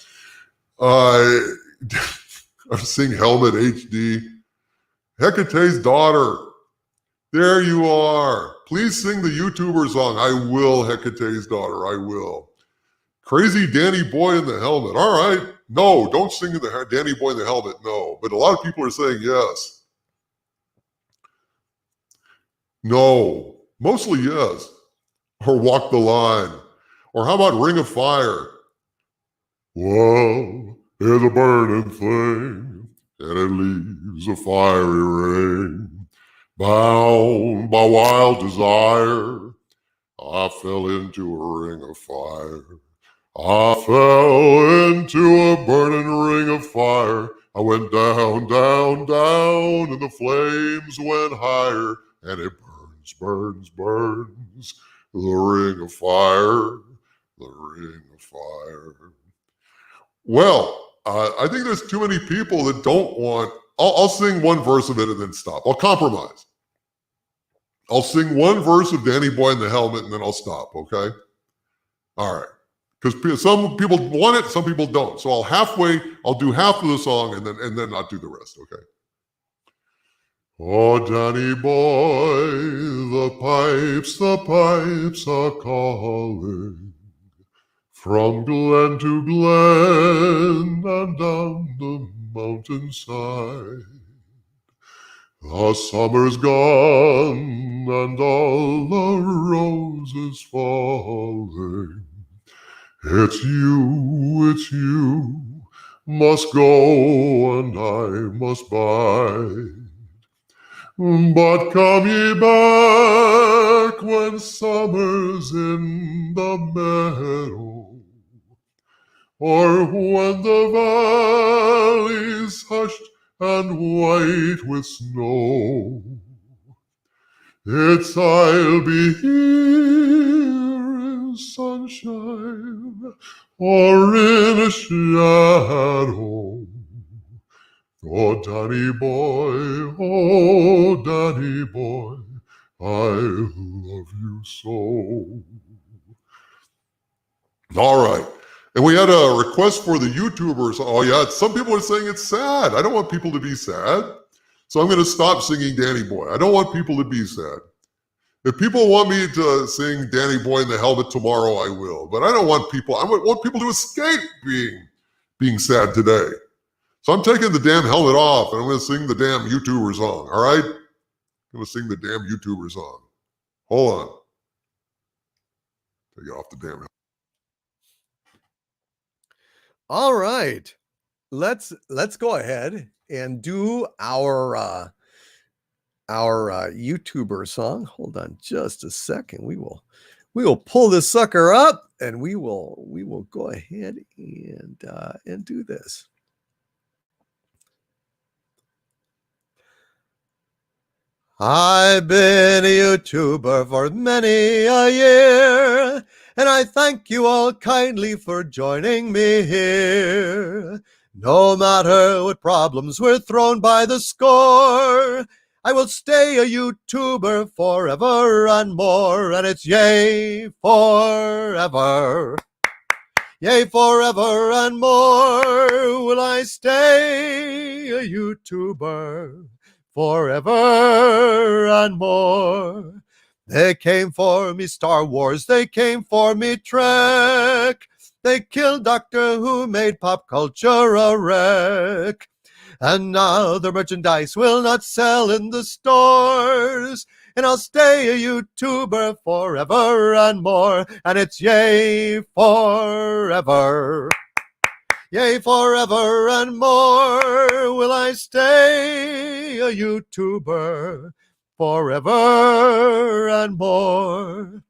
I'll sing Helmet HD. Hecate's daughter. There you are. Please sing the YouTuber song. I will, Hecate's daughter. I will. Crazy Danny Boy in the Helmet. All right. No, don't sing the Danny Boy in the Helmet. No. But a lot of people are saying yes. No. Mostly yes. Or Walk the Line. Or how about Ring of Fire? Well, it's a burning thing, and it leaves a fiery ring. Bound by wild desire, I fell into a ring of fire. I fell into a burning ring of fire. I went down, down, down, and the flames went higher. And it burns, burns, burns, the ring of fire, the ring of fire. Well, I think there's too many people that don't want... I'll sing one verse of it and then stop. I'll compromise. I'll sing one verse of Danny Boy in the Helmet and then I'll stop, okay? All right. Because some people want it, some people don't. So I'll do half of the song and then I'll do the rest, okay? Oh, Danny Boy, the pipes are calling from glen to glen and down the mountainside. The summer's gone and all the roses falling. It's you, must go and I must bide. But come ye back when summer's in the meadow, or when the valley's hushed and white with snow. I'll be here in sunshine or in a shadow. Oh, Danny Boy, I love you so. All right. And we had a request for the YouTubers. Oh, yeah, some people are saying it's sad. I don't want people to be sad. So I'm going to stop singing Danny Boy. I don't want people to be sad. If people want me to sing Danny Boy in the Helmet tomorrow, I will. But I don't want people... I want people to escape being sad today. So I'm taking the damn helmet off, and I'm going to sing the damn YouTuber song, all right? I'm going to sing the damn YouTuber song. Hold on. Take it off the damn helmet. All right. Let's go ahead and do our YouTuber song. Hold on just a second. We will pull this sucker up, and we will go ahead and do this. I've been a YouTuber for many a year, and I thank you all kindly for joining me here. No matter what problems were thrown by the score, I will stay a YouTuber forever and more, and it's yay forever. Yea, forever and more will I stay a YouTuber, forever and more. They came for me Star Wars, they came for me Trek. They killed Doctor Who, made pop culture a wreck. And now their merchandise will not sell in the stores. And I'll stay a YouTuber forever and more. And it's yay forever. Yea, forever and more will I stay a YouTuber forever and more.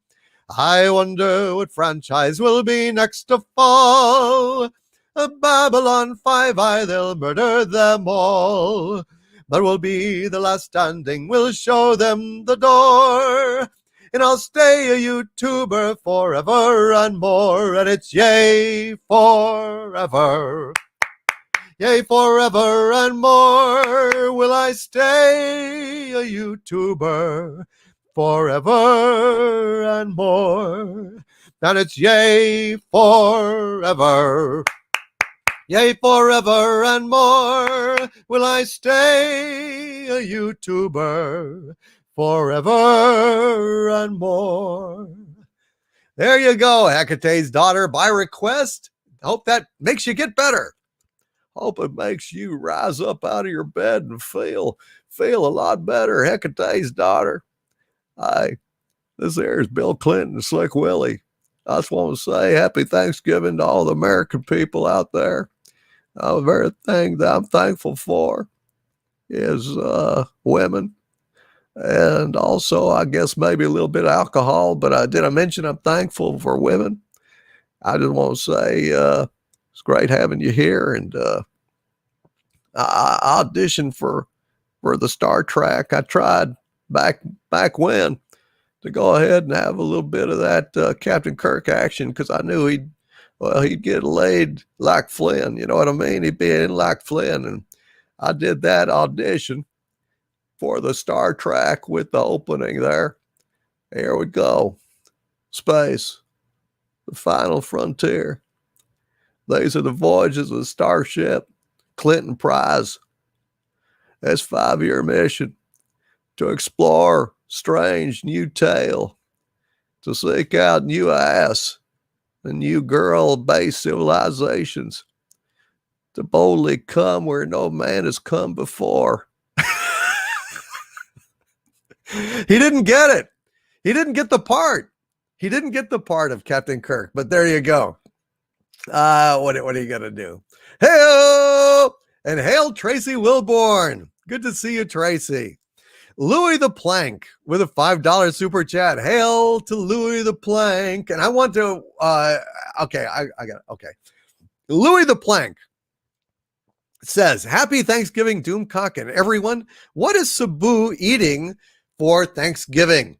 I wonder what franchise will be next to fall. A Babylon 5, they'll murder them all. But we'll be the last standing, we'll show them the door. And I'll stay a YouTuber forever and more. And it's yay forever. Yea, forever and more will I stay a YouTuber forever and more. And it's yea forever. Yea, forever and more will I stay a YouTuber forever and more. There you go, Hecate's daughter, by request. Hope that makes you get better. Hope it makes you rise up out of your bed and feel a lot better. Hecate's daughter. This here is Bill Clinton, Slick Willie. I just want to say happy Thanksgiving to all the American people out there. The very thing that I'm thankful for is women. And also, I guess maybe a little bit of alcohol. But did I mention I'm thankful for women? I just want to say it's great having you here. And I auditioned for the Star Trek. I tried back when to go ahead and have a little bit of that Captain Kirk action, because I knew he'd get laid like Flynn. You know what I mean? He'd be in like Flynn. And I did that audition for the Star Trek with the opening there. Here we go. Space, the final frontier. These are the voyages of the Starship Clinton Prize. That's 5-year mission to explore strange new tale, to seek out new ass and new girl-based civilizations, to boldly come where no man has come before. He didn't get it. He didn't get the part. He didn't get the part of Captain Kirk, but there you go. What are you going to do? Hail! And hail Tracy Wilborn. Good to see you, Tracy. Louis the Plank with a $5 super chat. Hail to Louis the Plank. And I want to, okay. Louis the Plank says, happy Thanksgiving, Doomcock and everyone. What is Sabu eating for Thanksgiving?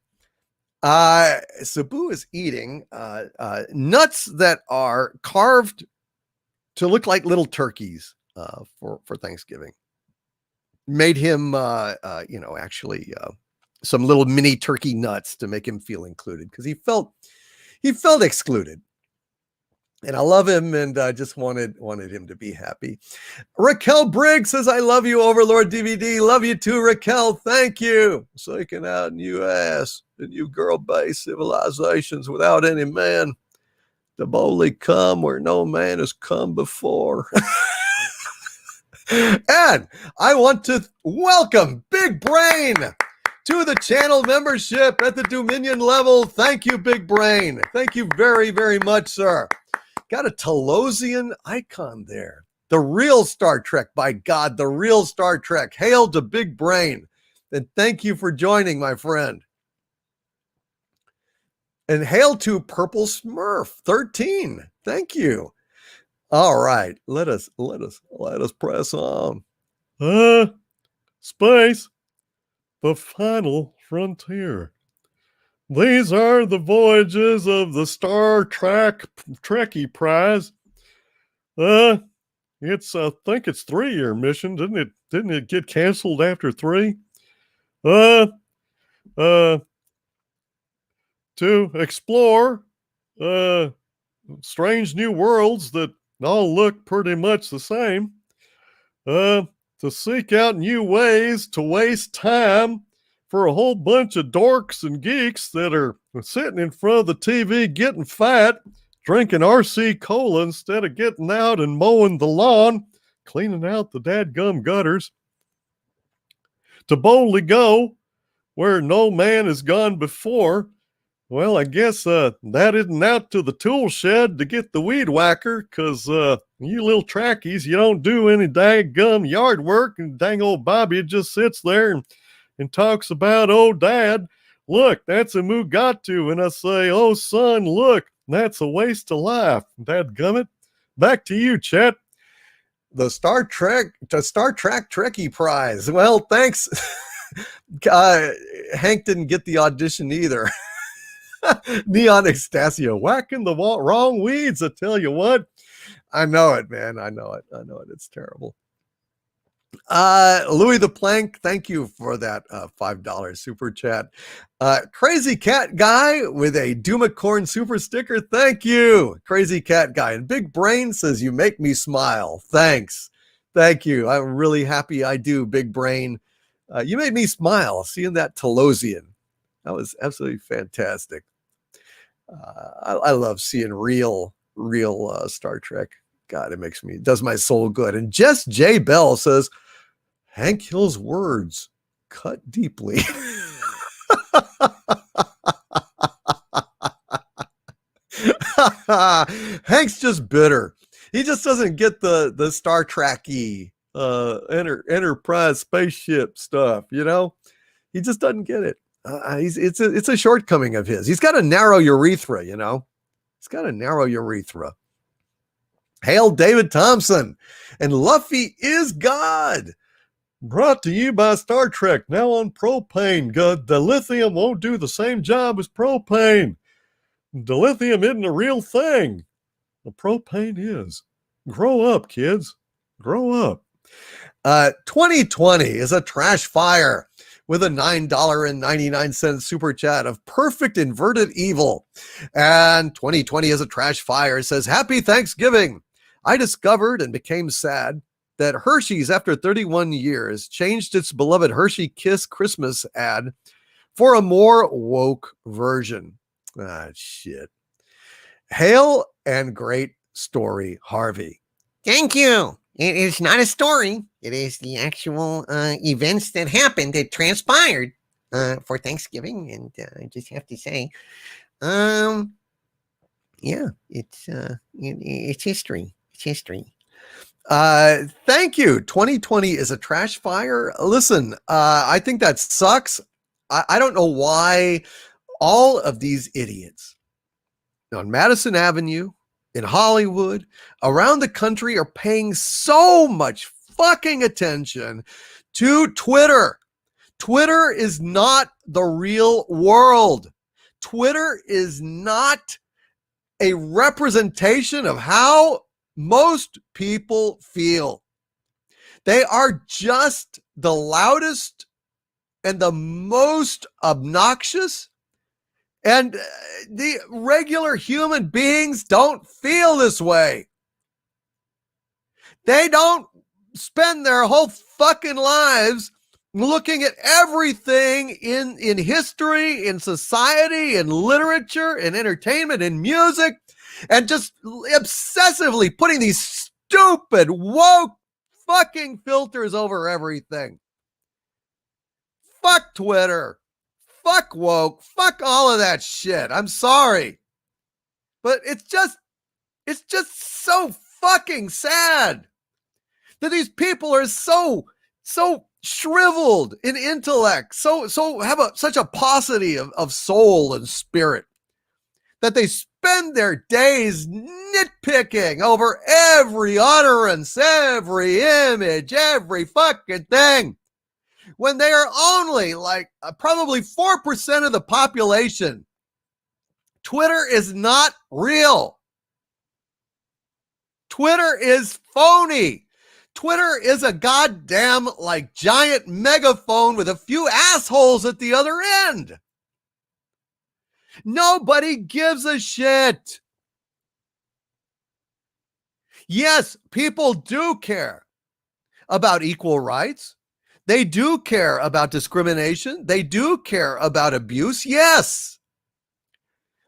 Sabu is eating nuts that are carved to look like little turkeys for Thanksgiving. Made him, actually some little mini turkey nuts to make him feel included, because he felt excluded. And I love him, and I just wanted him to be happy. Raquel Briggs says, I love you, Overlord DVD. Love you too, Raquel. Thank you. Seeking out new ass and new girl-based civilizations without any man to boldly come where no man has come before. And I want to welcome Big Brain to the channel membership at the Dominion level. Thank you, Big Brain. Thank you very, very much, sir. Got a Telosian icon there. The real Star Trek, by God, the real Star Trek. Hail to Big Brain. And thank you for joining, my friend. And hail to Purple Smurf 13. Thank you. All right, let us press on. Space. the final frontier. These are the voyages of the Star Trek Trekkie Prize. I think it's 3-year mission, Didn't it get canceled after 3? To explore strange new worlds that all look pretty much the same. To seek out new ways to waste time for a whole bunch of dorks and geeks that are sitting in front of the TV getting fat, drinking RC Cola instead of getting out and mowing the lawn, cleaning out the dadgum gutters. To boldly go where no man has gone before. Well, I guess that isn't out to the tool shed to get the weed whacker, because you little trackies, you don't do any dadgum yard work, and dang old Bobby just sits there and talks about, oh, Dad, look, that's a Mugatu. And I say, oh, son, look, that's a waste of life. Dadgummit. Back to you, Chet. The Star Trek Trekkie Prize. Well, thanks. Hank didn't get the audition either. Neon Extasio, whacking the wrong weeds. I tell you what. I know it, man. I know it. It's terrible. Louis the Plank, thank you for that $5 super chat. Crazy Cat Guy with a Doomacorn super sticker, thank you. Crazy Cat Guy. And Big Brain says, you make me smile. Thanks. Thank you. I'm really happy I do, Big Brain. You made me smile seeing that Telosian. That was absolutely fantastic. I love seeing real Star Trek. God, it does my soul good. And Jess J. Bell says, Hank Hill's words cut deeply. Hank's just bitter. He just doesn't get the Star Trek-y Enterprise spaceship stuff, you know? He just doesn't get it. It's a shortcoming of his. He's got a narrow urethra, you know? He's got a narrow urethra. Hail David Thompson. And Luffy is God. Brought to you by Star Trek, now on propane. The lithium won't do the same job as propane. The lithium isn't a real thing. The propane is. Grow up, kids. Grow up. 2020 is a trash fire with a $9.99 super chat of perfect inverted evil. And 2020 is a trash fire. It says, Happy Thanksgiving. I discovered and became sad that Hershey's, after 31 years, changed its beloved Hershey Kiss Christmas ad for a more woke version. Shit. Hail and great story, Harvey. Thank you. It is not a story. It is the actual events that happened, that transpired for Thanksgiving. And I just have to say, yeah, it's history. It's history. Thank you. 2020 is a trash fire. Listen, I think that sucks. I don't know why all of these idiots on Madison Avenue, in Hollywood, around the country are paying so much fucking attention to Twitter. Twitter is not the real world. Twitter is not a representation of how most people feel. They are just the loudest and the most obnoxious. And the regular human beings don't feel this way. They don't spend their whole fucking lives looking at everything in history, in society, in literature, in entertainment, in music, and just obsessively putting these stupid, woke fucking filters over everything. Fuck Twitter. Fuck woke. Fuck all of that shit. I'm sorry. But it's just so fucking sad that these people are so shriveled in intellect, so have such a paucity of soul and spirit, that they spend their days nitpicking over every utterance, every image, every fucking thing. when they are only like probably 4% of the population. Twitter is not real. Twitter is phony. Twitter is a goddamn like giant megaphone with a few assholes at the other end. Nobody gives a shit. Yes, people do care about equal rights. They do care about discrimination. They do care about abuse. Yes.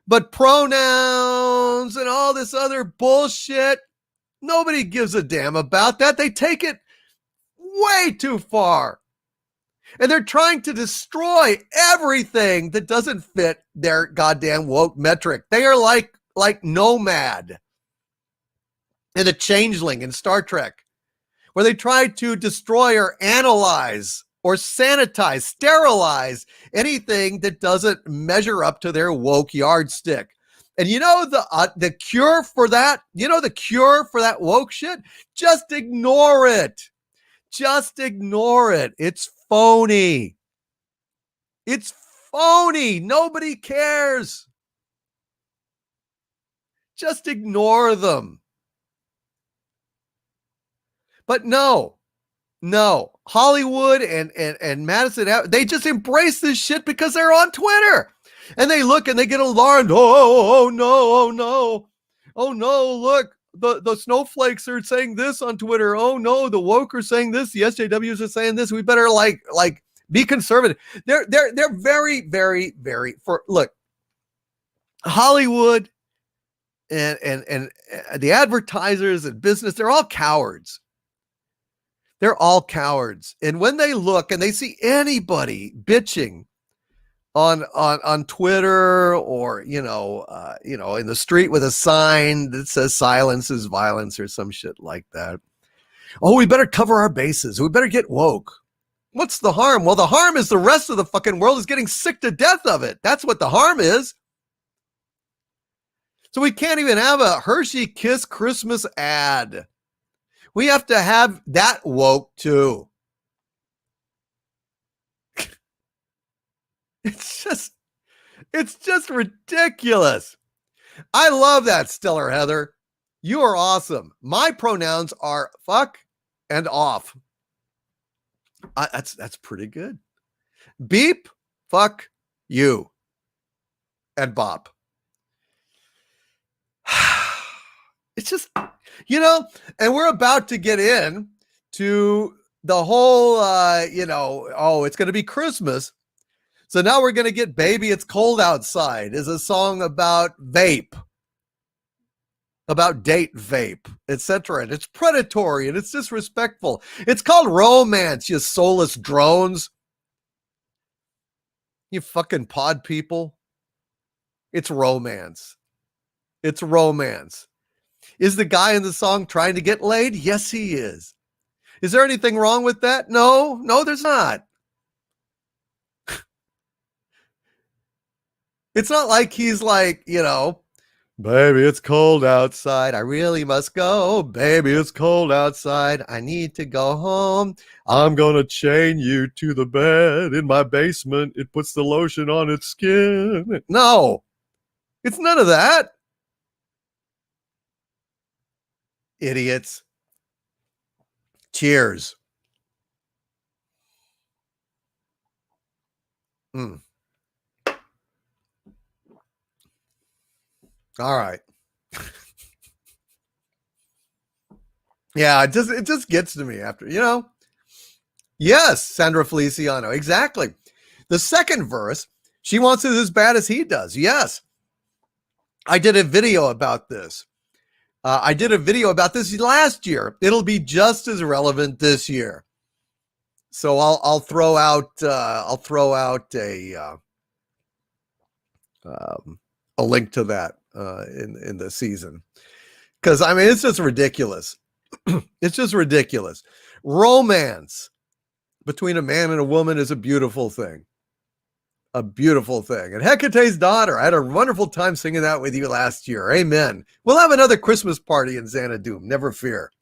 But pronouns and all this other bullshit, nobody gives a damn about that. They take it way too far. And they're trying to destroy everything that doesn't fit their goddamn woke metric. They are like Nomad and the Changeling in Star Trek, where they try to destroy or analyze or sanitize, sterilize anything that doesn't measure up to their woke yardstick. And you know the cure for that? You know the cure for that woke shit? Just ignore it. Just ignore it. It's phony. It's phony. Nobody cares. Just ignore them. But no, Hollywood and Madison, they just embrace this shit because they're on Twitter. And they look and they get alarmed. Oh no, look, the snowflakes are saying this on Twitter. Oh no, the woke are saying this. The SJWs are saying this. We better like be conservative. They're very, very, very look, Hollywood and the advertisers and business, they're all cowards. They're all cowards. And when they look and they see anybody bitching on Twitter or, in the street with a sign that says silence is violence or some shit like that. Oh, we better cover our bases. We better get woke. What's the harm? Well, the harm is the rest of the fucking world is getting sick to death of it. That's what the harm is. So we can't even have a Hershey Kiss Christmas ad. We have to have that woke too. It's just ridiculous. I love that, Stellar Heather. You are awesome. My pronouns are fuck and off. That's pretty good. Beep, fuck you, and bop. It's just, and we're about to get in to the whole, it's going to be Christmas. So now we're going to get Baby It's Cold Outside is a song about vape, about date vape, etc. And it's predatory and it's disrespectful. It's called romance, you soulless drones. You fucking pod people. It's romance. It's romance. Is the guy in the song trying to get laid? Yes, he is. Is there anything wrong with that? No, there's not. It's not like he's like, baby, it's cold outside. I really must go. Baby, it's cold outside. I need to go home. I'm going to chain you to the bed in my basement. It puts the lotion on its skin. No, it's none of that. Idiots. Cheers. All right. Yeah, it just gets to me after, Yes, Sandra Feliciano. Exactly. The second verse, she wants it as bad as he does. Yes. I did a video about this. I did a video about this last year. It'll be just as relevant this year. So I'll throw out a link to that in the season, because it's just ridiculous. It's just ridiculous. Romance between a man and a woman is a beautiful thing. A beautiful thing. And Hecate's Daughter, I had a wonderful time singing that with you last year. Amen. We'll have another Christmas party in Xanadu. Never fear.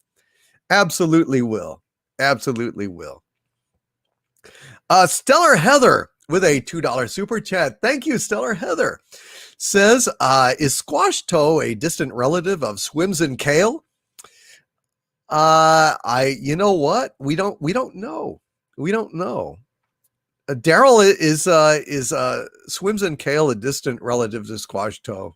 Absolutely will. Absolutely will. Stellar Heather with a $2 super chat. Thank you, Stellar Heather. Says, is squash toe a distant relative of swims and kale? You know what? We don't know. We don't know. Daryl is swims and kale a distant relative to squash toe?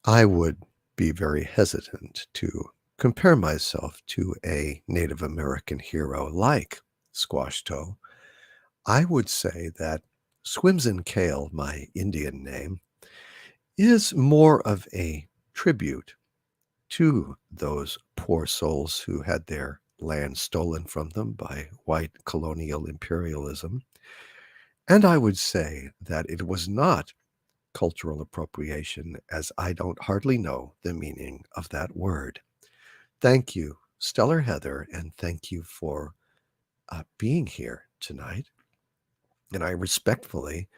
I would be very hesitant to compare myself to a Native American hero like Squash Toe. I would say that Swims and Kale, my Indian name, is more of a tribute to those poor souls who had their land stolen from them by white colonial imperialism. And I would say that it was not cultural appropriation, as I don't hardly know the meaning of that word. Thank you, Stellar Heather, and thank you for being here tonight. And I respectfully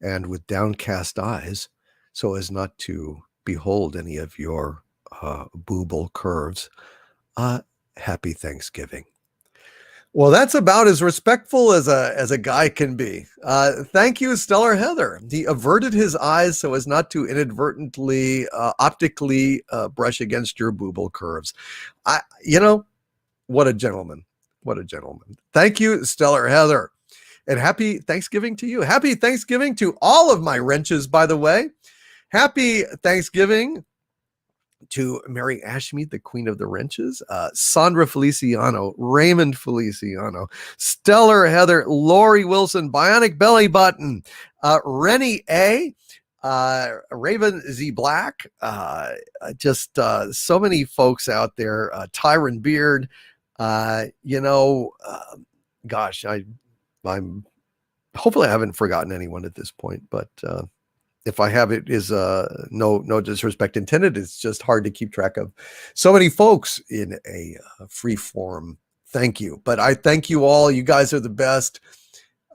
and with downcast eyes, so as not to behold any of your booble curves, happy Thanksgiving. Well, that's about as respectful as a guy can be. Thank you, Stellar Heather. He averted his eyes so as not to inadvertently, optically brush against your booble curves. What a gentleman. What a gentleman. Thank you, Stellar Heather. And happy Thanksgiving to you. Happy Thanksgiving to all of my wrenches, by the way. Happy Thanksgiving to Mary Ashmead, the Queen of the Wrenches, Sandra Feliciano, Raymond Feliciano, Stellar Heather, Lori Wilson, Bionic Belly Button, Rennie A., Raven Z Black, just so many folks out there, Tyron Beard, gosh, I'm hopefully I haven't forgotten anyone at this point, but if I have, it is no disrespect intended. It's just hard to keep track of so many folks in a free form. Thank you. But I thank you all. You guys are the best.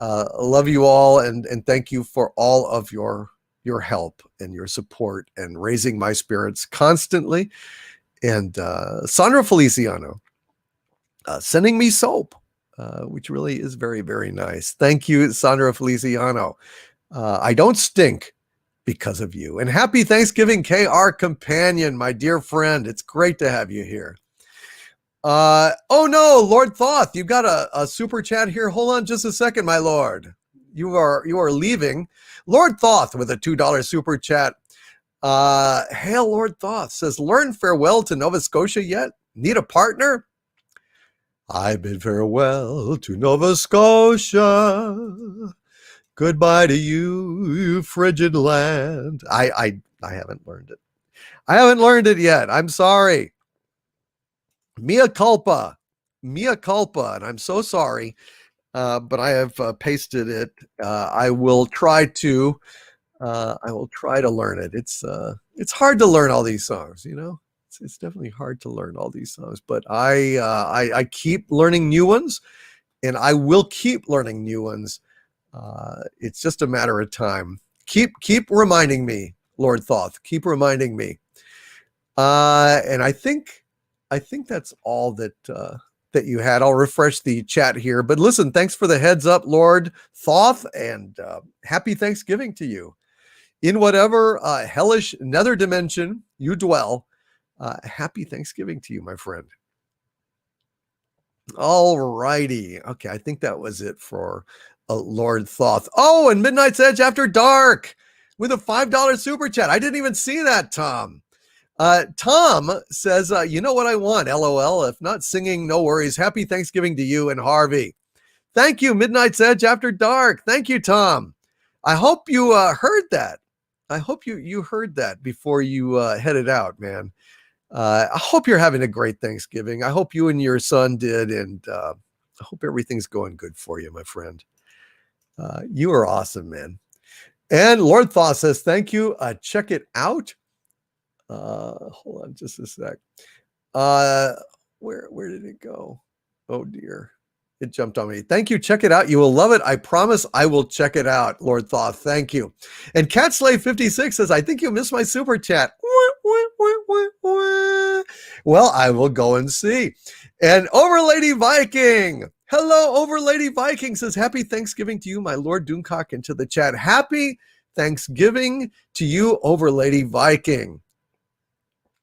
I love you all. And thank you for all of your help and your support and raising my spirits constantly. And Sandra Feliciano sending me soap, which really is very, very nice. Thank you, Sandra Feliciano. I don't stink because of you. And happy Thanksgiving, KR Companion, my dear friend. It's great to have you here. Oh no, Lord Thoth, you've got a super chat here. Hold on just a second, my lord. You are leaving. Lord Thoth with a $2 super chat. Hail Lord Thoth says, learn farewell to Nova Scotia yet? Need a partner? I bid farewell to Nova Scotia. Goodbye to you frigid land. I haven't learned it. I haven't learned it yet. I'm sorry. Mea culpa. Mea culpa. And I'm so sorry. But I have pasted it. I will try to learn it. It's hard to learn all these songs, you know. It's definitely hard to learn all these songs, but I keep learning new ones, and I will keep learning new ones. It's just a matter of time. Keep reminding me, Lord Thoth. Keep reminding me. And I think that's all that you had. I'll refresh the chat here. But listen, thanks for the heads up, Lord Thoth, and happy Thanksgiving to you. In whatever hellish nether dimension you dwell, happy Thanksgiving to you, my friend. All righty. Okay, I think that was it for Lord Thoth. Oh, and Midnight's Edge After Dark with a $5 super chat. I didn't even see that, Tom. Tom says, you know what I want, LOL. If not singing, no worries. Happy Thanksgiving to you and Harvey. Thank you, Midnight's Edge After Dark. Thank you, Tom. I hope you heard that. I hope you heard that before you headed out, man. I hope you're having a great Thanksgiving. I hope you and your son did, and I hope everything's going good for you, my friend. You are awesome, man. And Lord Thoth says, thank you. Check it out. Hold on just a sec. Where did it go? Oh dear. It jumped on me. Thank you. Check it out. You will love it. I promise I will check it out, Lord Thoth. Thank you. And Catslave56 says, I think you missed my super chat. Well, I will go and see. And Overlady Viking. Hello, Overlady Viking says, happy Thanksgiving to you, my Lord Doomcock, into the chat. Happy Thanksgiving to you, Overlady Viking.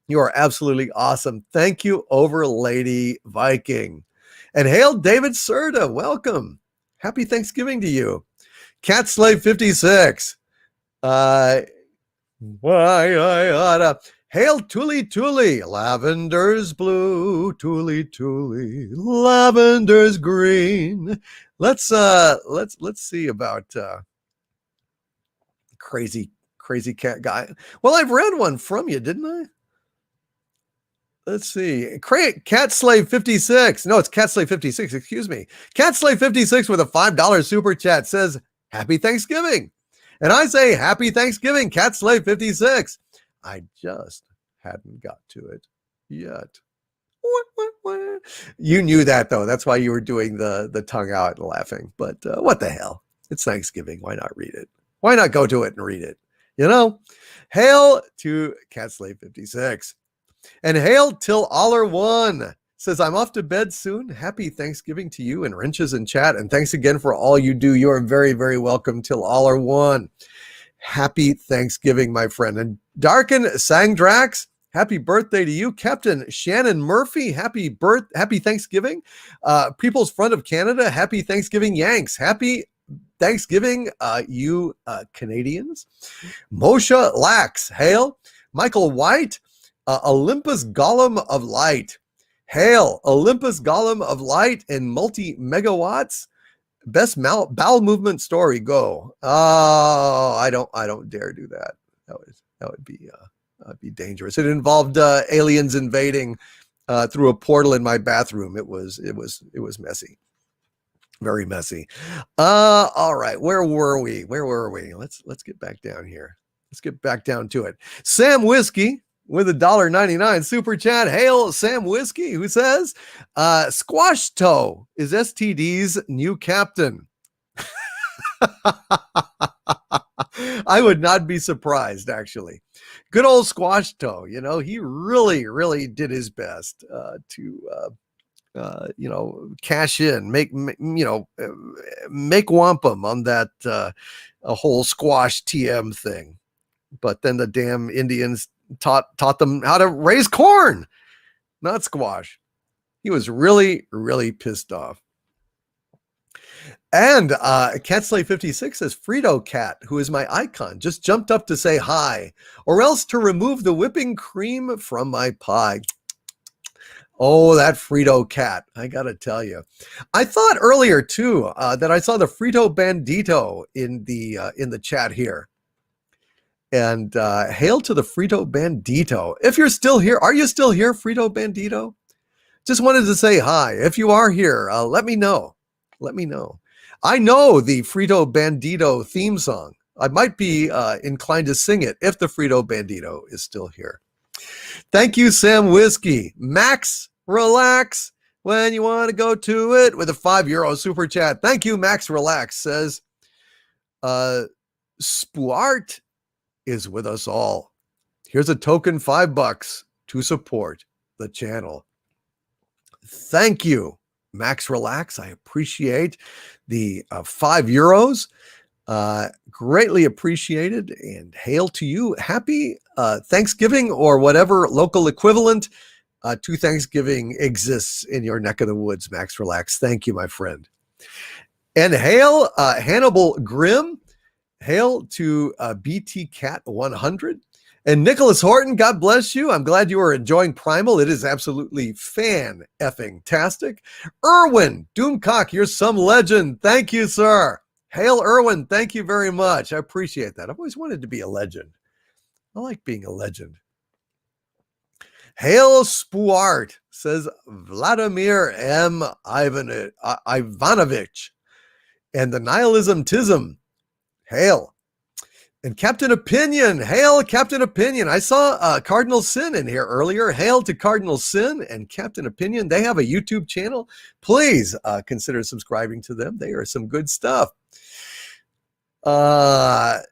You are absolutely awesome. Thank you, Overlady Viking. And hail David Serta. Welcome. Happy Thanksgiving to you. Cat Slave 56. Why I oughta. Hail Tuli Tuli. Lavender's blue. Tuli Tuli. Lavender's green. Let's see about crazy cat guy. Well, I've read one from you, didn't I? Let's see. Cat Slave 56. No, it's Cat Slave 56. Excuse me. Cat Slave 56 with a $5 super chat says, happy Thanksgiving. And I say, happy Thanksgiving, Cat Slave 56. I just hadn't got to it yet. What? You knew that, though. That's why you were doing the tongue out and laughing. But what the hell? It's Thanksgiving. Why not read it? Why not go to it and read it? You know? Hail to Cat Slave 56. And hail till Aller One says, I'm off to bed soon. Happy Thanksgiving to you and Wrenches in chat. And thanks again for all you do. You are very, very welcome till Aller One. Happy Thanksgiving, my friend. And Darken Sangdrax, happy birthday to you. Captain Shannon Murphy, happy Thanksgiving. People's Front of Canada, happy Thanksgiving, Yanks. Happy Thanksgiving, you Canadians. Moshe Lax, hail. Michael White, Olympus Golem of Light. Hail, Olympus Golem of Light and multi-megawatts. Best bowel movement story, go. Oh, I don't dare do that. That would be dangerous. It involved aliens invading through a portal in my bathroom. It was messy. Very messy. All right, where were we? Let's get back down here. Let's get back down to it. Sam Whiskey with $1.99 super chat. Hail Sam Whiskey, who says, Squash Toe is STD's new captain. I would not be surprised, actually. Good old Squash Toe, he really, really did his best to cash in, make wampum on that a whole squash TM thing. But then the damn Indians taught them how to raise corn, not squash. He was really, really pissed off. And Cat Slave 56 says, Frito Cat, who is my icon, just jumped up to say hi, or else to remove the whipping cream from my pie. Oh, that Frito Cat. I got to tell you. I thought earlier, too, that I saw the Frito Bandito in the chat here. And hail to the Frito Bandito. If you're still here, are you still here, Frito Bandito? Just wanted to say hi. If you are here, let me know. I know the Frito Bandito theme song. I might be inclined to sing it if the Frito Bandito is still here. Thank you, Sam Whiskey. Max Relax when you want to go to it with a €5 super chat. Thank you, Max Relax says, Spuart is with us all. Here's a token $5 to support the channel. Thank you, Max Relax. I appreciate the €5. Greatly appreciated, and hail to you. Happy Thanksgiving, or whatever local equivalent to Thanksgiving exists in your neck of the woods, Max Relax. Thank you, my friend. And hail Hannibal Grimm. Hail to BT Cat 100. And Nicholas Horton, God bless you. I'm glad you are enjoying Primal. It is absolutely fan-effing-tastic. Erwin Doomcock, you're some legend. Thank you, sir. Hail, Erwin. Thank you very much. I appreciate that. I've always wanted to be a legend. I like being a legend. Hail Spuart, says Vladimir M. Ivanovich. And the Nihilism Tism. Hail. And Captain Opinion. Hail, Captain Opinion. I saw Cardinal Sin in here earlier. Hail to Cardinal Sin and Captain Opinion. They have a YouTube channel. Please consider subscribing to them. They are some good stuff. And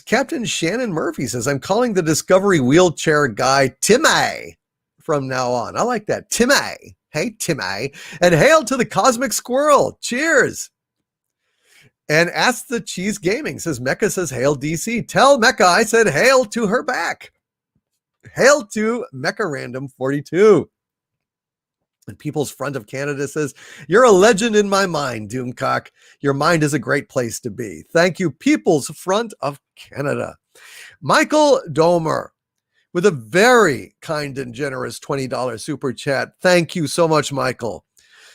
Captain Shannon Murphy says, I'm calling the Discovery wheelchair guy Timmy from now on. I like that. Timmy. Hey, Timmy. And hail to the Cosmic Squirrel. Cheers. And Ask the Cheese Gaming says, Mecca says, hail DC. Tell Mecca I said hail to her back. Hail to Mecca Random 42. And People's Front of Canada says, you're a legend in my mind, Doomcock. Your mind is a great place to be. Thank you, People's Front of Canada. Michael Domer with a very kind and generous $20 super chat. Thank you so much, Michael.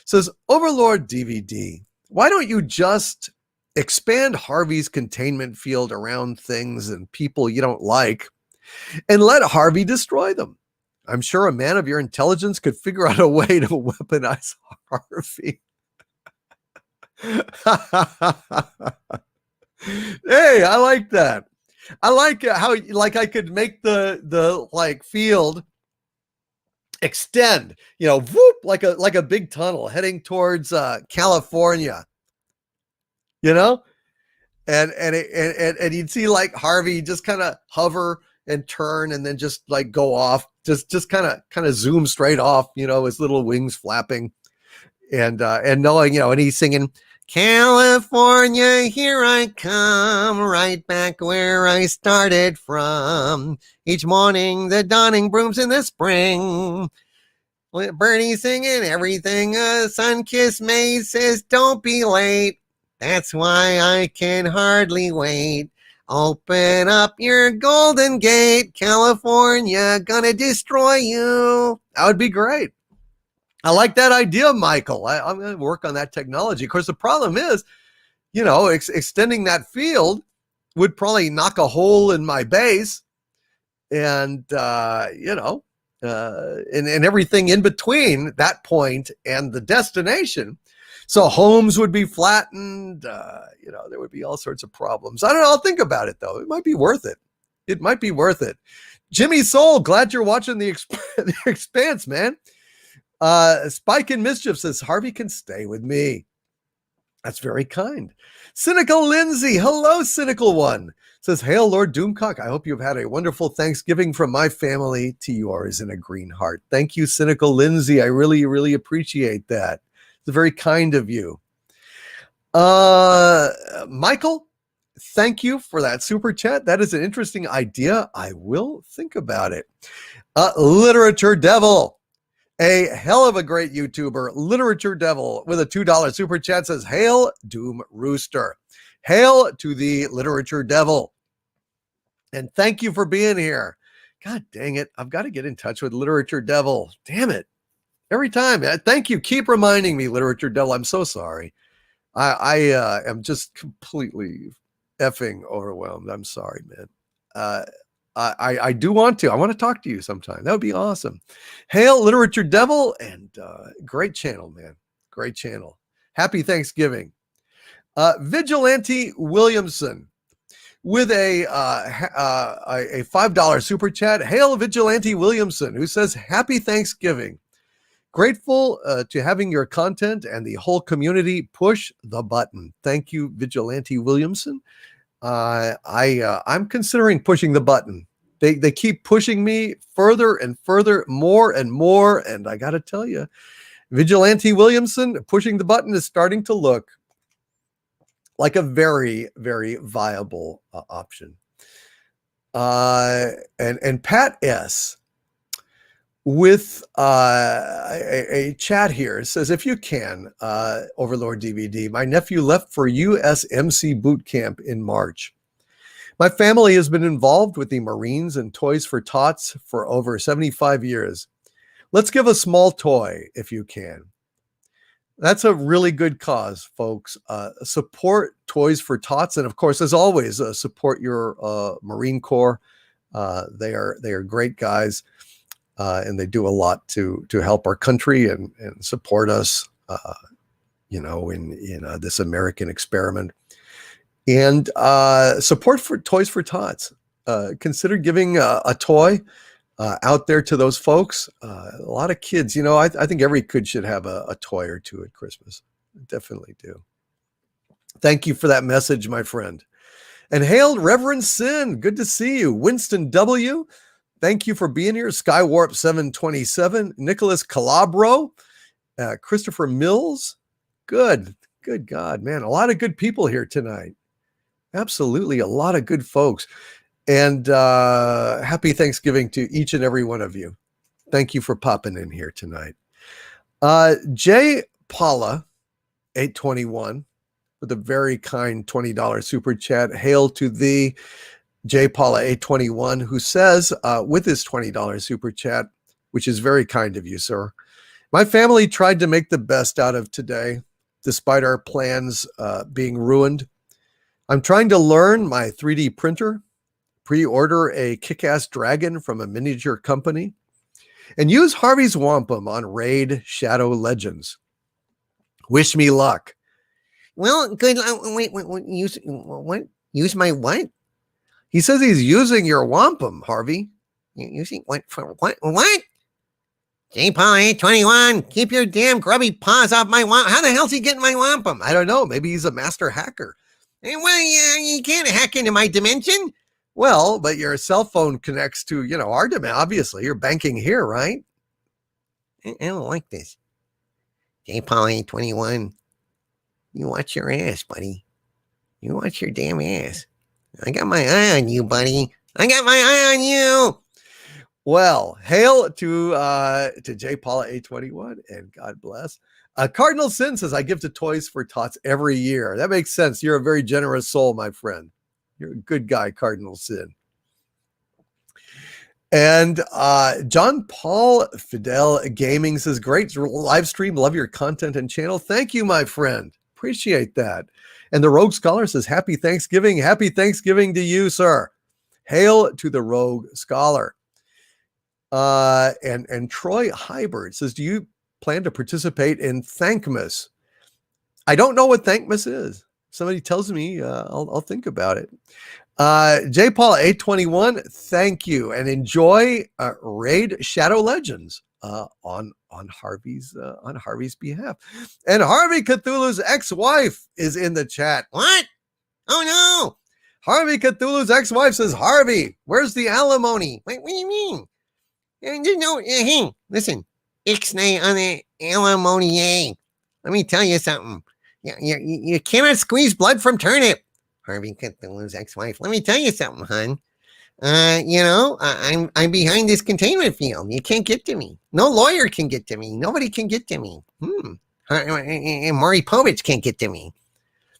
Says, Overlord DVD, why don't you just expand Harvey's containment field around things and people you don't like and let Harvey destroy them? I'm sure a man of your intelligence could figure out a way to weaponize Harvey. Hey, I like that. I like how like I could make the like field extend, you know, whoop, like a big tunnel heading towards California. You know? And you'd see like Harvey just kind of hover and turn and then just like go off, just kind of zoom straight off, you know, his little wings flapping and knowing, you know, and he's singing, California, here I come, right back where I started from. Each morning, the dawning brooms in the spring. Bernie singing everything a sun-kissed maid says, don't be late. That's why I can hardly wait. Open up your golden gate, California, gonna destroy you. That would be great. I like that idea, Michael. I'm going to work on that technology. Of course, the problem is, you know, extending that field would probably knock a hole in my base and, you know, and everything in between that point and the destination. So homes would be flattened. You know, there would be all sorts of problems. I don't know. I'll think about it, though. It might be worth it. It might be worth it. Jimmy Soul, glad you're watching the Expanse, man. Spike and Mischief says, Harvey can stay with me. That's very kind. Cynical Lindsay, hello, Cynical One, says, hail, Lord Doomcock. I hope you've had a wonderful Thanksgiving from my family to yours in a green heart. Thank you, Cynical Lindsay. I really, really appreciate that. It's very kind of you. Michael, thank you for that super chat. That is an interesting idea. I will think about it. Literature Devil, a hell of a great YouTuber, Literature Devil, with a $2 super chat says, hail, Doom Rooster. Hail to the Literature Devil. And thank you for being here. God dang it. I've got to get in touch with Literature Devil. Damn it. Every time. Thank you. Keep reminding me, Literature Devil. I'm so sorry. I am just completely effing overwhelmed. I'm sorry, man. I do want to. I want to talk to you sometime. That would be awesome. Hail, Literature Devil, and great channel, man. Great channel. Happy Thanksgiving. Vigilante Williamson with a $5 super chat. Hail, Vigilante Williamson, who says, happy Thanksgiving. Grateful to having your content and the whole community push the button. Thank you, Vigilante Williamson. I'm considering pushing the button. They keep pushing me further and further, more and more. And I got to tell you, Vigilante Williamson pushing the button is starting to look like a very, very viable option. And Pat S. with a chat here says, if you can, Overlord DVD, my nephew left for USMC boot camp in March. My family has been involved with the Marines and Toys for Tots for over 75 years. Let's give a small toy if you can. That's a really good cause, folks. Support Toys for Tots. And of course, as always, support your Marine Corps. They are great guys. And they do a lot to help our country and support us, in this American experiment. And support for Toys for Tots. Consider giving a toy out there to those folks. A lot of kids, I think every kid should have a toy or two at Christmas. I definitely do. Thank you for that message, my friend. And hail, Reverend Sin. Good to see you. Winston W. Thank you for being here. Skywarp 727, Nicholas Calabro, Christopher Mills. Good God, man. A lot of good people here tonight. Absolutely. A lot of good folks. And happy Thanksgiving to each and every one of you. Thank you for popping in here tonight. Jay Paula, 821, with a very kind $20 super chat. Hail to thee, Jay Paula, 821, who says with his $20 super chat, which is very kind of you, sir. My family tried to make the best out of today, despite our plans being ruined. I'm trying to learn my 3D printer, pre-order a kick-ass dragon from a miniature company, and use Harvey's wampum on Raid Shadow Legends. Wish me luck. Well, good. Wait, use what? Use my what? He says he's using your wampum, Harvey. Using what for what? What? J-Paul 821, keep your damn grubby paws off my wampum. How the hell's he getting my wampum? I don't know. Maybe he's a master hacker. Well, you can't hack into my dimension. Well, but your cell phone connects to, our dimension. Obviously, you're banking here, right? I don't like this. J-Paul 821, you watch your ass, buddy. You watch your damn ass. I got my eye on you, buddy. I got my eye on you. Well, hail to J. Paula 821, and God bless. Cardinal Sin says, I give to Toys for Tots every year. That makes sense. You're a very generous soul, my friend. You're a good guy, Cardinal Sin. And John Paul Fidel Gaming says, great live stream. Love your content and channel. Thank you, my friend. Appreciate that. And the Rogue Scholar says, happy Thanksgiving. Happy Thanksgiving to you, sir. Hail to the Rogue Scholar. And Troy Hybrid says, do you plan to participate in Thankmas? I don't know what Thankmas is. Somebody tells me, I'll think about it. J. Paul 821, thank you, and enjoy Raid Shadow Legends on Harvey's behalf. And Harvey Cthulhu's ex-wife is in the chat. What? Oh no! Harvey Cthulhu's ex-wife says, Harvey, where's the alimony? Wait, what do you mean? There's no, hey, listen, ixnay on the alimony. Let me tell you something. You cannot squeeze blood from turnip. Harvey Cthulhu's ex-wife. Let me tell you something, hon. I'm behind this containment field. You can't get to me. No lawyer can get to me. Nobody can get to me. And Maury Povich can't get to me.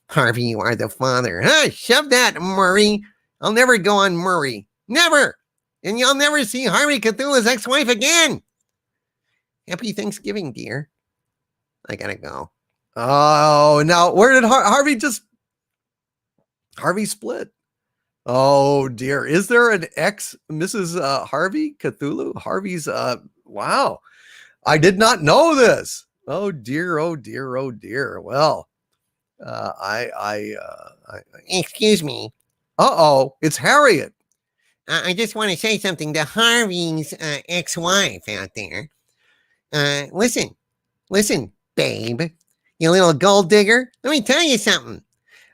Harvey, you are the father. Shove that, Murray. I'll never go on Murray. Never. And you'll never see Harvey Cthulhu's ex-wife again. Happy Thanksgiving, dear. I gotta go. Oh, now where did Harvey split? Oh dear. Is there an ex Mrs. Harvey Cthulhu? Harvey's, wow. I did not know this. Oh dear. Oh dear. Oh dear. Well, Excuse me. Uh-oh, it's Harriet. I just want to say something to Harvey's ex-wife out there. Listen, babe, you little gold digger. Let me tell you something.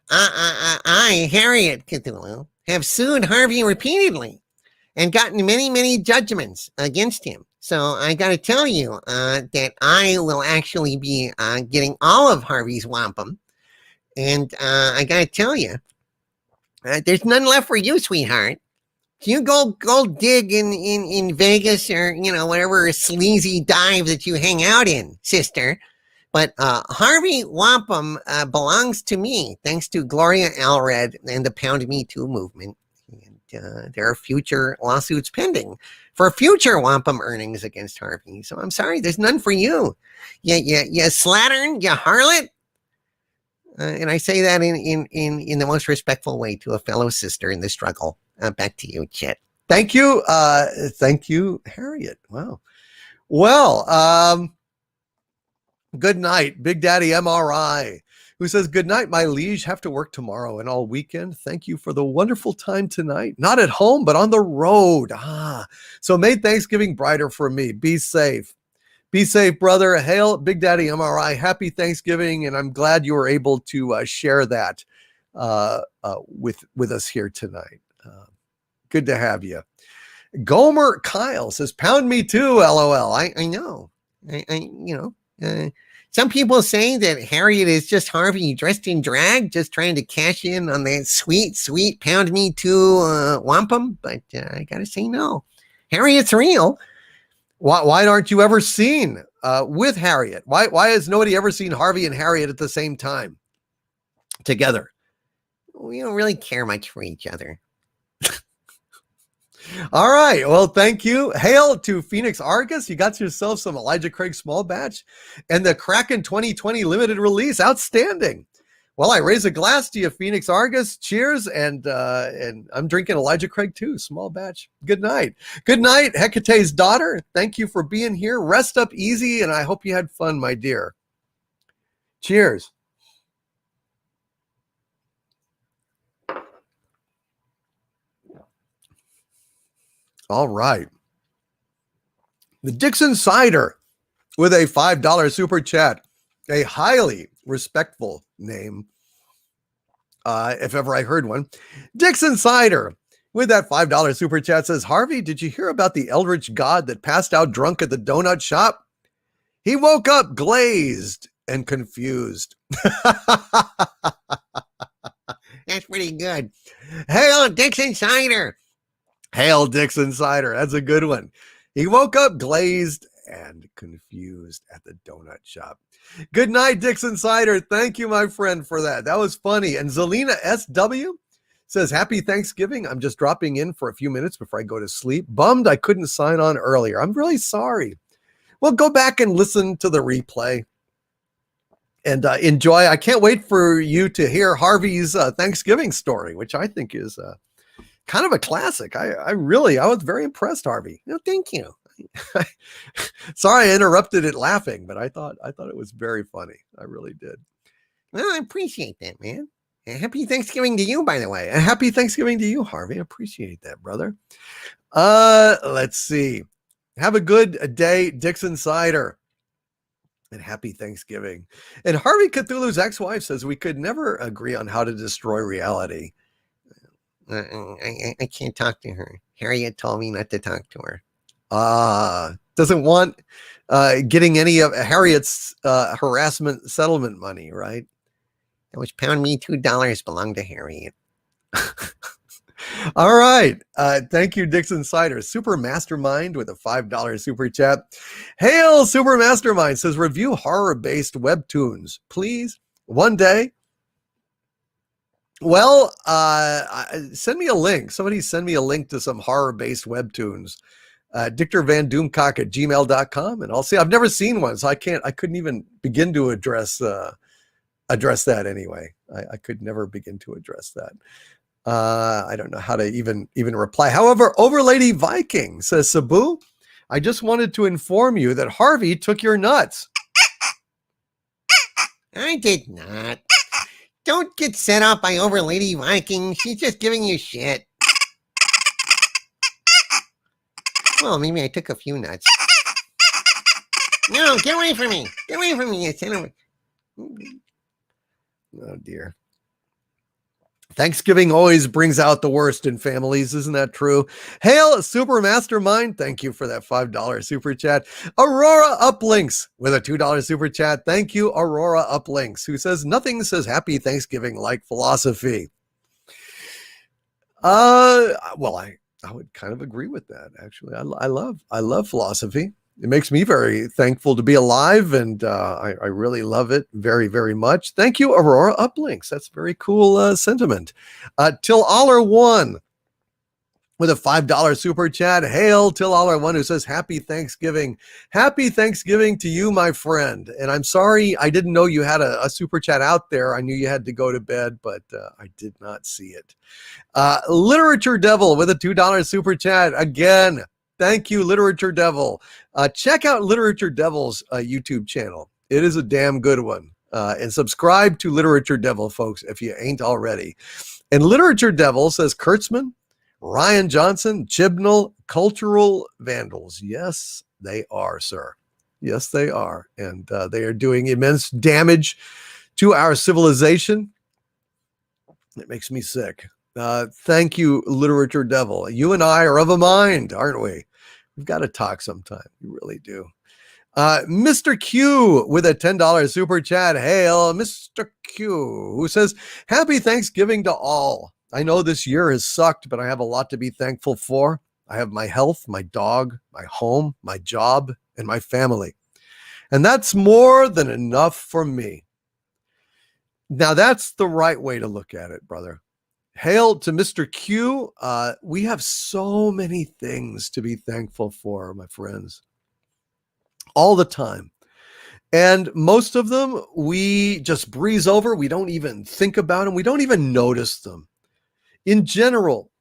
I, Harriet Cthulhu, have sued Harvey repeatedly and gotten many, many judgments against him. So I got to tell you that I will actually be getting all of Harvey's wampum. And I got to tell you, there's none left for you, sweetheart. You go dig in Vegas or, whatever sleazy dive that you hang out in, sister. But Harvey wampum belongs to me, thanks to Gloria Allred and the Pound Me Too movement. And there are future lawsuits pending for future wampum earnings against Harvey. So I'm sorry, there's none for you. You slattern, you harlot. And I say that in the most respectful way to a fellow sister in the struggle. Back to you, Chet. Thank you. Thank you, Harriet. Wow. Well, good night, Big Daddy MRI, who says, good night, my liege. Have to work tomorrow and all weekend. Thank you for the wonderful time tonight. Not at home, but on the road. So made Thanksgiving brighter for me. Be safe. Be safe, brother. Hail, Big Daddy MRI. Happy Thanksgiving. And I'm glad you were able to share that with us here tonight. Good to have you. Gomer Kyle says, pound me too, LOL. I know. Some people say that Harriet is just Harvey dressed in drag, just trying to cash in on that sweet, sweet pound me too wampum. But I gotta say no. Harriet's real. Why aren't you ever seen with Harriet? Why has nobody ever seen Harvey and Harriet at the same time together? We don't really care much for each other. All right. Well, thank you. Hail to Phoenix Argus. You got yourself some Elijah Craig small batch and the Kraken 2020 limited release. Outstanding. Well, I raise a glass to you, Phoenix Argus. Cheers. And I'm drinking Elijah Craig too. Small batch. Good night. Good night, Hecate's daughter. Thank you for being here. Rest up easy. And I hope you had fun, my dear. Cheers. All right. The Dixon Cider with a $5 super chat, a highly respectful name, if ever I heard one. Dixon Cider with that $5 super chat says, Harvey, did you hear about the eldritch god that passed out drunk at the donut shop? He woke up glazed and confused. That's pretty good. Hail Dixon Cider. Hail Dixon Cider. That's a good one. He woke up glazed and confused at the donut shop. Good night, Dixon Cider. Thank you, my friend, for that. That was funny. And Zelina SW says, happy Thanksgiving. I'm just dropping in for a few minutes before I go to sleep. Bummed I couldn't sign on earlier. I'm really sorry. Well, go back and listen to the replay and enjoy. I can't wait for you to hear Harvey's Thanksgiving story, which I think is kind of a classic. I was very impressed, Harvey. No, thank you. Sorry I interrupted it laughing, but I thought it was very funny. I really did. Well, I appreciate that, man. And happy Thanksgiving to you, by the way. And happy Thanksgiving to you, Harvey. I appreciate that, brother. Let's see. Have a good day, Dixon Cider. And happy Thanksgiving. And Harvey Cthulhu's ex-wife says we could never agree on how to destroy reality. I can't talk to her. Harriet told me not to talk to her. Doesn't want getting any of Harriet's harassment settlement money, right? That was pound me $2 belonged to Harriet. All right. Thank you, Dixon Cider. Super Mastermind with a $5 super chat. Hail, Super Mastermind says review horror-based webtoons, please. One day. Well, send me a link. Somebody send me a link to some horror-based webtoons. DictorVanDoomcock@gmail.com, and I'll see. I've never seen one, so I couldn't even begin to address that anyway. I could never begin to address that. I don't know how to even reply. However, Overlady Viking says, Sabu, I just wanted to inform you that Harvey took your nuts. I did not. Don't get set up by Overlady Viking. She's just giving you shit. Well, maybe I took a few nuts. No, get away from me. Get away from me. Oh, dear. Thanksgiving always brings out the worst in families. Isn't that true? Hail, Super Mastermind. Thank you for that $5 super chat. Aurora Uplinks with a $2 super chat. Thank you, Aurora Uplinks, who says, nothing says happy Thanksgiving like philosophy. Well, I would kind of agree with that, actually. I love philosophy. It makes me very thankful to be alive, and I really love it very, very much. Thank you, Aurora Uplinks. That's very cool sentiment. Till Aller One with a $5 super chat. Hail Till Aller One, who says, happy Thanksgiving. Happy Thanksgiving to you, my friend. And I'm sorry, I didn't know you had a super chat out there. I knew you had to go to bed, but I did not see it. Literature Devil with a $2 super chat. Again, thank you, Literature Devil. Check out Literature Devil's YouTube channel. It is a damn good one. And subscribe to Literature Devil, folks, if you ain't already. And Literature Devil says, Kurtzman, Ryan Johnson, Chibnall, cultural vandals. Yes, they are, sir. Yes, they are. And they are doing immense damage to our civilization. It makes me sick. Thank you, Literature Devil. You and I are of a mind, aren't we? We've got to talk sometime. We really do. Mr. Q with a $10 super chat. Hail, Mr. Q, who says, Happy Thanksgiving to all. I know this year has sucked, but I have a lot to be thankful for. I have my health, my dog, my home, my job, and my family. And that's more than enough for me. Now, that's the right way to look at it, brother. Hail to Mr. Q. We have so many things to be thankful for, my friends, all the time. And most of them, we just breeze over. We don't even think about them. We don't even notice them. In general,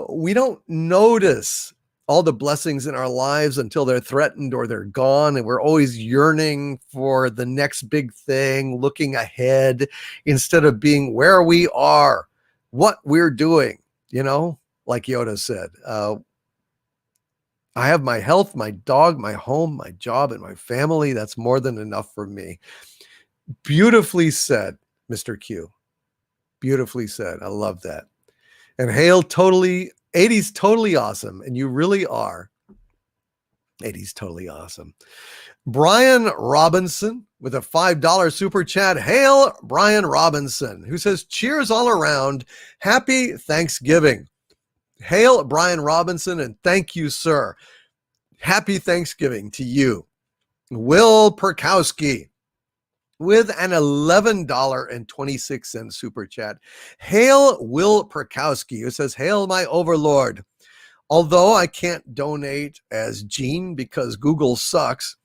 we don't notice all the blessings in our lives until they're threatened or they're gone. And we're always yearning for the next big thing, looking ahead instead of being where we are, what we're doing, like Yoda said. I have my health, my dog, my home, my job, and my family. That's more than enough for me. Beautifully said, Mr. Q. Beautifully said. I love that. And hail, 80's totally awesome. And you really are. 80's totally awesome. Brian Robinson with a $5 super chat. Hail, Brian Robinson, who says, cheers all around. Happy Thanksgiving. Hail, Brian Robinson, and thank you, sir. Happy Thanksgiving to you. Will Perkowski with an $11.26 super chat. Hail, Will Perkowski, who says, Hail, my overlord. Although I can't donate as Gene because Google sucks,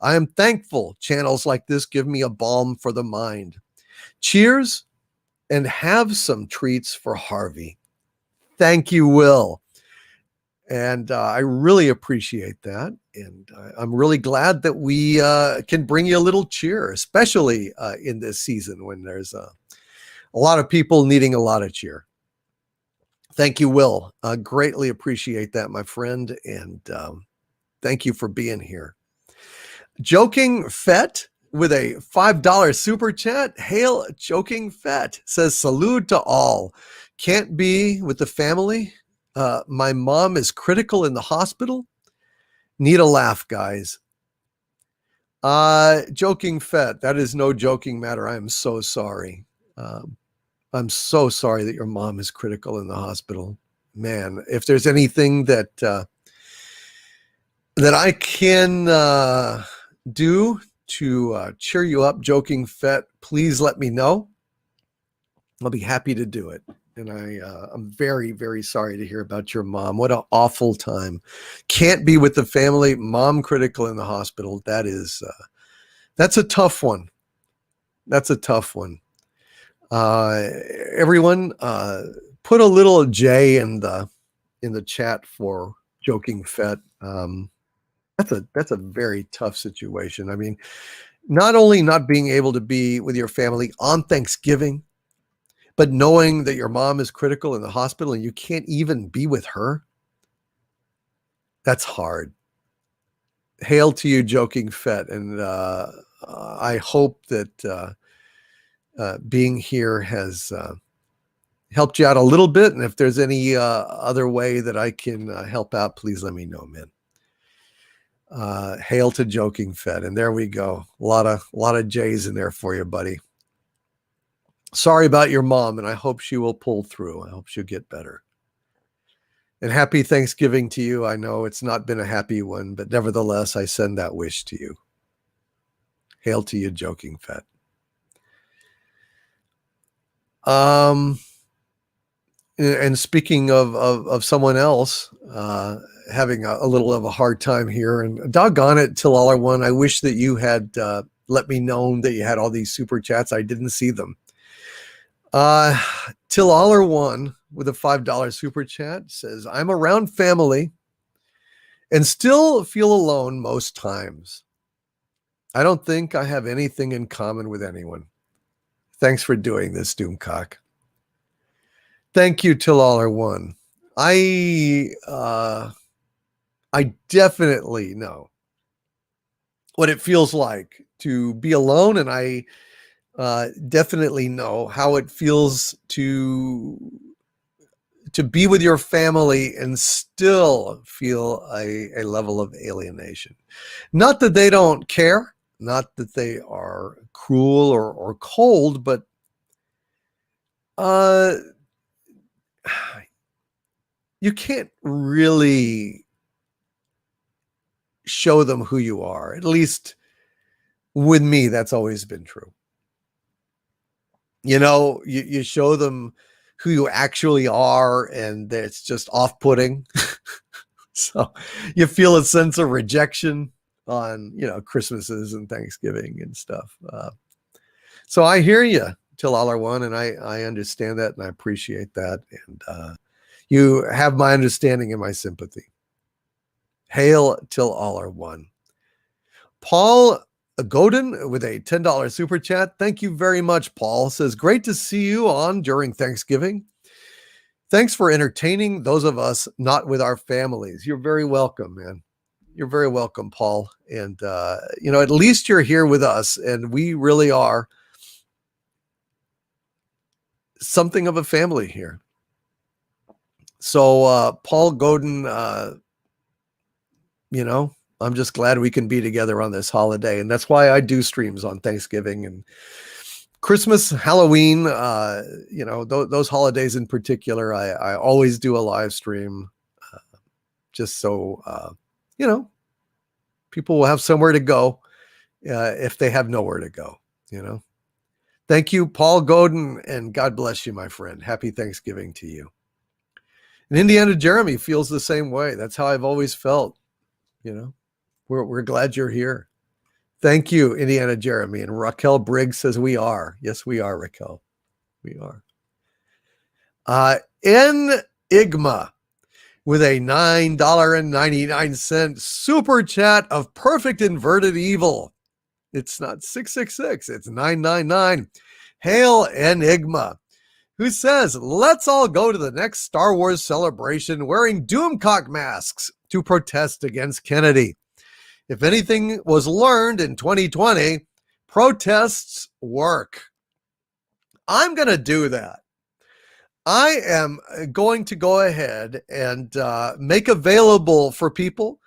I am thankful channels like this give me a balm for the mind. Cheers, and have some treats for Harvey. Thank you, Will. And I really appreciate that. And I'm really glad that we can bring you a little cheer, especially in this season when there's a lot of people needing a lot of cheer. Thank you, Will. Greatly appreciate that, my friend. And thank you for being here. Joking Fett with a $5 super chat. Hail, Joking Fett, says, salute to all. Can't be with the family. My mom is critical in the hospital. Need a laugh, guys. Joking Fett, that is no joking matter. I am so sorry. I'm so sorry that your mom is critical in the hospital. Man, if there's anything that I can do to cheer you up, Joking Fett, please let me know. I'll be happy to do it. And I'm very, very sorry to hear about your mom. What an awful time. Can't be with the family. Mom critical in the hospital. That's a tough one. That's a tough one. Everyone, put a little J in the chat for Joking Fett. That's a very tough situation. I mean, not only not being able to be with your family on Thanksgiving, but knowing that your mom is critical in the hospital and you can't even be with her, that's hard. Hail to you, Joking Fett. And I hope that being here has helped you out a little bit. And if there's any other way that I can help out, please let me know, man. Hail to Joking Fett. And there we go. A lot of J's in there for you, buddy. Sorry about your mom, and I hope she will pull through. I hope she'll get better. And happy Thanksgiving to you. I know it's not been a happy one, but nevertheless, I send that wish to you. Hail to you, Joking Fett. And speaking of someone else having a little of a hard time here, and doggone it, Tillaller1, I wish that you had let me know that you had all these super chats. I didn't see them. Tillaller1 with a $5 super chat says, I'm around family and still feel alone most times. I don't think I have anything in common with anyone. Thanks for doing this, Doomcock. Thank you, Tillaller1. I definitely know what it feels like to be alone, and I definitely know how it feels to to be with your family and still feel a level of alienation. Not that they don't care, not that they are cruel or cold, but you can't really show them who you are. At least with me, that's always been true. You know, you show them who you actually are, and it's just off-putting. So you feel a sense of rejection on, Christmases and Thanksgiving and stuff. So I hear you, till all are one, and I understand that, and I appreciate that. And you have my understanding and my sympathy. Hail till all are one. Paul Godin with a $10 super chat. Thank you very much, Paul. Says, great to see you on during Thanksgiving. Thanks for entertaining those of us not with our families. You're very welcome, man. You're very welcome, Paul. And, at least you're here with us, and we really are something of a family here. So, Paul Godin, I'm just glad we can be together on this holiday. And that's why I do streams on Thanksgiving and Christmas, Halloween, those holidays in particular. I always do a live stream just so, people will have somewhere to go if they have nowhere to go, Thank you, Paul Godin, and God bless you, my friend. Happy Thanksgiving to you. And Indiana Jeremy feels the same way. That's how I've always felt, We're glad you're here. Thank you, Indiana Jeremy. And Raquel Briggs says we are. Yes, we are, Raquel. We are. Enigma with a $9.99 super chat of perfect inverted evil. It's not 666, it's 999. Hail Enigma, who says, let's all go to the next Star Wars celebration wearing Doomcock masks to protest against Kennedy. If anything was learned in 2020, protests work. I'm going to do that. I am going to go ahead and make available for people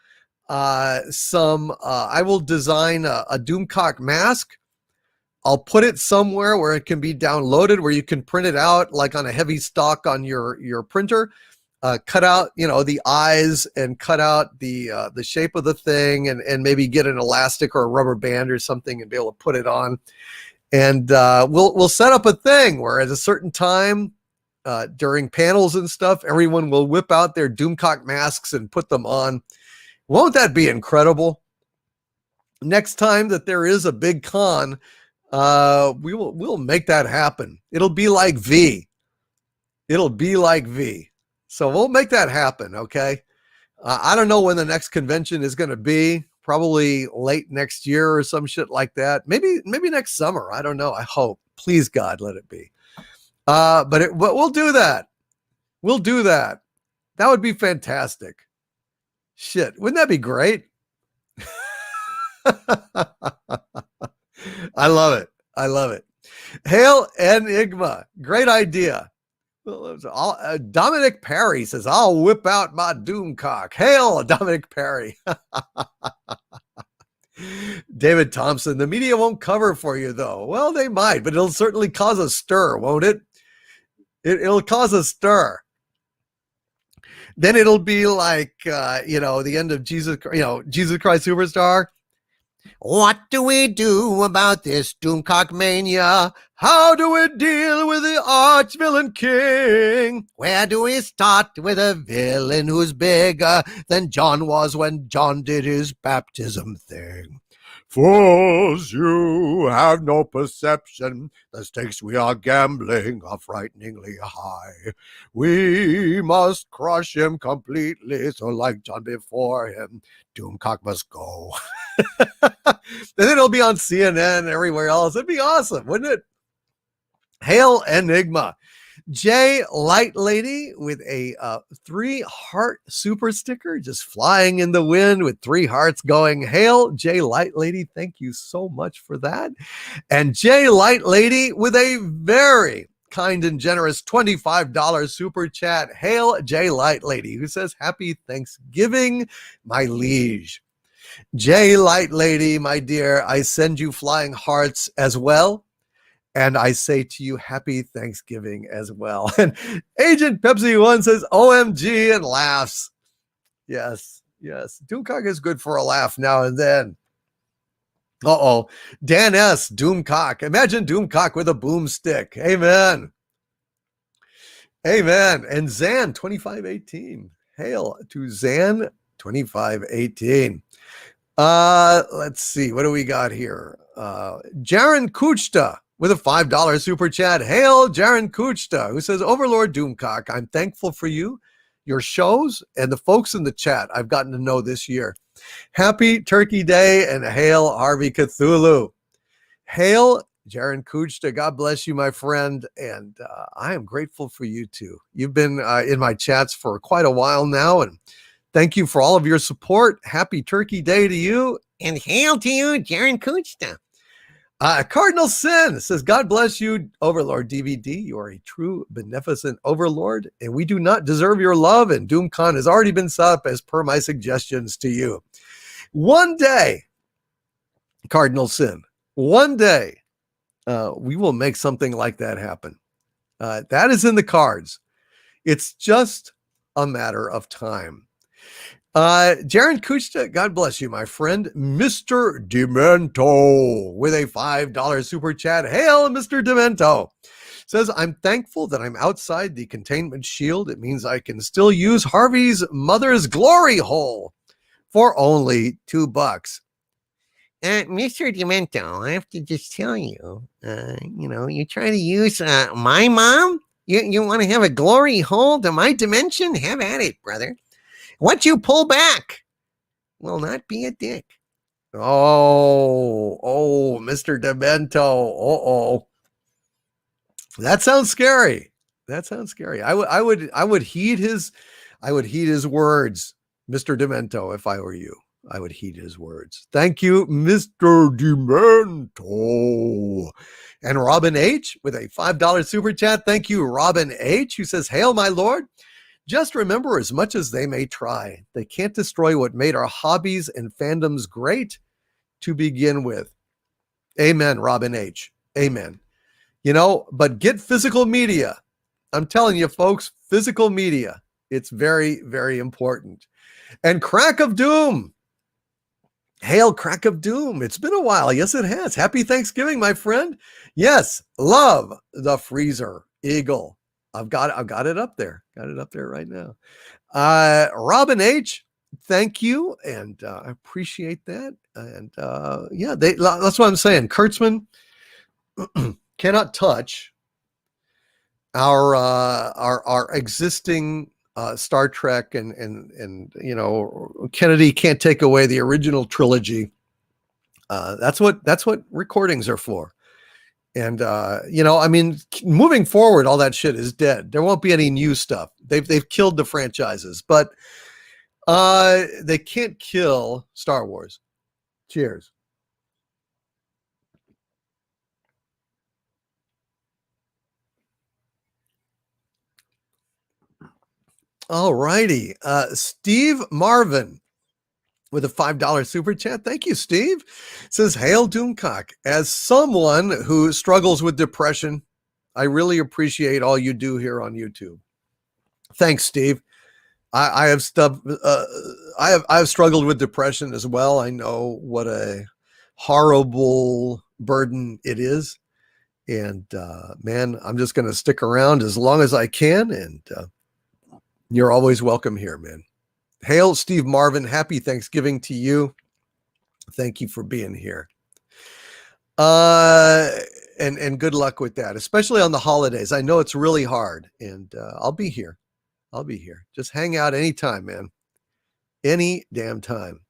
I will design a Doomcock mask. I'll put it somewhere where it can be downloaded, where you can print it out like on a heavy stock on your printer. Cut out, the eyes and cut out the shape of the thing, and maybe get an elastic or a rubber band or something and be able to put it on. And we'll set up a thing where at a certain time during panels and stuff, everyone will whip out their Doomcock masks and put them on. Won't that be incredible? Next time that there is a big con, we'll make that happen. It'll be like V. So we'll make that happen, okay? I don't know when the next convention is going to be. Probably late next year or some shit like that. Maybe next summer. I don't know. I hope. Please, God, let it be. But we'll do that. We'll do that. That would be fantastic. Shit, wouldn't that be great? I love it. I love it. Hail Enigma. Great idea. Dominic Perry says, I'll whip out my Doomcock. Hail, Dominic Perry. David Thompson, the media won't cover for you, though. Well, they might, but it'll certainly cause a stir, won't it? It'll cause a stir. Then it'll be like, the end of Jesus Christ Superstar. What do we do about this Doomcock mania? How do we deal with the arch villain king? Where do we start with a villain who's bigger than John was when John did his baptism thing? Fools, you have no perception. The stakes we are gambling are frighteningly high. We must crush him completely, so like John before him, Doomcock must go. Then it'll be on CNN and everywhere else. It'd be awesome, wouldn't it? Hail Enigma. J Light Lady with a 3-heart super sticker, just flying in the wind with 3 hearts going. Hail J Light Lady. Thank you so much for that. And J Light Lady with a very kind and generous $25 super chat. Hail J Light Lady, who says, Happy Thanksgiving, my liege. J Light Lady, my dear, I send you flying hearts as well. And I say to you, Happy Thanksgiving as well. And Agent Pepsi One says, OMG, and laughs. Yes, yes. Doomcock is good for a laugh now and then. Uh-oh. Dan S. Doomcock. Imagine Doomcock with a boomstick. Amen. Amen. And Zan 2518. Hail to Zan 2518. Let's see. What do we got here? Jaron Kuchta with a $5 super chat. Hail Jaron Kuchta, who says, Overlord Doomcock, I'm thankful for you, your shows, and the folks in the chat I've gotten to know this year. Happy Turkey Day and hail Harvey Cthulhu. Hail Jaron Kuchta. God bless you, my friend. And I am grateful for you too. You've been in my chats for quite a while now. And thank you for all of your support. Happy Turkey Day to you. And hail to you, Jaron Kuchta. Cardinal Sin says, God bless you, Overlord DVD. You are a true beneficent Overlord, and we do not deserve your love, and DoomCon has already been set up as per my suggestions to you. One day, Cardinal Sin, one day, we will make something like that happen. That is in the cards. It's just a matter of time. Jaron Kuchta, God bless you, my friend. Mr. Demento with a $5 super chat. Hail, Mr. Demento. Says, I'm thankful that I'm outside the containment shield. It means I can still use Harvey's mother's glory hole for only $2. Mr. Demento, I have to just tell you, you try to use my mom? You want to have a glory hole to my dimension? Have at it, brother. What you pull back will not be a dick. Oh, Mr. Demento. That sounds scary. That sounds scary. I would heed his words, Mr. Demento, if I were you. I would heed his words. Thank you, Mr. Demento. And Robin H with a $5 super chat. Thank you, Robin H, who says, Hail, my lord. Just remember, as much as they may try, they can't destroy what made our hobbies and fandoms great to begin with. Amen, Robin H. Amen. But get physical media. I'm telling you, folks, physical media. It's very, very important. And Crack of Doom. Hail, Crack of Doom. It's been a while. Yes, it has. Happy Thanksgiving, my friend. Yes, love the Freezer Eagle. I've got it up there. Got it up there right now. Robin H, thank you, and I appreciate that. And that's what I'm saying. Kurtzman cannot touch our existing Star Trek, and Kennedy can't take away the original trilogy. That's what recordings are for. And moving forward, all that shit is dead. There won't be any new stuff. They've killed the franchises, but they can't kill Star Wars. Cheers. All righty. Steve Marvin with a $5 super chat. Thank you, Steve. Says, Hail Doomcock. As someone who struggles with depression, I really appreciate all you do here on YouTube. Thanks, Steve. I have struggled with depression as well. I know what a horrible burden it is. And man, I'm just going to stick around as long as I can. And you're always welcome here, man. Hail, Steve Marvin. Happy Thanksgiving to you. Thank you for being here. And good luck with that, especially on the holidays. I know it's really hard, and I'll be here. Just hang out anytime, man. Any damn time.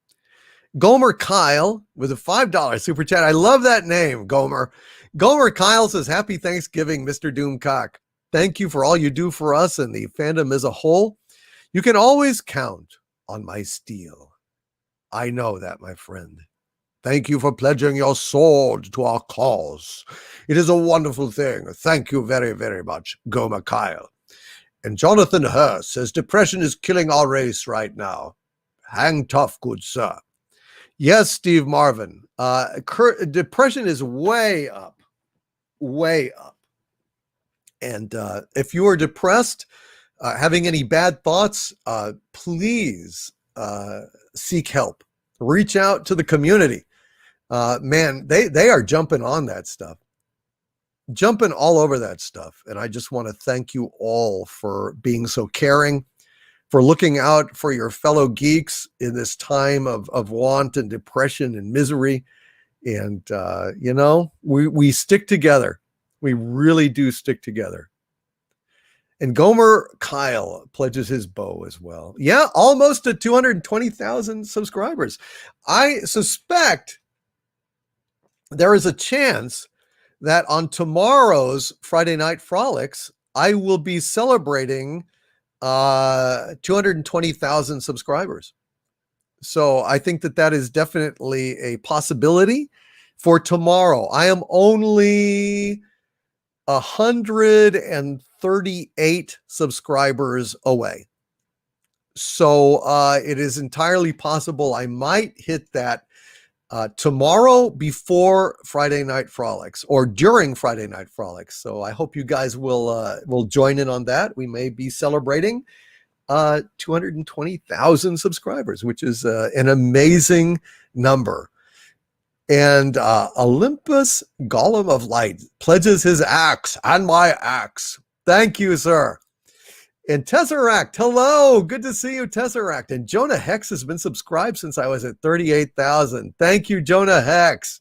Gomer Kyle with a $5 super chat. I love that name, Gomer. Gomer Kyle says, Happy Thanksgiving, Mr. Doomcock. Thank you for all you do for us and the fandom as a whole. You can always count on my steel. I know that, my friend. Thank you for pledging your sword to our cause. It is a wonderful thing. Thank you very, very much, Gomer Kyle. And Jonathan Hurst says, depression is killing our race right now. Hang tough, good sir. Yes, Steve Marvin. Depression is way up. Way up. And if you are depressed, having any bad thoughts, please seek help. Reach out to the community. Man, they are jumping on that stuff. Jumping all over that stuff. And I just want to thank you all for being so caring, for looking out for your fellow geeks in this time of want and depression and misery. And, we stick together. We really do stick together. And Gomer Kyle pledges his bow as well. Yeah, almost to 220,000 subscribers. I suspect there is a chance that on tomorrow's Friday Night Frolics, I will be celebrating 220,000 subscribers. So I think that is definitely a possibility for tomorrow. I am only 138 subscribers away. So it is entirely possible I might hit that tomorrow before Friday Night Frolics or during Friday Night Frolics. So I hope you guys will join in on that. We may be celebrating 220,000 subscribers, which is an amazing number. And Olympus Golem of Light pledges his axe and my axe. Thank you, sir. And Tesseract, hello. Good to see you, Tesseract. And Jonah Hex has been subscribed since I was at 38,000. Thank you, Jonah Hex.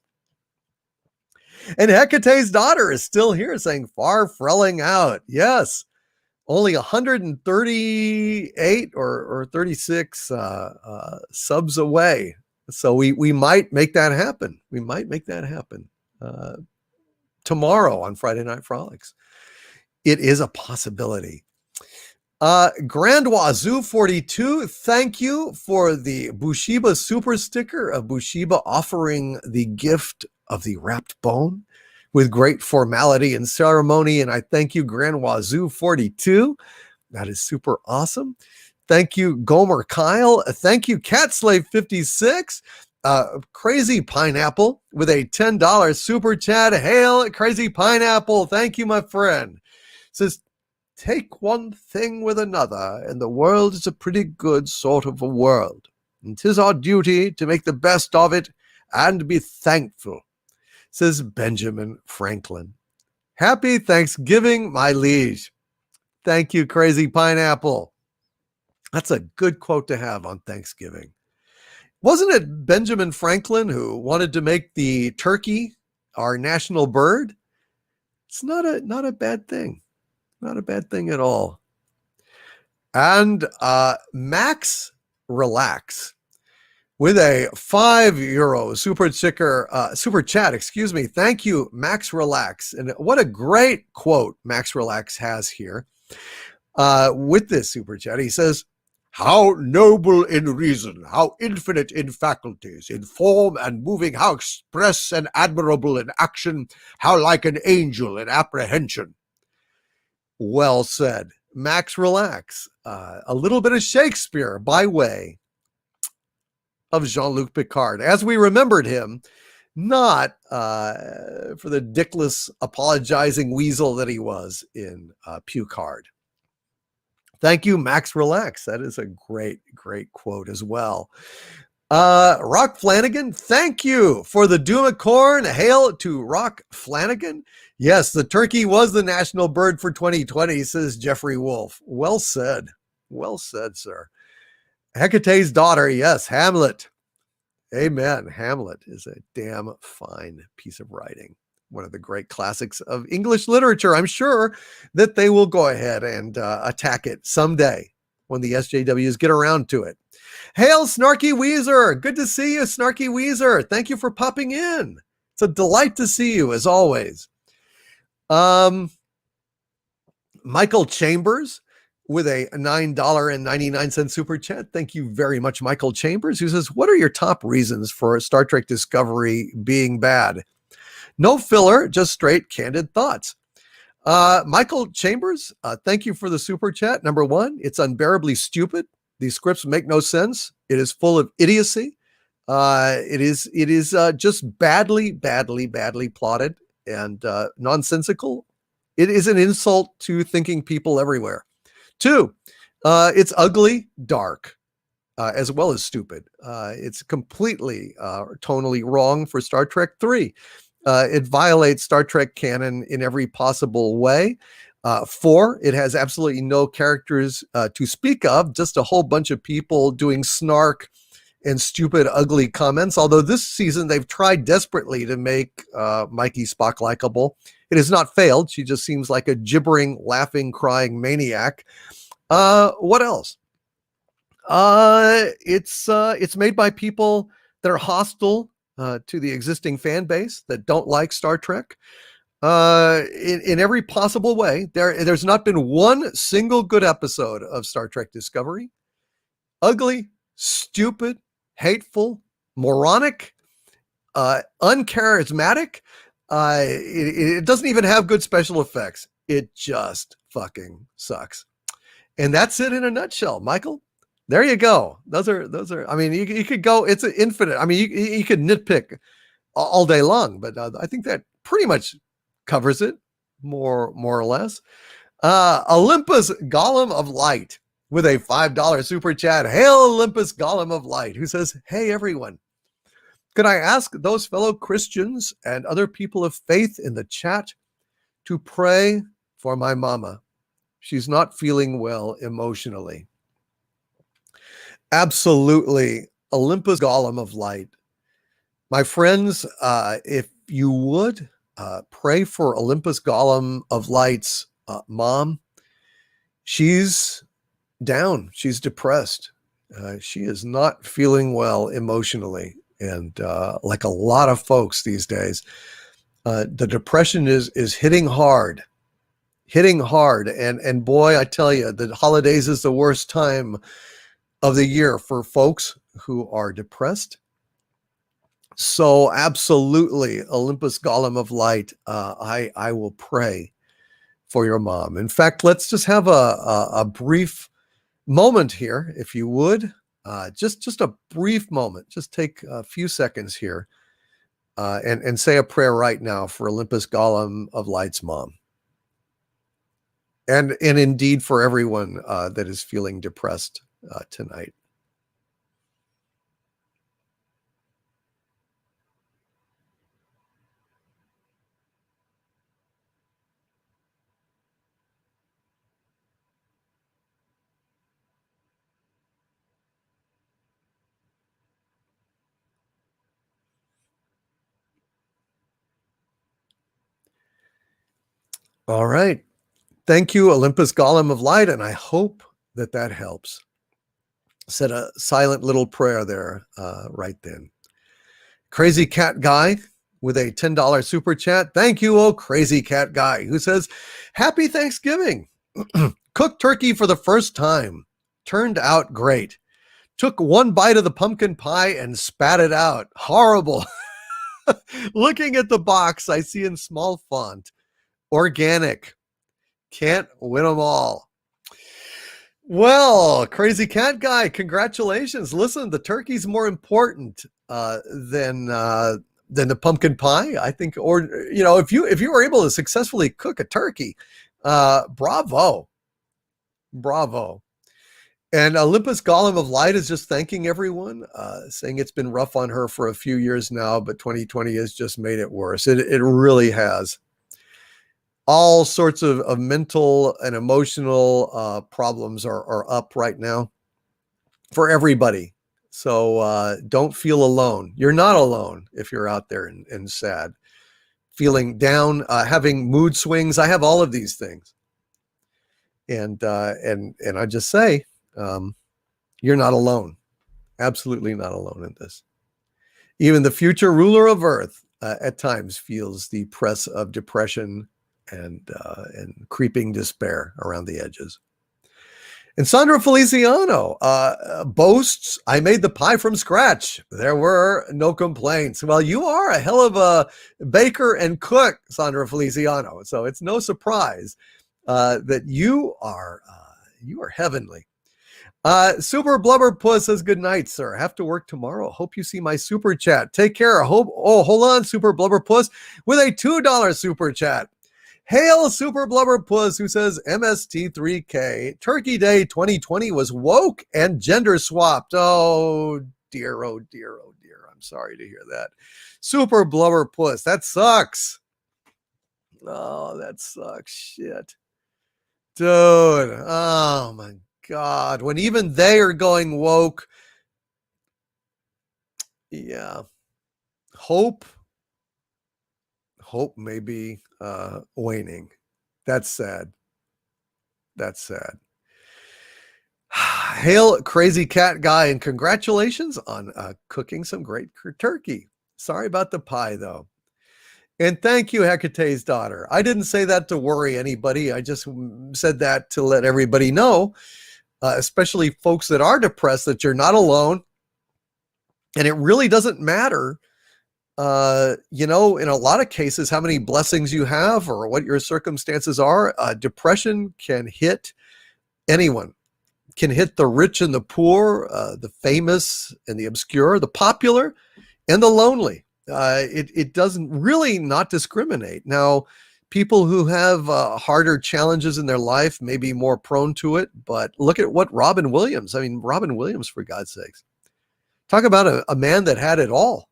And Hecate's daughter is still here saying, far frelling out. Yes, only 138 or 36 subs away. So we might make that happen. We might make that happen tomorrow on Friday Night Frolics. It is a possibility. Grand Wazoo 42, thank you for the Bushiba super sticker of Bushiba offering the gift of the wrapped bone with great formality and ceremony. And I thank you, Grand Wazoo 42. That is super awesome. Thank you, Gomer Kyle. Thank you, Catslave 56. Crazy Pineapple with a $10 super chat. Hail, Crazy Pineapple. Thank you, my friend. Says, take one thing with another, and the world is a pretty good sort of a world. And 'tis our duty to make the best of it and be thankful, says Benjamin Franklin. Happy Thanksgiving, my liege. Thank you, Crazy Pineapple. That's a good quote to have on Thanksgiving. Wasn't it Benjamin Franklin who wanted to make the turkey our national bird? It's not a bad thing. Not a bad thing at all. And Max Relax with a €5 super chat, excuse me. Thank you, Max Relax. And what a great quote Max Relax has here with this super chat. He says, how noble in reason, how infinite in faculties, in form and moving, how express and admirable in action, how like an angel in apprehension. Well said. Max Relax. A little bit of Shakespeare by way of Jean-Luc Picard, as we remembered him, not for the dickless, apologizing weasel that he was in Pucard. Thank you, Max Relax. That is a great, great quote as well. Rock Flanagan, thank you for the Doom Corn. Hail to Rock Flanagan. Yes, the turkey was the national bird for 2020, says Jeffrey Wolf. Well said. Well said, sir. Hecate's daughter, yes, Hamlet. Amen. Hamlet is a damn fine piece of writing. One of the great classics of English literature. I'm sure that they will go ahead and attack it someday when the SJWs get around to it. Hail, Snarky Weezer. Good to see you, Snarky Weezer. Thank you for popping in. It's a delight to see you, as always. Michael Chambers with a $9.99 super chat. Thank you very much, Michael Chambers, who says, what are your top reasons for Star Trek Discovery being bad? No filler, just straight candid thoughts. Michael Chambers, thank you for the super chat. Number one, it's unbearably stupid. These scripts make no sense. It is full of idiocy. It is just badly plotted and nonsensical. It is an insult to thinking people everywhere. Two, it's ugly, dark, as well as stupid. It's completely tonally wrong for Star Trek 3. It violates Star Trek canon in every possible way. 4, it has absolutely no characters to speak of, just a whole bunch of people doing snark and stupid, ugly comments. Although this season they've tried desperately to make Mikey Spock likable. It has not failed. She just seems like a gibbering, laughing, crying maniac. What else? It's made by people that are hostile to the existing fan base, that don't like Star Trek. In every possible way. There's not been one single good episode of Star Trek Discovery. Ugly, stupid, hateful, moronic, uncharismatic. It doesn't even have good special effects. It just fucking sucks. And that's it in a nutshell, Michael. There you go. Those are. I mean, you could go. It's an infinite. I mean, you could nitpick all day long, but I think that pretty much covers it, more or less. Olympus Golem of Light with a $5 super chat. Hail Olympus Golem of Light, who says, "Hey everyone, could I ask those fellow Christians and other people of faith in the chat to pray for my mama? She's not feeling well emotionally." Absolutely, Olympus Golem of Light. My friends, if you would pray for Olympus Golem of Light's mom. She's down. She's depressed. She is not feeling well emotionally. And like a lot of folks these days, the depression is hitting hard. And boy, I tell you, the holidays is the worst time of the year for folks who are depressed. So absolutely, Olympus Golem of Light, I will pray for your mom. In fact, let's just have a brief moment here, if you would. Just a brief moment. Just take a few seconds here and say a prayer right now for Olympus Golem of Light's mom. And indeed for everyone that is feeling depressed tonight. All right. Thank you, Olympus Golem of Light, and I hope that helps. Said a silent little prayer there right then. Crazy Cat Guy with a $10 super chat. Thank you, oh Crazy Cat Guy, who says, "Happy Thanksgiving. Cooked turkey for the first time. Turned out great. Took one bite of the pumpkin pie and spat it out. Horrible." Looking at the box, I see in small font, organic. Can't win them all. Well, Crazy Cat Guy, congratulations. Listen, the turkey's more important than the pumpkin pie, I think. Or, you know, if you were able to successfully cook a turkey, bravo. And Olympus Golem of Light is just thanking everyone, saying it's been rough on her for a few years now, but 2020 has just made it worse. It really has. All sorts of mental and emotional problems are up right now for everybody. So don't feel alone. You're not alone if you're out there and sad, feeling down, having mood swings. I have all of these things. And I just say, you're not alone. Absolutely not alone in this. Even the future ruler of Earth at times feels the press of depression and creeping despair around the edges. And Sandra Feliciano boasts, I made the pie from scratch. There were no complaints. Well, you are a hell of a baker and cook, Sandra Feliciano. So it's no surprise that you are heavenly. Super Blubber Puss says, good night, sir. Have to work tomorrow. Hope you see my super chat. Take care. Hold on, Super Blubber Puss with a $2 super chat. Hail Super Blubber Puss, who says MST3K. Turkey Day 2020 was woke and gender swapped. Oh dear, oh dear, oh dear. I'm sorry to hear that. Super Blubber Puss, that sucks. Oh, that sucks. Shit. Dude, oh my God. When even they are going woke. Yeah. Hope may be waning. That's sad. That's sad. Hail Crazy Cat Guy, and congratulations on cooking some great turkey. Sorry about the pie, though. And thank you, Hecate's daughter. I didn't say that to worry anybody. I just said that to let everybody know, especially folks that are depressed, that you're not alone. And it really doesn't matter, in a lot of cases, how many blessings you have or what your circumstances are. Depression can hit anyone, can hit the rich and the poor, the famous and the obscure, the popular and the lonely. It doesn't really not discriminate. Now, people who have harder challenges in their life may be more prone to it, but look at what Robin Williams, for God's sakes, talk about a man that had it all.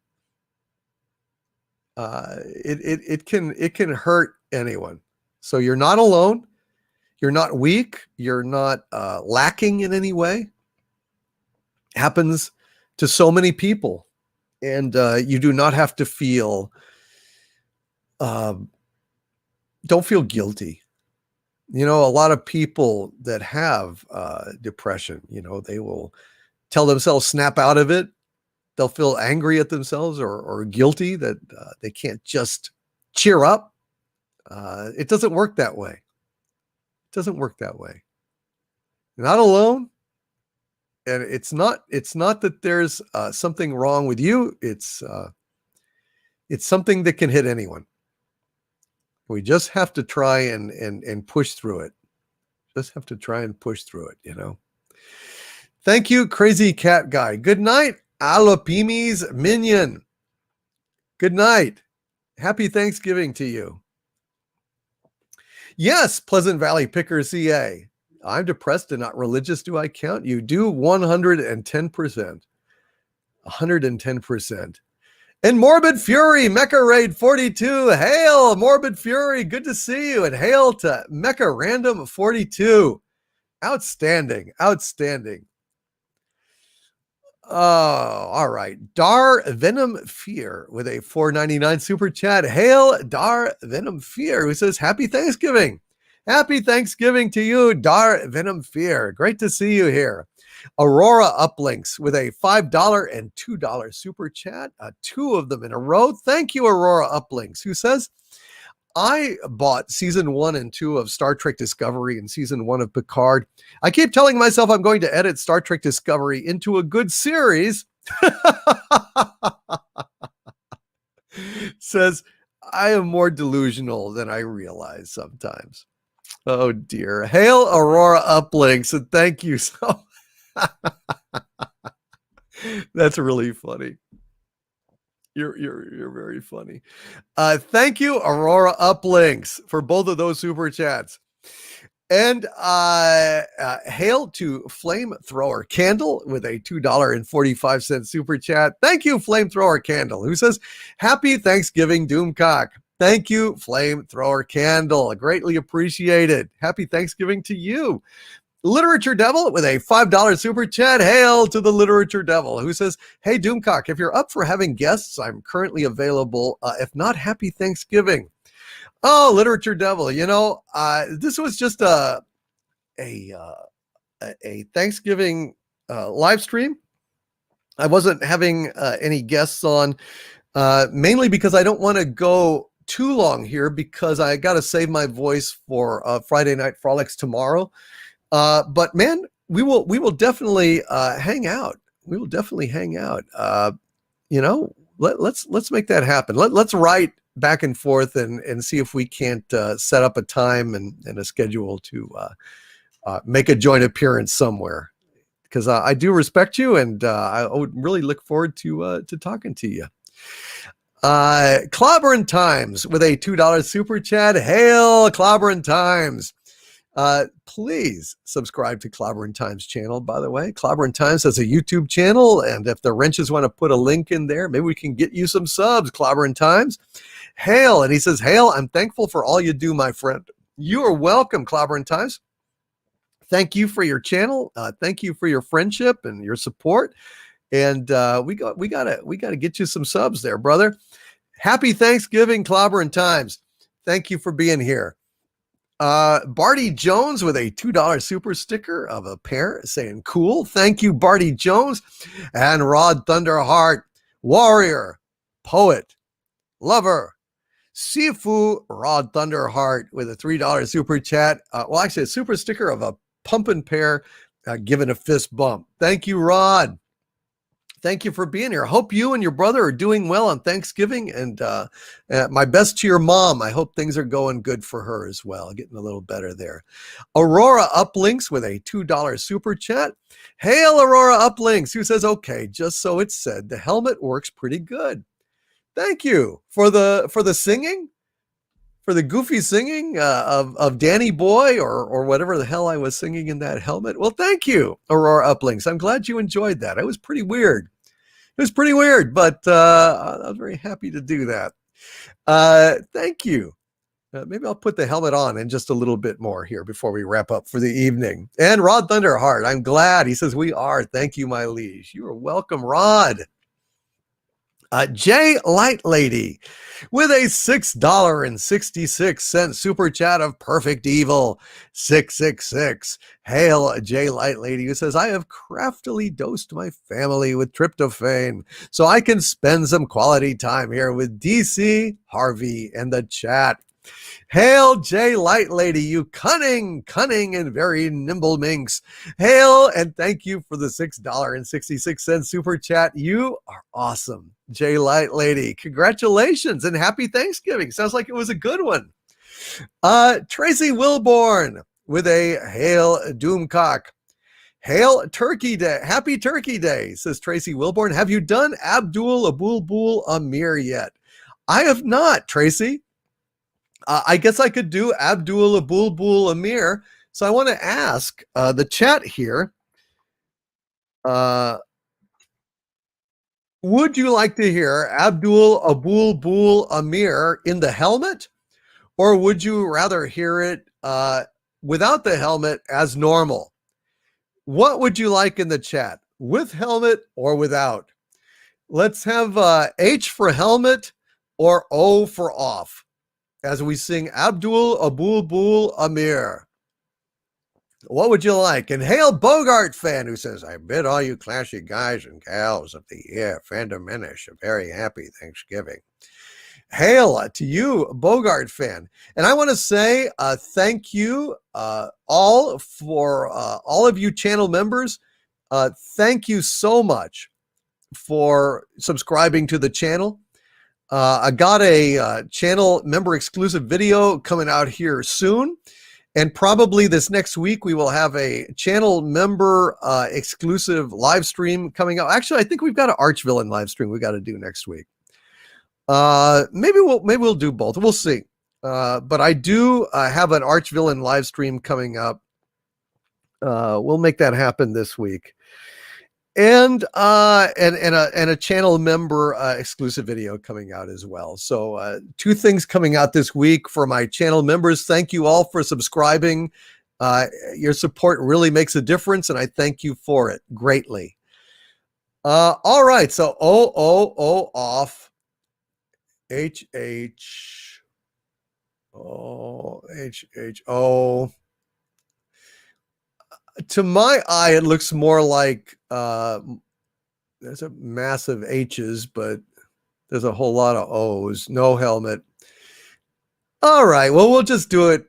It can hurt anyone. So you're not alone. You're not weak. You're not lacking in any way. Happens to so many people. And you do not have to feel, don't feel guilty. A lot of people that have depression, they will tell themselves, snap out of it. They'll feel angry at themselves or guilty that they can't just cheer up. It doesn't work that way. It doesn't work that way. You're not alone. And it's not that there's something wrong with you. It's something that can hit anyone. We just have to try and push through it. Just have to try and push through it, Thank you, Crazy Cat Guy. Good night, Alapimi's Minion. Good night. Happy Thanksgiving to you. Yes, Pleasant Valley Picker CA. I'm depressed and not religious. Do I count? You do 110%. 110%. And Morbid Fury, Mecha Raid 42. Hail, Morbid Fury. Good to see you. And hail to Mecha Random 42. Outstanding. Outstanding. Oh, all right. Dar Venom Fear with a $4.99 super chat. Hail, Dar Venom Fear, who says, Happy Thanksgiving. Happy Thanksgiving to you, Dar Venom Fear. Great to see you here. Aurora Uplinks with a $5 and $2 super chat. Two of them in a row. Thank you, Aurora Uplinks, who says, I bought season 1 and 2 of Star Trek Discovery and season 1 of Picard. I keep telling myself I'm going to edit Star Trek Discovery into a good series. Says, I am more delusional than I realize sometimes. Oh dear. Hail Aurora Uplinks, and thank you so That's really funny. You're very funny. Thank you, Aurora Uplinks, for both of those super chats. And hail to Flamethrower Candle with a $2.45 super chat. Thank you, Flamethrower Candle, who says, Happy Thanksgiving, Doomcock. Thank you, Flamethrower Candle. Greatly appreciated. Happy Thanksgiving to you. Literature Devil with a $5 super chat. Hail to the Literature Devil, who says, Hey, Doomcock, if you're up for having guests, I'm currently available. If not, happy Thanksgiving. Oh, Literature Devil, this was just a Thanksgiving live stream. I wasn't having any guests on, mainly because I don't want to go too long here because I got to save my voice for Friday Night Frolics tomorrow. But man, we will definitely hang out. We will definitely hang out. Let's make that happen. Let's write back and forth and see if we can't set up a time and a schedule to make a joint appearance somewhere. Because I do respect you, and I would really look forward to talking to you. Clobberin Times with a $2 super chat. Hail Clobberin Times. Please subscribe to Clobberin Times channel, by the way. Clobberin Times has a YouTube channel, and if the wrenches want to put a link in there, maybe we can get you some subs, Clobberin Times. Hail, and he says, Hail, I'm thankful for all you do, my friend. You are welcome, Clobberin Times. Thank you for your channel. Thank you for your friendship and your support. And we gotta get you some subs there, brother. Happy Thanksgiving, Clobberin Times. Thank you for being here. Barty Jones with a $2 super sticker of a pair saying cool. Thank you, Barty Jones. And Rod Thunderheart, warrior, poet, lover, Sifu Rod Thunderheart with a $3 super chat. Well, actually, a super sticker of a pumping pear given a fist bump. Thank you, Rod. Thank you for being here. I hope you and your brother are doing well on Thanksgiving, and my best to your mom. I hope things are going good for her as well, getting a little better there. Aurora Uplinks with a $2 super chat. Hail, Aurora Uplinks, who says, okay, just so it's said, the helmet works pretty good. Thank you for the singing, for the goofy singing of Danny Boy or whatever the hell I was singing in that helmet. Well, thank you, Aurora Uplinks. I'm glad you enjoyed that. It was pretty weird. It was pretty weird, but I was very happy to do that. Thank you. Maybe I'll put the helmet on in just a little bit more here before we wrap up for the evening. And Rod Thunderheart, I'm glad. He says, we are. Thank you, my liege. You are welcome, Rod. Jay Light Lady with a $6.66 super chat of perfect evil 666. Hail, Jay Light Lady, who says, I have craftily dosed my family with tryptophan so I can spend some quality time here with DC, Harvey, and the chat. Hail, Jay Light Lady, you cunning and very nimble minx. Hail, and thank you for the $6.66 super chat. You are awesome, Jay Light Lady. Congratulations and happy Thanksgiving. Sounds like it was a good one. Tracy Wilborn with a hail Doomcock. Hail Turkey Day. Happy Turkey Day, says Tracy Wilborn. Have you done Abdul Abulbul Amir yet? I have not, Tracy. I guess I could do Abdul Abulbul Amir. So I want to ask the chat here. Would you like to hear Abdul Abulbul Amir in the helmet? Or would you rather hear it without the helmet as normal? What would you like in the chat? With helmet or without? Let's have H for helmet or O for off as we sing Abdul Abulbul Amir. What would you like? And hail Bogart fan, who says, I bid all you classy guys and gals of the year, Fandom-inish, a very happy Thanksgiving. Hail to you, Bogart fan. And I want to say thank you all for all of you channel members. Thank you so much for subscribing to the channel. I got a channel member exclusive video coming out here soon. And probably this next week, we will have a channel member exclusive live stream coming out. Actually, I think we've got an Archvillain live stream we got to do next week. Maybe we'll do both. We'll see. But I do have an Archvillain live stream coming up. We'll make that happen this week. And a channel member exclusive video coming out as well. So 2 things coming out this week for my channel members. Thank you all for subscribing. Your support really makes a difference, and I thank you for it greatly. All right, so O off. H O. To my eye, it looks more like there's a massive H's, but there's a whole lot of O's. No helmet. All right. Well, we'll just do it.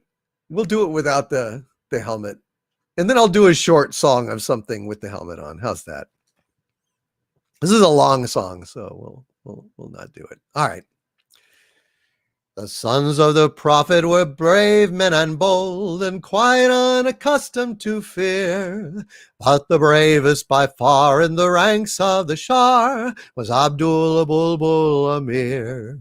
We'll do it without the helmet. And then I'll do a short song of something with the helmet on. How's that? This is a long song, so we'll not do it. All right. The sons of the prophet were brave men and bold and quite unaccustomed to fear. But the bravest by far in the ranks of the Shah was Abdul Bulbul Amir.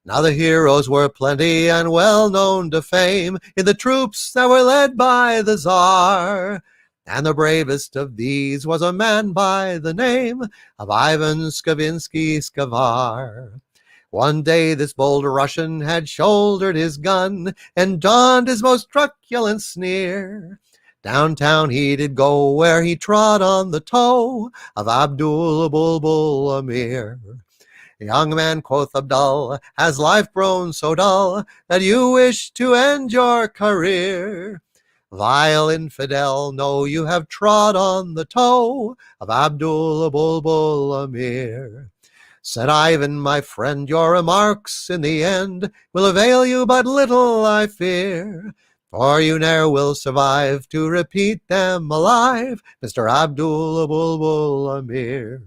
Now the heroes were plenty and well known to fame in the troops that were led by the Tsar. And the bravest of these was a man by the name of Ivan Skavinsky Skavar. One day this bold Russian had shouldered his gun and donned his most truculent sneer. Downtown he did go, where he trod on the toe of Abdul Bulbul Amir. Young man, quoth Abdul, has life grown so dull that you wish to end your career? Vile infidel, know you have trod on the toe of Abdul Bulbul Amir. Said Ivan, my friend, your remarks in the end will avail you but little, I fear, for you ne'er will survive to repeat them alive, Mr. Abdul Bulbul Amir.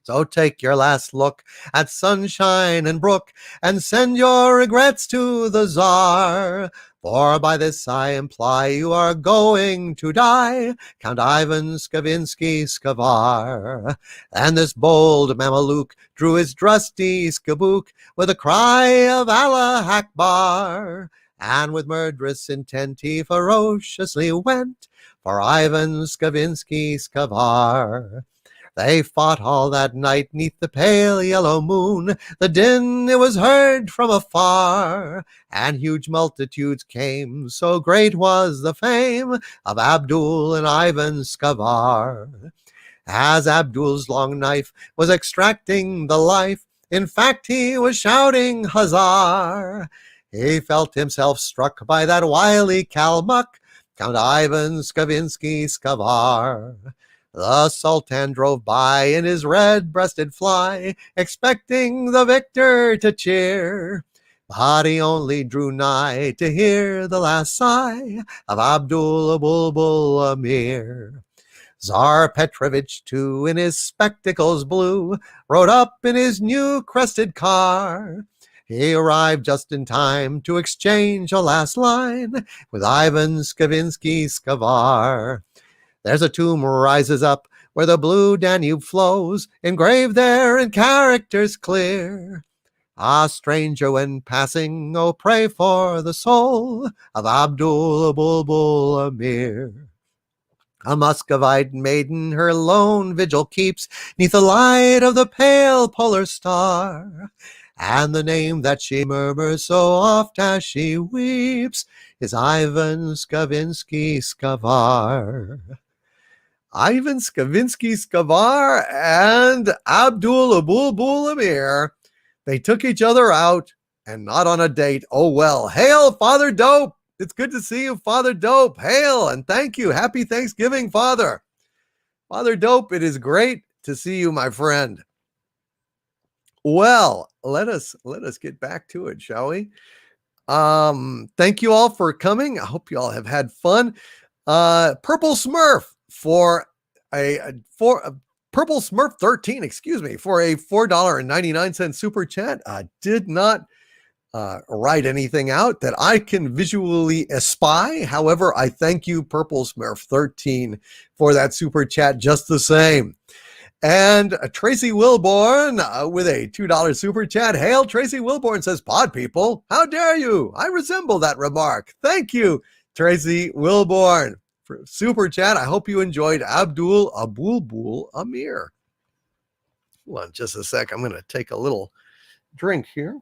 So take your last look at sunshine and brook and send your regrets to the Tsar, for by this I imply you are going to die, Count Ivan Skavinsky Skavar. And this bold Mameluke drew his trusty skabook with a cry of Allah Akbar, and with murderous intent he ferociously went for Ivan Skavinsky Skavar. They fought all that night 'neath the pale yellow moon. The din, it was heard from afar, and huge multitudes came, so great was the fame of Abdul and Ivan Skavar. As Abdul's long knife was extracting the life, in fact he was shouting huzzah. He felt himself struck by that wily Kalmuck, Count Ivan Skavinsky Skavar. The Sultan drove by in his red-breasted fly, expecting the victor to cheer. But he only drew nigh to hear the last sigh of Abdul Bulbul Amir. Tsar Petrovich, too, in his spectacles blue, rode up in his new crested car. He arrived just in time to exchange a last line with Ivan Skavinsky Skavar. There's a tomb rises up where the blue Danube flows, engraved there in characters clear. Ah, stranger, when passing, oh, pray for the soul of Abdul Bulbul Amir. A Muscovite maiden her lone vigil keeps 'neath the light of the pale polar star, and the name that she murmurs so oft as she weeps is Ivan Skavinsky Skavar. Ivan Skavinsky Skavar and Abdul Bulbul Amir. They took each other out and not on a date. Oh well. Hail, Father Dope. It's good to see you, Father Dope. Hail and thank you. Happy Thanksgiving, Father. Father Dope, it is great to see you, my friend. Well, let us get back to it, shall we? Thank you all for coming. I hope you all have had fun. Purple Smurf for Purple Smurf 13, excuse me, for a $4.99 super chat. Did not write anything out that I can visually espy. However, I thank you, Purple Smurf 13, for that super chat just the same. And Tracy Wilborn with a $2 super chat. Hail, Tracy Wilborn says, Pod people, how dare you? I resemble that remark. Thank you, Tracy Wilborn, for super chat. I hope you enjoyed Abdul Bulbul Amir. Hold on just a sec. I'm going to take a little drink here.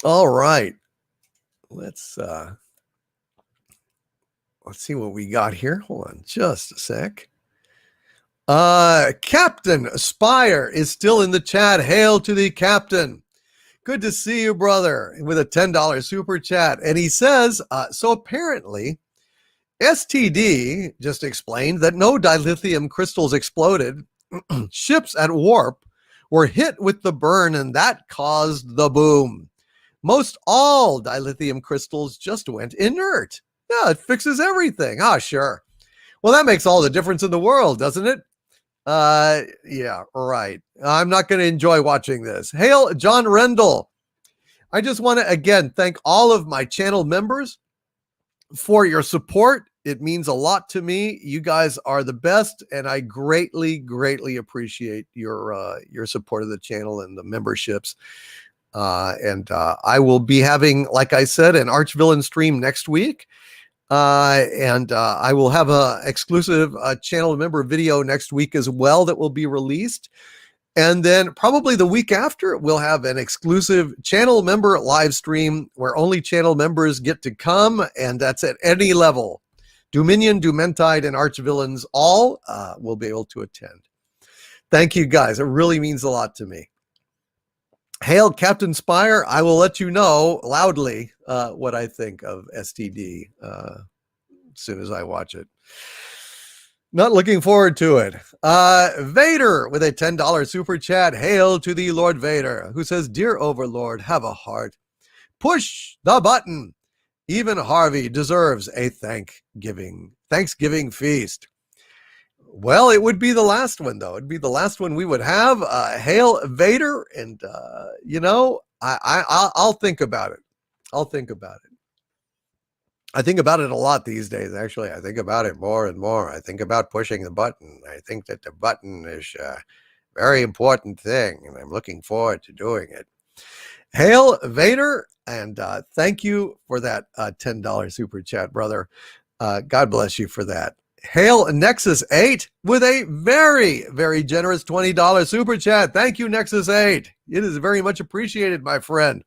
All right. Let's see what we got here. Hold on just a sec. Captain Aspire is still in the chat. Hail to the captain. Good to see you, brother, with a $10 super chat. And he says, so apparently STD just explained that no dilithium crystals exploded. Ships at warp were hit with the burn, and that caused the boom. Most all dilithium crystals just went inert. Yeah, it fixes everything. Ah, sure. Well, that makes all the difference in the world, doesn't it? Yeah, right. I'm not going to enjoy watching this. Hail, John Rendell. I just want to, again, thank all of my channel members for your support. It means a lot to me. You guys are the best, and I greatly, greatly appreciate your support of the channel and the memberships. I will be having, like I said, an Archvillain stream next week. I will have a exclusive channel member video next week as well that will be released. And then probably the week after, we'll have an exclusive channel member live stream where only channel members get to come, and that's at any level. Dominion, Dumentide, and Archvillains all will be able to attend. Thank you, guys. It really means a lot to me. Hail, Captain Spire. I will let you know loudly what I think of STD as soon as I watch it. Not looking forward to it. Vader with a $10 super chat. Hail to the Lord Vader, who says, "Dear Overlord, have a heart. Push the button. Even Harvey deserves a Thanksgiving feast." Well, it would be the last one, though. It'd be the last one we would have. Hail Vader, and I'll think about it. I'll think about it. I think about it a lot these days, actually. I think about it more and more. I think about pushing the button. I think that the button is a very important thing, and I'm looking forward to doing it. Hail Vader, and thank you for that $10 super chat, brother. God bless you for that. Hail Nexus 8 with a very, very generous $20 super chat. Thank you, Nexus 8. It is very much appreciated, my friend.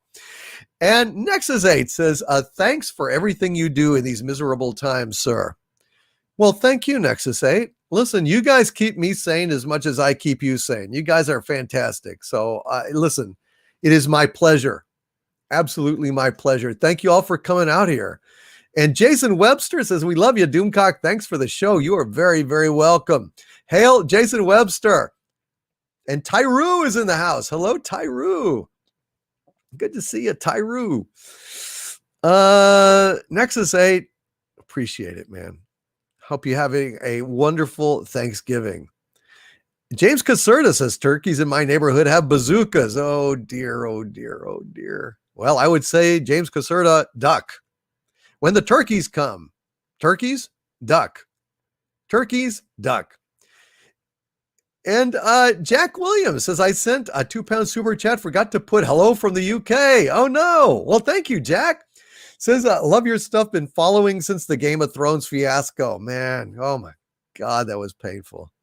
And Nexus 8 says, "Thanks for everything you do in these miserable times, sir." Well, thank you, Nexus 8. Listen, you guys keep me sane as much as I keep you sane. You guys are fantastic. So listen, it is my pleasure. Absolutely my pleasure. Thank you all for coming out here. And Jason Webster says, "We love you, Doomcock. Thanks for the show. You are very, very welcome." Hail, Jason Webster. And Tyru is in the house. Hello, Tyru. Good to see you, Tyru. Nexus 8, appreciate it, man. Hope you're having a wonderful Thanksgiving. James Caserta says, "Turkeys in my neighborhood have bazookas." Oh, dear, oh, dear, oh, dear. Well, I would say, James Caserta, duck. When the turkeys come, turkeys, duck. Turkeys, duck. And Jack Williams says, "I sent a £2 super chat, forgot to put hello from the UK." Oh, no. Well, thank you, Jack. Says, "Love your stuff, been following since the Game of Thrones fiasco." Man, oh my God, that was painful.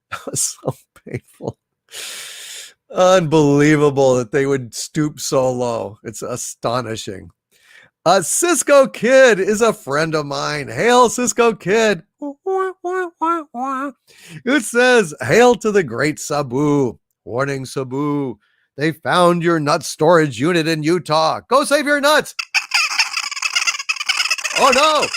That was so painful. Unbelievable that they would stoop so low. It's astonishing. Cisco Kid is a friend of mine. Hail, Cisco Kid. It says, "Hail to the great Sabu. Warning, Sabu. They found your nut storage unit in Utah. Go save your nuts." Oh, no.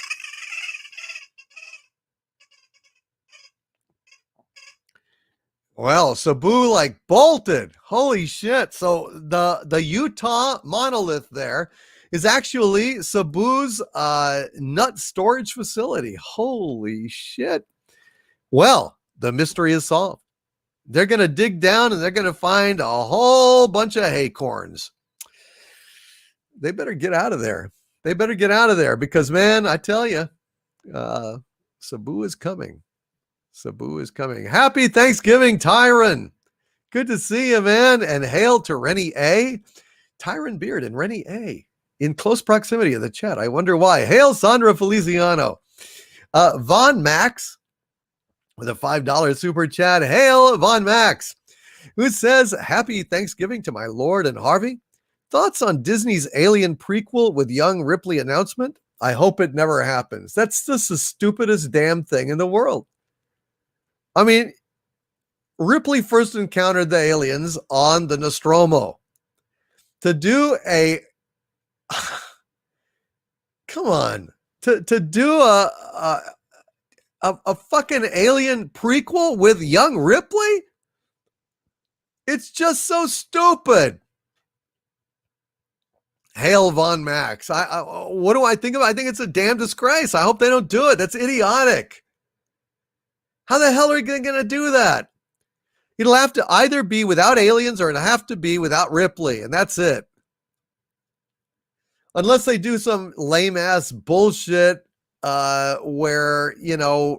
Well, Sabu like bolted. Holy shit. So the Utah monolith there is actually Sabu's nut storage facility. Holy shit. Well, the mystery is solved. They're going to dig down and they're going to find a whole bunch of acorns. They better get out of there. They better get out of there because, man, I tell you, Sabu is coming. Sabu is coming. Happy Thanksgiving, Tyron. Good to see you, man. And hail to Rennie A. Tyron Beard and Rennie A. in close proximity of the chat. I wonder why. Hail, Sandra Feliciano. Von Max with a $5 super chat. Hail, Von Max, who says, "Happy Thanksgiving to my Lord and Harvey. Thoughts on Disney's Alien prequel with young Ripley announcement? I hope it never happens." That's just the stupidest damn thing in the world. I mean, Ripley first encountered the aliens on the Nostromo. To do a come on, to do a fucking Alien prequel with young Ripley? It's just so stupid. Hail Von Max. What do I think of it? I think it's a damn disgrace. I hope they don't do it. That's idiotic. How the hell are we going to do that? It'll have to either be without aliens or it'll have to be without Ripley, and that's it. Unless they do some lame ass bullshit where,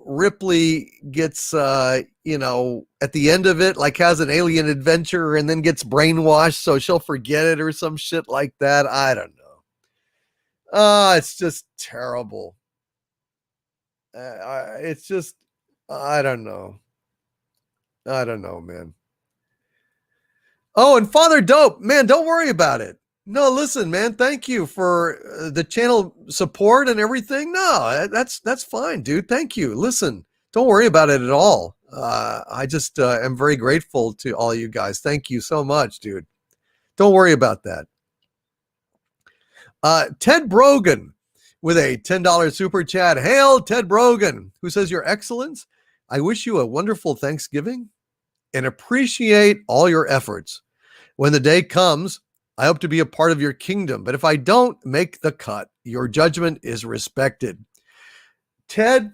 Ripley gets, at the end of it, like has an alien adventure and then gets brainwashed so she'll forget it or some shit like that. I don't know. It's just terrible. It's just, I don't know. I don't know, man. Oh, and Father Dope, man, don't worry about it. No, listen, man, thank you for the channel support and everything. No, that's fine, dude. Thank you. Listen, don't worry about it at all. I just am very grateful to all you guys. Thank you so much, dude. Don't worry about that. Ted Brogan with a $10 super chat. Hail, Ted Brogan, who says, Your Excellence, I wish you a wonderful Thanksgiving and appreciate all your efforts. When the day comes, I hope to be a part of your kingdom, but if I don't make the cut, your judgment is respected. Ted,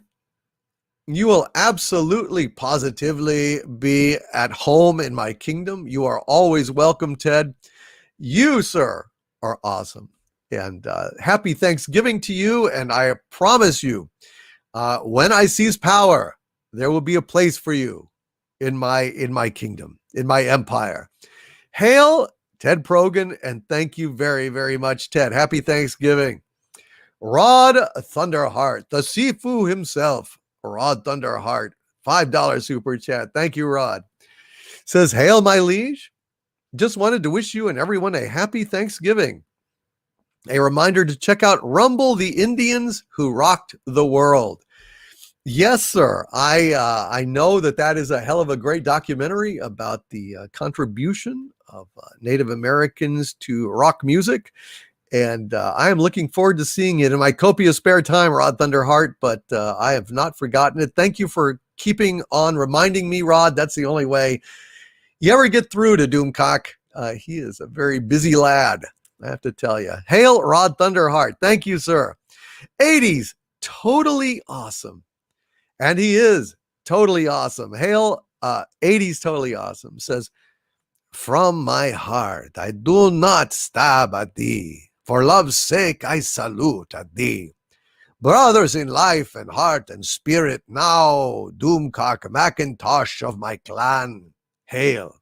you will absolutely, positively be at home in my kingdom. You are always welcome, Ted. You, sir, are awesome. And happy Thanksgiving to you. And I promise you, when I seize power, there will be a place for you in my kingdom, in my empire. Hail, Ted Brogan, and thank you very, very much, Ted. Happy Thanksgiving. Rod Thunderheart, the Sifu himself, Rod Thunderheart, $5 super chat. Thank you, Rod. Says, Hail, my liege. Just wanted to wish you and everyone a happy Thanksgiving. A reminder to check out Rumble the Indians Who Rocked the World. Yes, sir. I know that is a hell of a great documentary about the contribution of Native Americans to rock music. And I am looking forward to seeing it in my copious spare time, Rod Thunderheart, but I have not forgotten it. Thank you for keeping on reminding me, Rod. That's the only way you ever get through to Doomcock. He is a very busy lad, I have to tell you. Hail, Rod Thunderheart. Thank you, sir. 80s, totally awesome. And he is totally awesome. Hail, 80s, totally awesome. Says, From my heart, I do not stab at thee. For love's sake, I salute at thee. Brothers in life and heart and spirit, now, Doomcock Macintosh of my clan. Hail.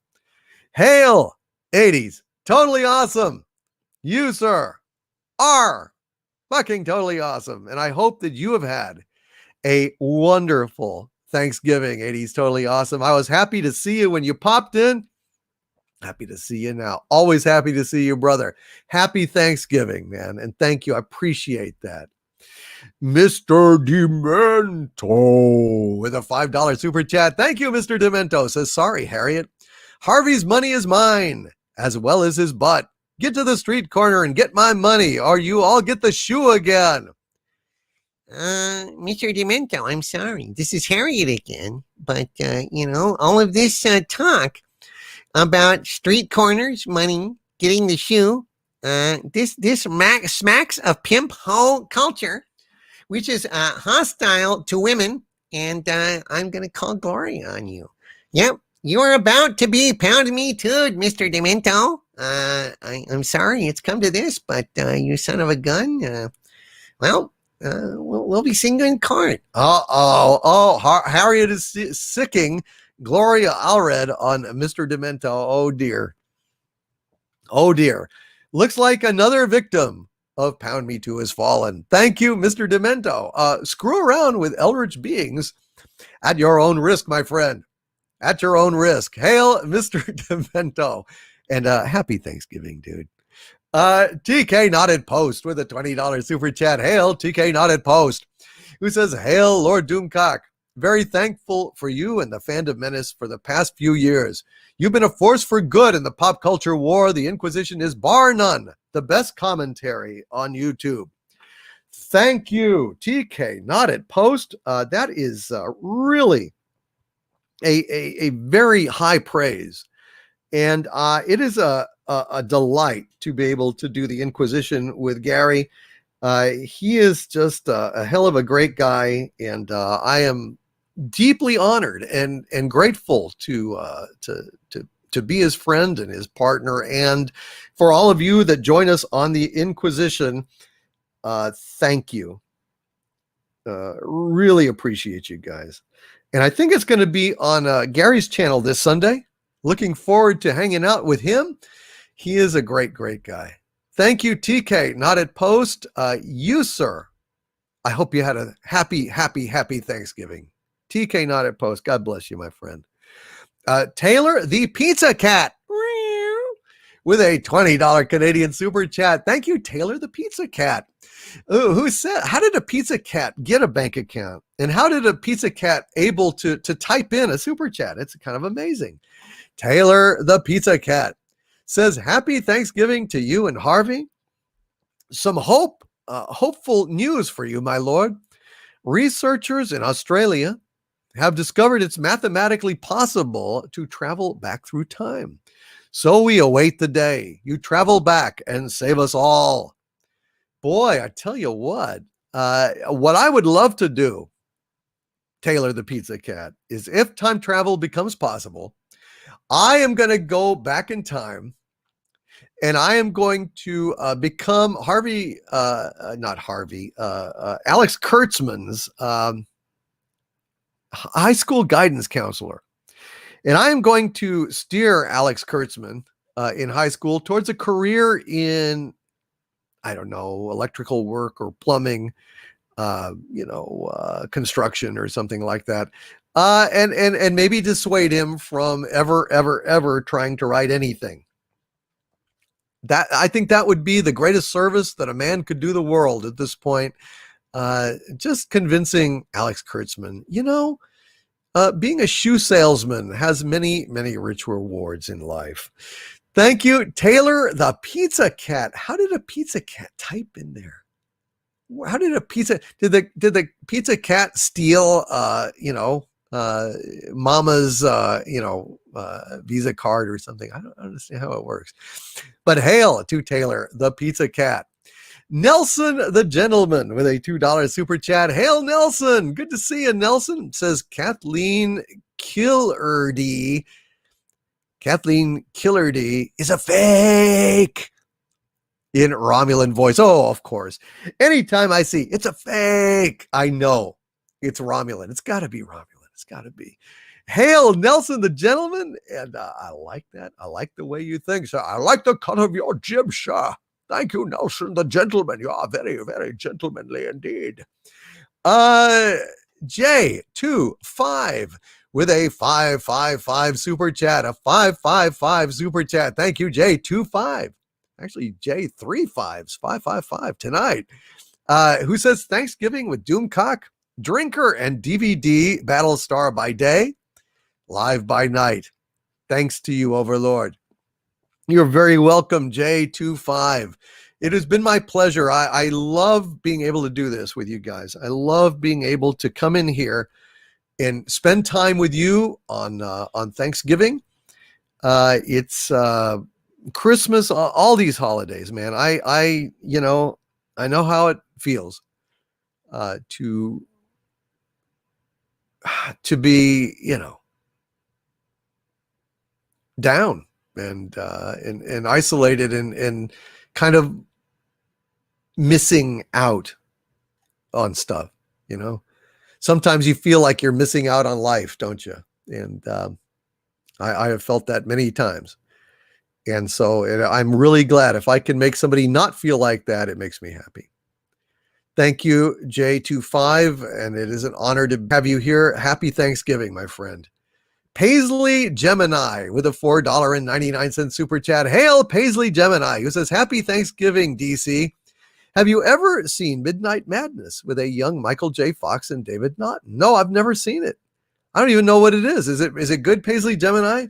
Hail, 80s, totally awesome. You, sir, are fucking totally awesome. And I hope that you have had a wonderful Thanksgiving, 80s, totally awesome. I was happy to see you when you popped in. Happy to see you now. Always happy to see you, brother. Happy Thanksgiving, man. And thank you. I appreciate that. Mr. Demento with a $5 super chat. Thank you, Mr. Demento. Says, sorry, Harriet. Harvey's money is mine, as well as his butt. Get to the street corner and get my money, or you all get the shoe again. Mr. Demento, I'm sorry. This is Harriet again. But, all of this talk about street corners, money, getting the shoe, this smacks of pimp hoe culture, which is hostile to women, and I'm going to call Gloria on you. Yep, you are about to be pound me too, Mr. Demento. I'm sorry it's come to this, but you son of a gun, we'll be seeing you in court. Harriet is sicking Gloria Allred on Mr. Demento. Oh dear. Oh dear. Looks like another victim of Pound Me Too has fallen. Thank you, Mr. Demento. Screw around with eldritch beings at your own risk, my friend. At your own risk. Hail, Mr. Demento. And happy Thanksgiving, dude. TK Knotted Post with a $20 super chat. Hail, TK Knotted Post, who says, Hail, Lord Doomcock. Very thankful for you and the Fandom Menace for the past few years. You've been a force for good in the pop culture war. The Inquisition is bar none the best commentary on YouTube. Thank you, TK Knotted Post. That is really a very high praise. And it is a a delight to be able to do the Inquisition with Gary. He is just a hell of a great guy, and I am deeply honored and grateful to be his friend and his partner. And for all of you that join us on the Inquisition, thank you. Really appreciate you guys. And I think it's going to be on Gary's channel this Sunday. Looking forward to hanging out with him. He is a great, great guy. Thank you, TK, not at post. You, sir, I hope you had a happy, happy, happy Thanksgiving. TK, not at post. God bless you, my friend. Taylor, the Pizza Cat, with a $20 Canadian super chat. Thank you, Taylor, the Pizza Cat. Ooh, who said, how did a Pizza Cat get a bank account? And how did a Pizza Cat able to type in a super chat? It's kind of amazing. Taylor, the Pizza Cat, says, happy Thanksgiving to you and Harvey. Some hopeful news for you, my lord. Researchers in Australia have discovered it's mathematically possible to travel back through time. So we await the day you travel back and save us all. Boy, I tell you what I would love to do, Taylor the Pizza Cat, is if time travel becomes possible, I am going to go back in time and I am going to become Alex Kurtzman's high school guidance counselor. And I am going to steer Alex Kurtzman in high school towards a career in, I don't know, electrical work or plumbing, construction or something like that. And maybe dissuade him from ever trying to write anything. That, I think that would be the greatest service that a man could do the world at this point. Just convincing Alex Kurtzman, being a shoe salesman has many, many rich rewards in life. Thank you, Taylor, the Pizza Cat. How did a Pizza Cat type in there? How did did the Pizza Cat steal, Mama's, Visa card or something? I don't understand how it works. But hail to Taylor, the Pizza Cat. Nelson, the gentleman, with a $2 super chat. Hail, Nelson. Good to see you, Nelson. Says Kathleen Killardy. Kathleen Killardy is a fake. In Romulan voice. Oh, of course. Anytime I see it's a fake, I know it's Romulan. It's got to be Romulan. It's got to be. Hail, Nelson, the gentleman. And I like that. I like the way you think, sir. I like the cut of your jib, sir. Thank you, Nelson, the gentleman. You are very, very gentlemanly indeed. J25 with a 555 super chat. A 555 super chat. Thank you, J25. Actually, J35's 555 tonight. Who says Thanksgiving with Doomcock, Drinker, and DVD Battlestar by day, live by night. Thanks to you, Overlord. You're very welcome, J25. It has been my pleasure. I love being able to do this with you guys. I love being able to come in here and spend time with you on Thanksgiving. It's Christmas, all these holidays, man. I know how it feels to be, down and isolated and kind of missing out on stuff. Sometimes you feel like you're missing out on life, don't you? And I have felt that many times. And so I'm really glad if I can make somebody not feel like that, it makes me happy. Thank you, J25. And it is an honor to have you here. Happy Thanksgiving, my friend. Paisley Gemini with a $4.99 super chat. Hail, Paisley Gemini, who says, happy Thanksgiving, DC. Have you ever seen Midnight Madness with a young Michael J. Fox and David Naughton? No, I've never seen it. I don't even know what it is. Is it good, Paisley Gemini?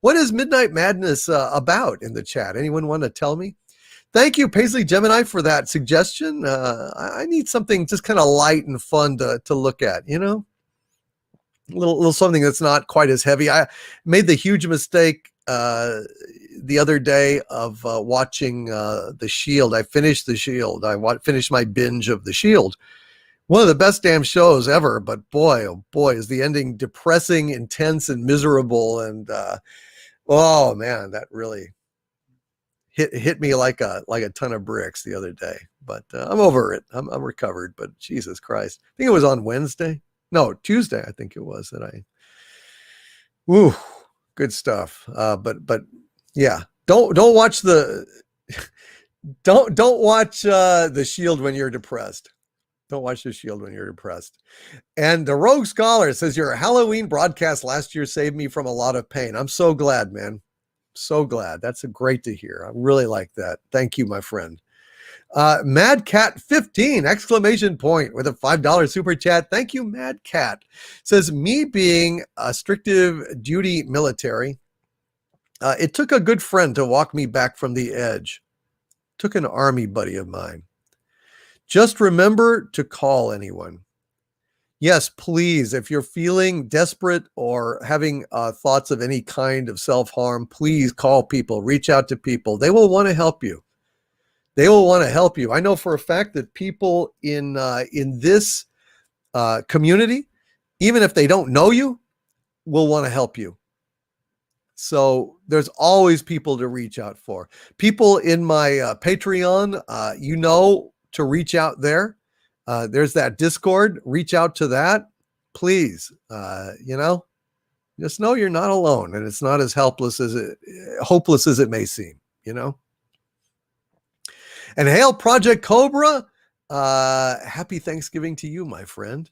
What is Midnight Madness about in the chat? Anyone want to tell me? Thank you, Paisley Gemini, for that suggestion. I need something just kind of light and fun to look at, a little something that's not quite as heavy. I made the huge mistake the other day of watching The Shield. I finished The Shield. Finished my binge of The Shield. One of the best damn shows ever, but boy, oh boy, is the ending depressing, intense, and miserable. And oh man, that really hit me like a ton of bricks the other day. But I'm over it. I'm recovered. But Jesus Christ, I think it was on Wednesday. No, Tuesday. I think it was that I. Woo, good stuff. But yeah, don't watch don't watch The Shield when you're depressed. Don't watch The Shield when you're depressed. And the Rogue Scholar says, your Halloween broadcast last year saved me from a lot of pain. I'm so glad, man. So glad. That's great to hear. I really like that. Thank you, my friend. Mad Cat 15 exclamation point with a $5 super chat. Thank you, Mad Cat. Says, me being a strictive duty military, it took a good friend to walk me back from the edge. Took an army buddy of mine. Just remember to call anyone. Yes, please, if you're feeling desperate or having thoughts of any kind of self-harm, please call people, reach out to people. They will want to help you. They will want to help you. I know for a fact that people in this community, even if they don't know you, will want to help you. So there's always people to reach out for. People in my Patreon, to reach out there. There's that Discord. Reach out to that, please. Just know you're not alone, and it's not as hopeless as it may seem. And hail Project Cobra. Happy Thanksgiving to you, my friend.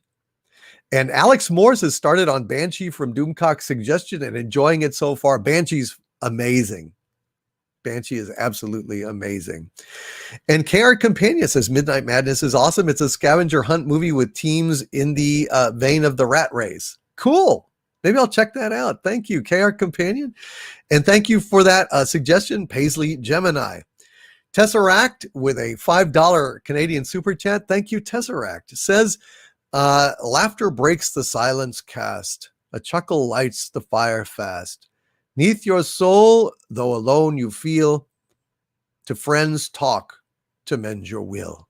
And Alex Morse has started on Banshee from Doomcock's suggestion and enjoying it so far. Banshee's amazing. Banshee is absolutely amazing. And KR Companion says Midnight Madness is awesome. It's a scavenger hunt movie with teams in the vein of the Rat Race. Cool. Maybe I'll check that out. Thank you, KR Companion. And thank you for that suggestion, Paisley Gemini. Tesseract with a $5 Canadian super chat. Thank you, Tesseract. Says, laughter breaks the silence cast. A chuckle lights the fire fast. Neath your soul, though alone you feel, to friends talk to mend your will.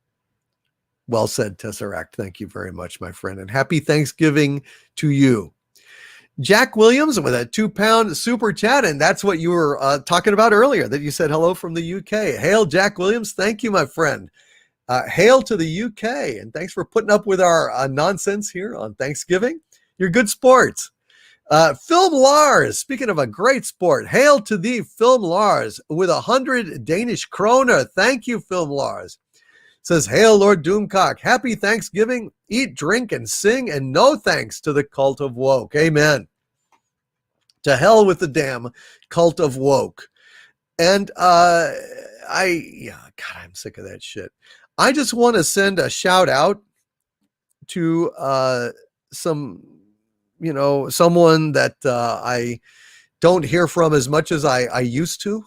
Well said, Tesseract. Thank you very much, my friend. And happy Thanksgiving to you. Jack Williams with a £2 super chat. And that's what you were talking about earlier, that you said hello from the UK. Hail, Jack Williams. Thank you, my friend. Hail to the UK. And thanks for putting up with our nonsense here on Thanksgiving. You're good sports. Film Lars, speaking of a great sport, hail to thee, Film Lars, with 100 Danish kroner. Thank you, Film Lars. Says, hail, Lord Doomcock. Happy Thanksgiving. Eat, drink, and sing, and no thanks to the cult of woke. Amen. To hell with the damn cult of woke. And God, I'm sick of that shit. I just want to send a shout out to someone that I don't hear from as much as I used to.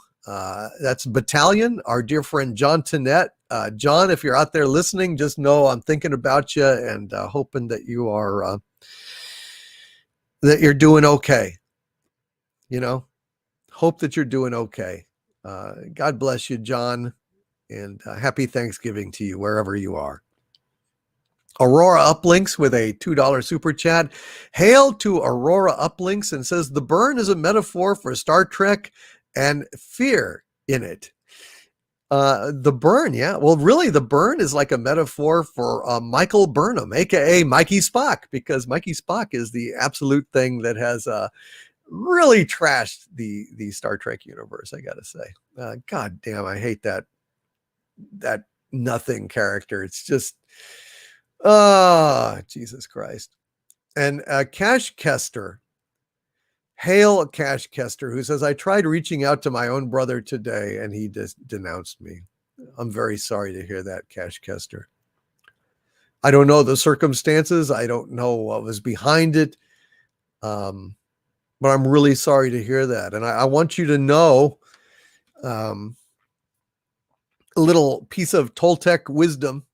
That's Battalion, our dear friend John Tennette. John, if you're out there listening, just know I'm thinking about you and hoping that you are that you're doing okay. Hope that you're doing okay. God bless you, John, and happy Thanksgiving to you wherever you are. Aurora Uplinks with a $2 super chat. Hail to Aurora Uplinks and says, the burn is a metaphor for Star Trek and fear in it. The burn, yeah. Well, really, the burn is like a metaphor for Michael Burnham, a.k.a. Mikey Spock, because Mikey Spock is the absolute thing that has really trashed the Star Trek universe, I got to say. God damn, I hate that nothing character. It's just... Jesus Christ. And Cash Kester, hail Cash Kester, who says, I tried reaching out to my own brother today and he just denounced me. I'm very sorry to hear that, Cash Kester. I don't know the circumstances. I don't know what was behind it. But I'm really sorry to hear that. And I want you to know a little piece of Toltec wisdom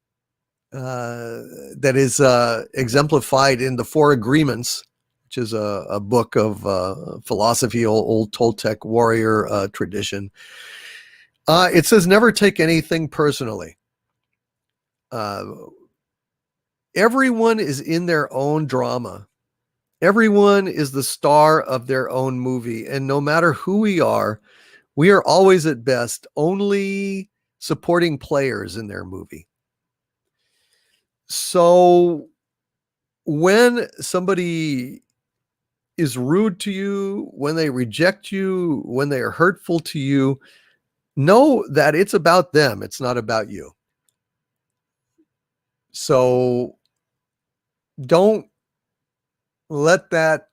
that is exemplified in the Four Agreements, which is a book of philosophy, old Toltec warrior tradition. It says, never take anything personally. Everyone is in their own drama. Everyone is the star of their own movie. And no matter who we are always at best only supporting players in their movie. So when somebody is rude to you, when they reject you, when they are hurtful to you, know that it's about them. It's not about you. So don't let that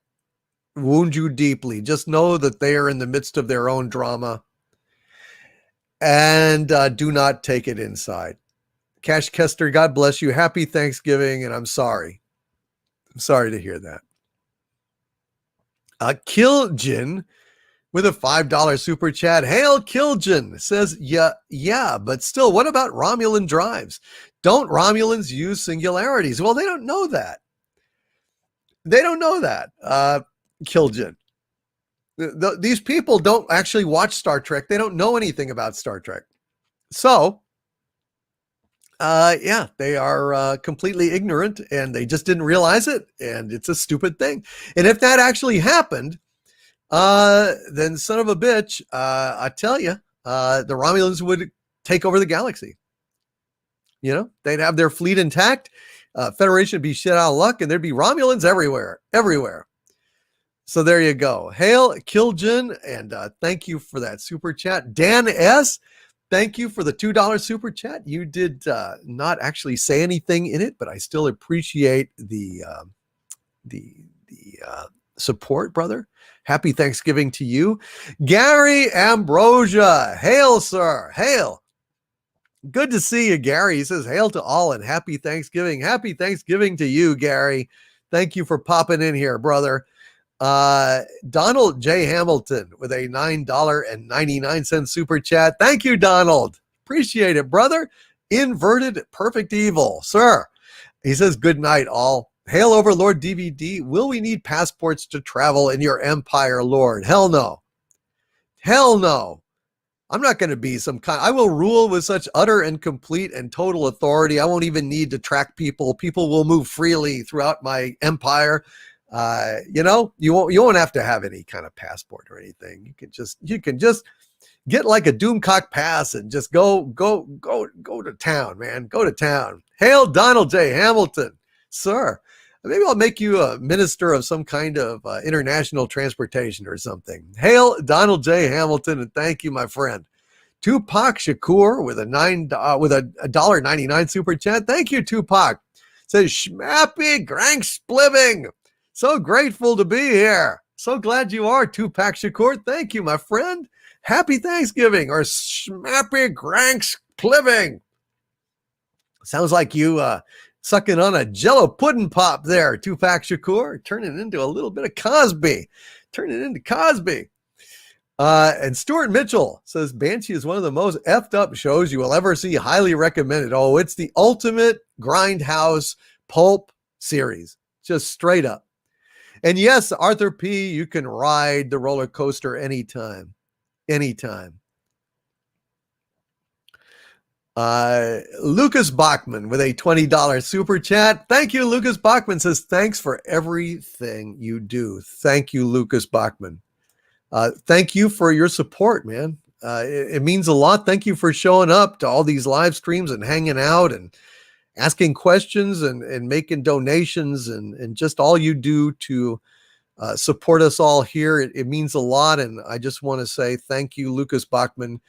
wound you deeply. Just know that they are in the midst of their own drama, and do not take it inside. Cash Kester, God bless you. Happy Thanksgiving, and I'm sorry. I'm sorry to hear that. Kiljan with a $5 super chat. Hail Kiljan says, yeah, but still, what about Romulan drives? Don't Romulans use singularities? Well, they don't know that. They don't know that, Kiljan. These people don't actually watch Star Trek. They don't know anything about Star Trek. So, yeah, they are completely ignorant, and they just didn't realize it, and it's a stupid thing. And if that actually happened, then son of a bitch, I tell you, the Romulans would take over the galaxy. You know, they'd have their fleet intact. Federation would be shit out of luck, and there'd be Romulans everywhere. So there you go. Hail Kiljan, and thank you for that super chat. Dan S., thank you for the $2 super chat. You did not actually say anything in it, but I still appreciate the support, brother. Happy Thanksgiving to you. Gary Ambrosia, hail, sir. Hail. Good to see you, Gary. He says, hail to all and happy Thanksgiving. Happy Thanksgiving to you, Gary. Thank you for popping in here, brother. Donald J. Hamilton with a $9.99 super chat. Thank you, Donald. Appreciate it, brother. Inverted Perfect Evil, sir. He says, good night, all. Hail Overlord DVD. Will we need passports to travel in your empire, Lord? Hell no. Hell no. I'm not going to be some kind. I will rule with such utter and complete and total authority. I won't even need to track people. People will move freely throughout my empire. You know, you won't have to have any kind of passport or anything. You can just get like a Doomcock pass and just go to town, man. Go to town. Hail Donald J. Hamilton, sir. Maybe I'll make you a minister of some kind of international transportation or something. Hail Donald J. Hamilton, and thank you, my friend. Tupac Shakur with a $1.99 super chat. Thank you, Tupac. Says Schmappy Grank Splibbing. So grateful to be here. So glad you are, Tupac Shakur. Thank you, my friend. Happy Thanksgiving, or Schmappy Grank Splibbing. Sounds like you sucking on a Jello pudding pop there, Tupac Shakur, turning into a little bit of Cosby. And Stuart Mitchell says, Banshee is one of the most effed up shows you will ever see. Highly recommended. Oh, it's the ultimate grindhouse pulp series. Just straight up. And yes, Arthur P., you can ride the roller coaster anytime. Lucas Bachman with a $20 super chat. Thank you, Lucas Bachman. Says, thanks for everything you do. Thank you, Lucas Bachman. Thank you for your support, man. It means a lot. Thank you for showing up to all these live streams and hanging out and asking questions and making donations and just all you do to support us all here. It means a lot. And I just want to say thank you, Lucas Bachman.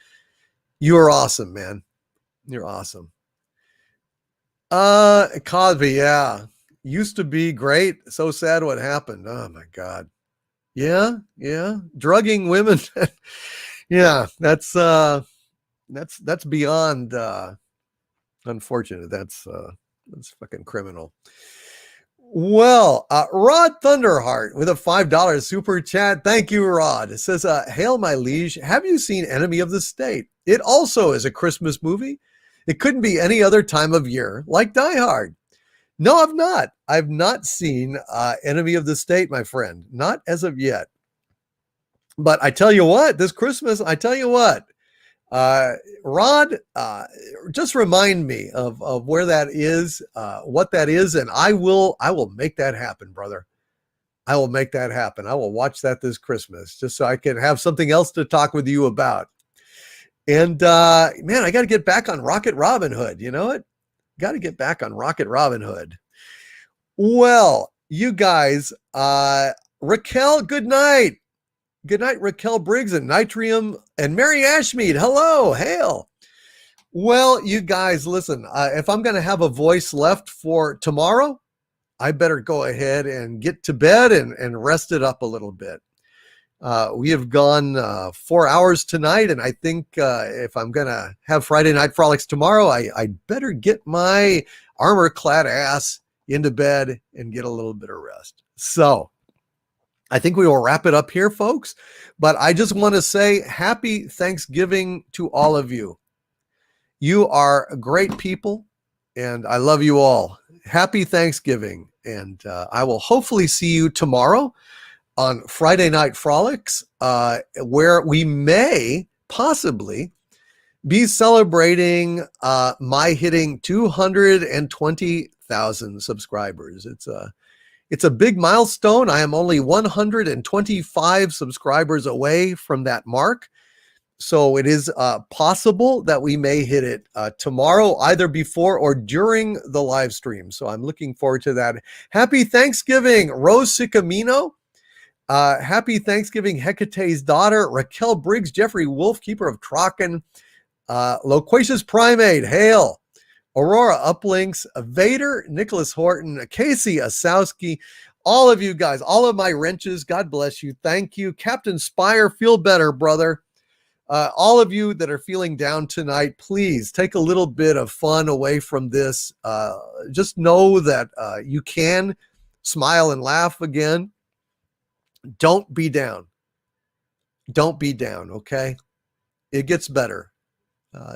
You are awesome, man. You're awesome. Cosby, yeah. Used to be great. So sad what happened. Oh my God. Yeah. Drugging women. Yeah, that's beyond unfortunate. That's fucking criminal. Well, Rod Thunderheart with a $5 super chat. Thank you, Rod. It says, hail my liege. Have you seen Enemy of the State? It also is a Christmas movie. It couldn't be any other time of year like Die Hard. No, I've not. I've not seen Enemy of the State, my friend. Not as of yet. But I tell you what, this Christmas, Rod, just remind me of where that is, what that is, and I will make that happen, brother. I will make that happen. I will watch that this Christmas just so I can have something else to talk with you about. And man, I got to get back on Rocket Robin Hood. You know it? Got to get back on Rocket Robin Hood. Well, you guys, Raquel, good night. Good night, Raquel Briggs and Nitrium and Mary Ashmead. Hello, hail. Well, you guys, listen, if I'm going to have a voice left for tomorrow, I better go ahead and get to bed and rest it up a little bit. We have gone 4 hours tonight, and I think if I'm going to have Friday Night Frolics tomorrow, I better get my armor-clad ass into bed and get a little bit of rest. So I think we will wrap it up here, folks. But I just want to say happy Thanksgiving to all of you. You are great people, and I love you all. Happy Thanksgiving. And I will hopefully see you tomorrow on Friday Night Frolics, where we may possibly be celebrating my hitting 220,000 subscribers. It's a big milestone. I am only 125 subscribers away from that mark. So it is possible that we may hit it tomorrow, either before or during the live stream. So I'm looking forward to that. Happy Thanksgiving, Rose Sicamino. Happy Thanksgiving, Hecate's daughter, Raquel Briggs, Jeffrey Wolf, Keeper of Trocken, Loquacious Primate, hail. Aurora Uplinks, Vader, Nicholas Horton, Casey Asowski, all of you guys, all of my wrenches, God bless you. Thank you. Captain Spire, feel better, brother. All of you that are feeling down tonight, please take a little bit of fun away from this. Just know that you can smile and laugh again. Don't be down. Don't be down, okay? It gets better.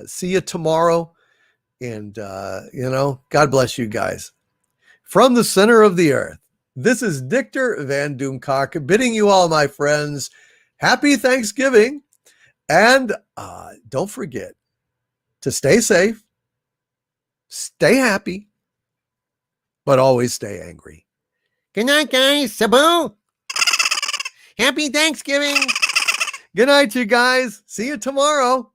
See you tomorrow. And, God bless you guys. From the center of the earth, this is Dictor Van Doomcock bidding you all, my friends, happy Thanksgiving. And don't forget to stay safe, stay happy, but always stay angry. Good night, guys. Sabu. Happy Thanksgiving. Good night, you guys. See you tomorrow.